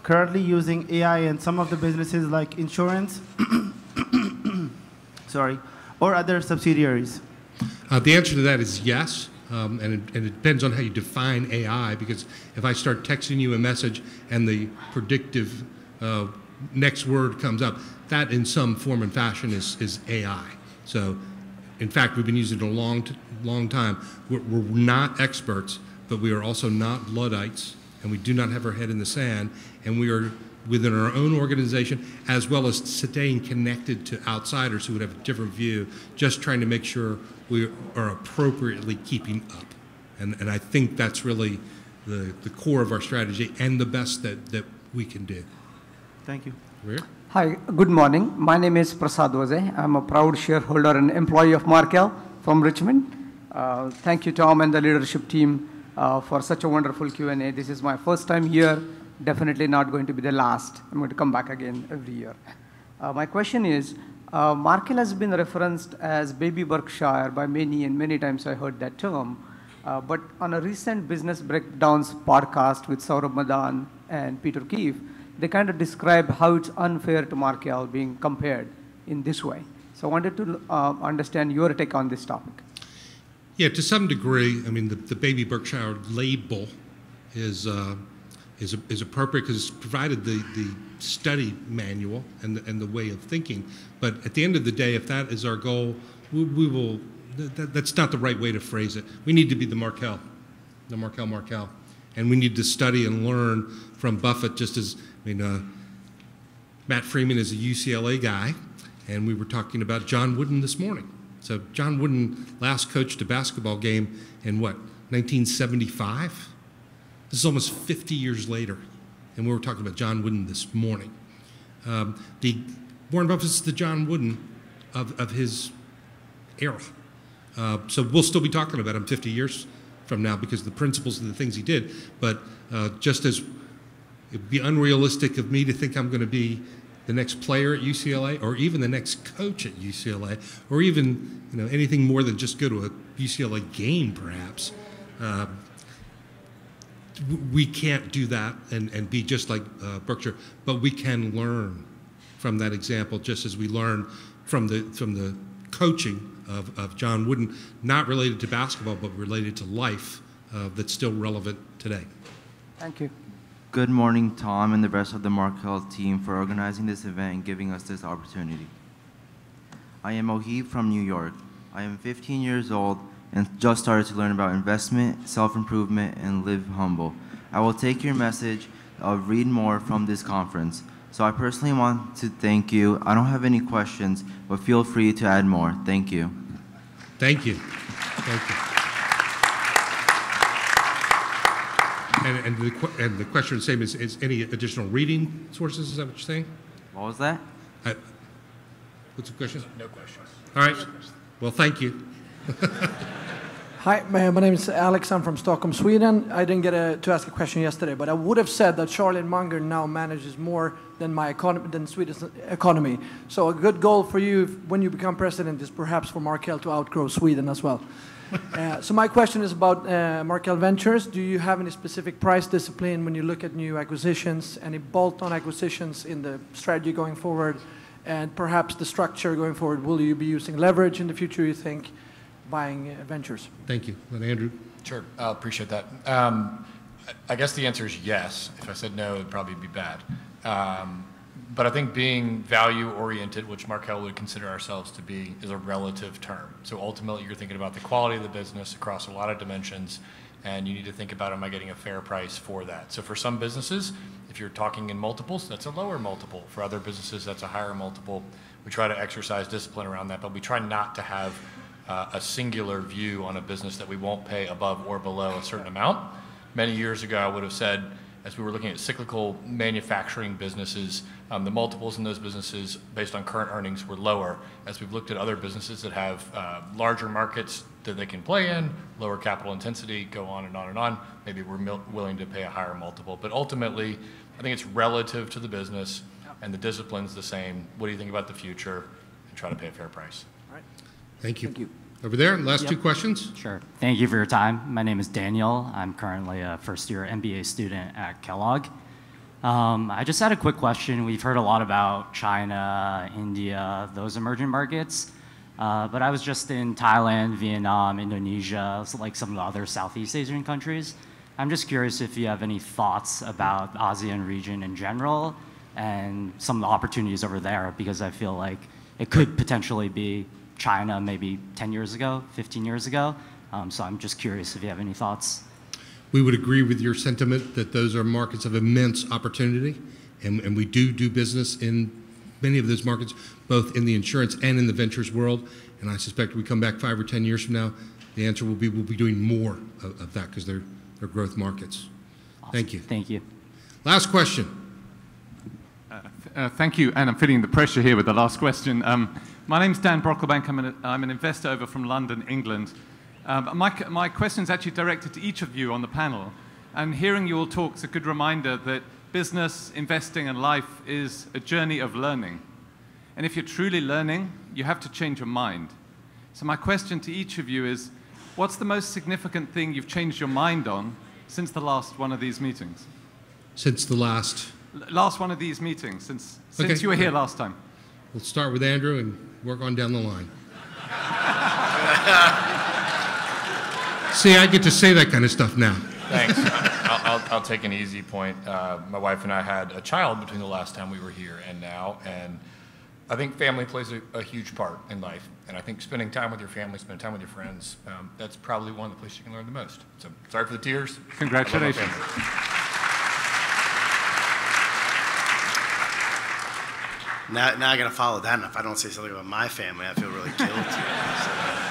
currently using AI in some of the businesses like insurance, sorry, or other subsidiaries? The answer to that is yes. and it depends on how you define AI, because if I start texting you a message and the predictive next word comes up, that in some form and fashion is AI. So, in fact, we've been using it a long time. We're not experts, but we are also not Luddites, and we do not have our head in the sand, and we are within our own organization, as well as staying connected to outsiders who would have a different view, just trying to make sure we are appropriately keeping up. And I think that's really the core of our strategy and the best that we can do. Thank you. Rear? Hi, good morning. My name is Prasad Waze. I'm a proud shareholder and employee of Markel from Richmond. Thank you, Tom, and the leadership team for such a wonderful Q&A. This is my first time here. Definitely not going to be the last. I'm going to come back again every year. My question is, Markel has been referenced as baby Berkshire by many, and many times I heard that term. But on a recent Business Breakdowns podcast with Saurabh Madan and Peter Keefe, they kind of describe how it's unfair to Markel being compared in this way. So I wanted to understand your take on this topic. Yeah, to some degree, I mean, the baby Berkshire label is appropriate because it's provided the study manual and the way of thinking. But at the end of the day, if that is our goal, we will. That's not the right way to phrase it. We need to be the Markel, and we need to study and learn from Buffett. Just as Matt Freeman is a UCLA guy, and we were talking about John Wooden this morning. So John Wooden last coached a basketball game in what, 1975? This is almost 50 years later, and we were talking about John Wooden this morning. Warren Buffett's the John Wooden of his era. So we'll still be talking about him 50 years from now because of the principles and the things he did. But just as it would be unrealistic of me to think I'm going to be the next player at UCLA or even the next coach at UCLA or even anything more than just go to a UCLA game perhaps. We can't do that and be just like Berkshire, but we can learn from that example just as we learn from the coaching of John Wooden, not related to basketball, but related to life that's still relevant today. Thank you. Good morning, Tom, and the rest of the Markel team for organizing this event and giving us this opportunity. I am Ohib from New York. I am 15 years old and just started to learn about investment, self-improvement, and live humble. I will take your message of read more from this conference. So I personally want to thank you. I don't have any questions, but feel free to add more. Thank you. Thank you. Thank you. And the question is the same, is any additional reading sources, is that what you're saying? What was that? What's the question? No questions. All right. Well, thank you. Hi, my name is Alex. I'm from Stockholm, Sweden. I didn't get to ask a question yesterday, but I would have said that Charlie Munger now manages more than than Sweden's economy. So a good goal for you when you become president is perhaps for Markel to outgrow Sweden as well. So my question is about Markel Ventures. Do you have any specific price discipline when you look at new acquisitions, any bolt-on acquisitions in the strategy going forward, and perhaps the structure going forward? Will you be using leverage in the future, you think, buying ventures? Thank you. And Andrew? Sure, I appreciate that. I guess the answer is yes. If I said no, it'd probably be bad. But I think being value-oriented, which Markel would consider ourselves to be, is a relative term. So ultimately, you're thinking about the quality of the business across a lot of dimensions, and you need to think about, am I getting a fair price for that? So for some businesses, if you're talking in multiples, that's a lower multiple. For other businesses, that's a higher multiple. We try to exercise discipline around that, but we try not to have a singular view on a business that we won't pay above or below a certain amount. Many years ago, I would have said, as we were looking at cyclical manufacturing businesses, the multiples in those businesses based on current earnings were lower. As we've looked at other businesses that have larger markets that they can play in, lower capital intensity, go on and on and on, maybe we're willing to pay a higher multiple. But ultimately, I think it's relative to the business and the discipline's the same. What do you think about the future? And try to pay a fair price. All right. Thank you. Thank you. Over there, last two questions. Sure. Thank you for your time. My name is Daniel. I'm currently a first-year MBA student at Kellogg. I just had a quick question. We've heard a lot about China, India, those emerging markets. But I was just in Thailand, Vietnam, Indonesia, like some of the other Southeast Asian countries. I'm just curious if you have any thoughts about the ASEAN region in general and some of the opportunities over there, because I feel like it could potentially be China maybe 10 years ago, 15 years ago. So I'm just curious if you have any thoughts. We would agree with your sentiment that those are markets of immense opportunity, and we do business in many of those markets, both in the insurance and in the ventures world. And I suspect we come back 5 or 10 years from now, the answer will be we'll be doing more of that because they're growth markets. Awesome. Thank you. Thank you. Last question. Thank you, and I'm feeling the pressure here with the last question. My name's Dan Brocklebank. I'm an investor over from London, England. My question is actually directed to each of you on the panel. And hearing you all talk is a good reminder that business, investing, and life is a journey of learning. And if you're truly learning, you have to change your mind. So my question to each of you is, what's the most significant thing you've changed your mind on since the last one of these meetings? Since the last one of these meetings, since Okay. you were here last time. We'll start with Andrew and work on down the line. See, I get to say that kind of stuff now. Thanks. I'll take an easy point. My wife and I had a child between the last time we were here and now, and I think family plays a huge part in life. And I think spending time with your family, spending time with your friends, that's probably one of the places you can learn the most. So sorry for the tears. Congratulations. Now I got to follow that, and if I don't say something about my family, I feel really guilty.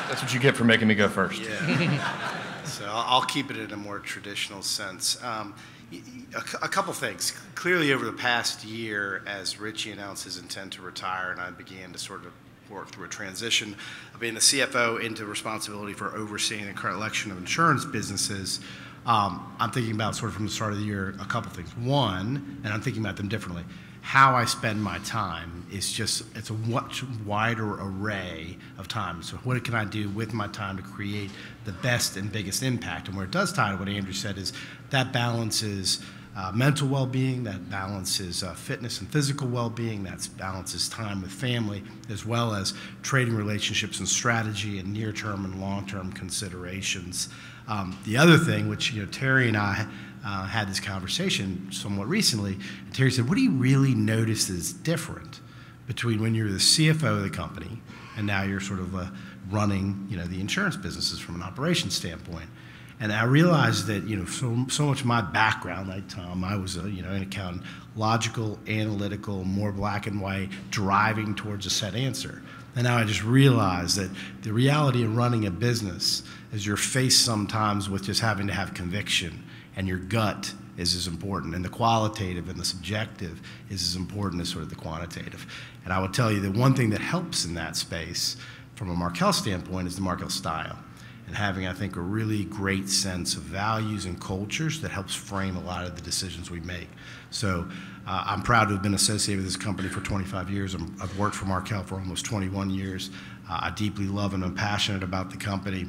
That's what you get for making me go first. Yeah. So I'll keep it in a more traditional sense. A couple things. Clearly, over the past year, as Richie announced his intent to retire, and I began to sort of work through a transition of being the CFO into responsibility for overseeing the current collection of insurance businesses, I'm thinking about sort of from the start of the year a couple things. One, and I'm thinking about them differently, how I spend my time is just, it's a much wider array of time. So what can I do with my time to create the best and biggest impact? And where it does tie to what Andrew said is that balances mental well-being, that balances fitness and physical well-being, that balances time with family, as well as trading relationships and strategy and near-term and long-term considerations. The other thing, which Terry and I had this conversation somewhat recently, and Terry said, what do you really notice is different between when you're the CFO of the company and now you're sort of running the insurance businesses from an operations standpoint? And I realized that so much of my background, like Tom, I was an accountant, logical, analytical, more black and white, driving towards a set answer. And now I just realized that the reality of running a business is you're faced sometimes with just having to have conviction, and your gut is as important, and the qualitative and the subjective is as important as sort of the quantitative. And I would tell you that one thing that helps in that space from a Markel standpoint is the Markel style, and having, I think, a really great sense of values and cultures that helps frame a lot of the decisions we make. So I'm proud to have been associated with this company for 25 years. I've worked for Markel for almost 21 years. I deeply love and I'm passionate about the company,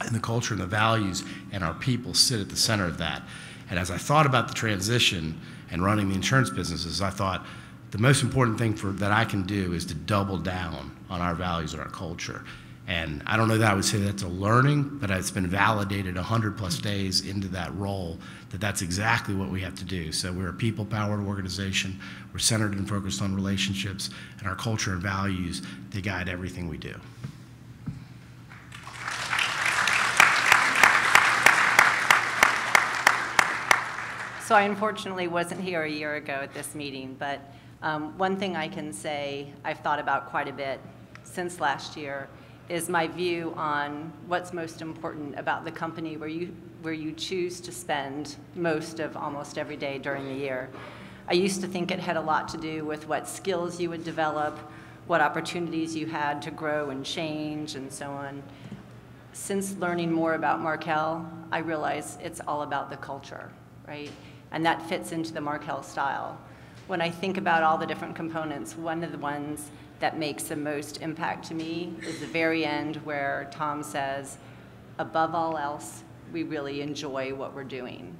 and the culture and the values and our people sit at the center of that. And as I thought about the transition and running the insurance businesses, I thought the most important thing that I can do is to double down on our values and our culture. And I don't know that I would say that's a learning, but it's been validated 100+ days into that role that that's exactly what we have to do. So we're a people-powered organization. We're centered and focused on relationships, and our culture and values, they guide everything we do. So I unfortunately wasn't here a year ago at this meeting, but one thing I can say I've thought about quite a bit since last year is my view on what's most important about the company where you choose to spend most of almost every day during the year. I used to think it had a lot to do with what skills you would develop, what opportunities you had to grow and change, and so on. Since learning more about Markel, I realize it's all about the culture, right? And that fits into the Markel style. When I think about all the different components, one of the ones that makes the most impact to me is the very end where Tom says, above all else, we really enjoy what we're doing.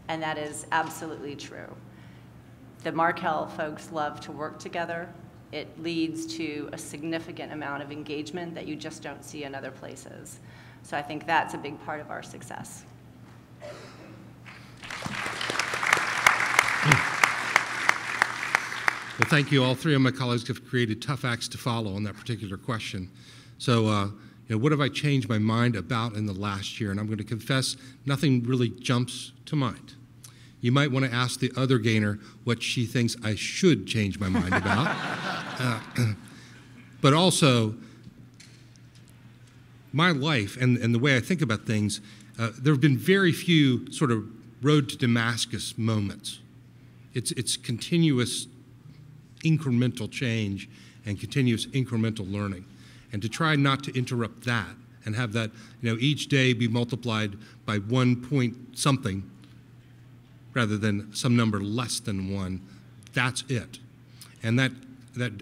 And that is absolutely true. The Markel folks love to work together. it leads to a significant amount of engagement that you just don't see in other places. So I think that's a big part of our success. Well, thank you. All three of my colleagues have created tough acts to follow on that particular question. So, what have I changed my mind about in the last year? And I'm going to confess, nothing really jumps to mind. You might want to ask the other gainer what she thinks I should change my mind about. But also, my life and the way I think about things, there have been very few sort of road to Damascus moments. It's continuous incremental change and continuous incremental learning. And to try not to interrupt that and have that, each day be multiplied by 1 point something rather than some number less than 1, that's it. And that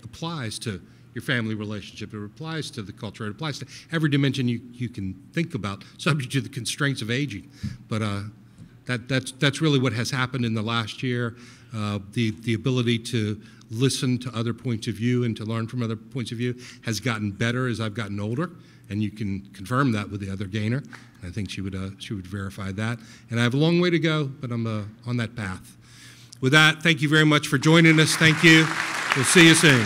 applies to your family relationship, it applies to the culture, it applies to every dimension you can think about, subject to the constraints of aging. But that's really what has happened in the last year. The ability to listen to other points of view and to learn from other points of view has gotten better as I've gotten older, and you can confirm that with the other gainer. I think she would verify that. And I have a long way to go, but I'm on that path. With that, thank you very much for joining us. Thank you. We'll see you soon.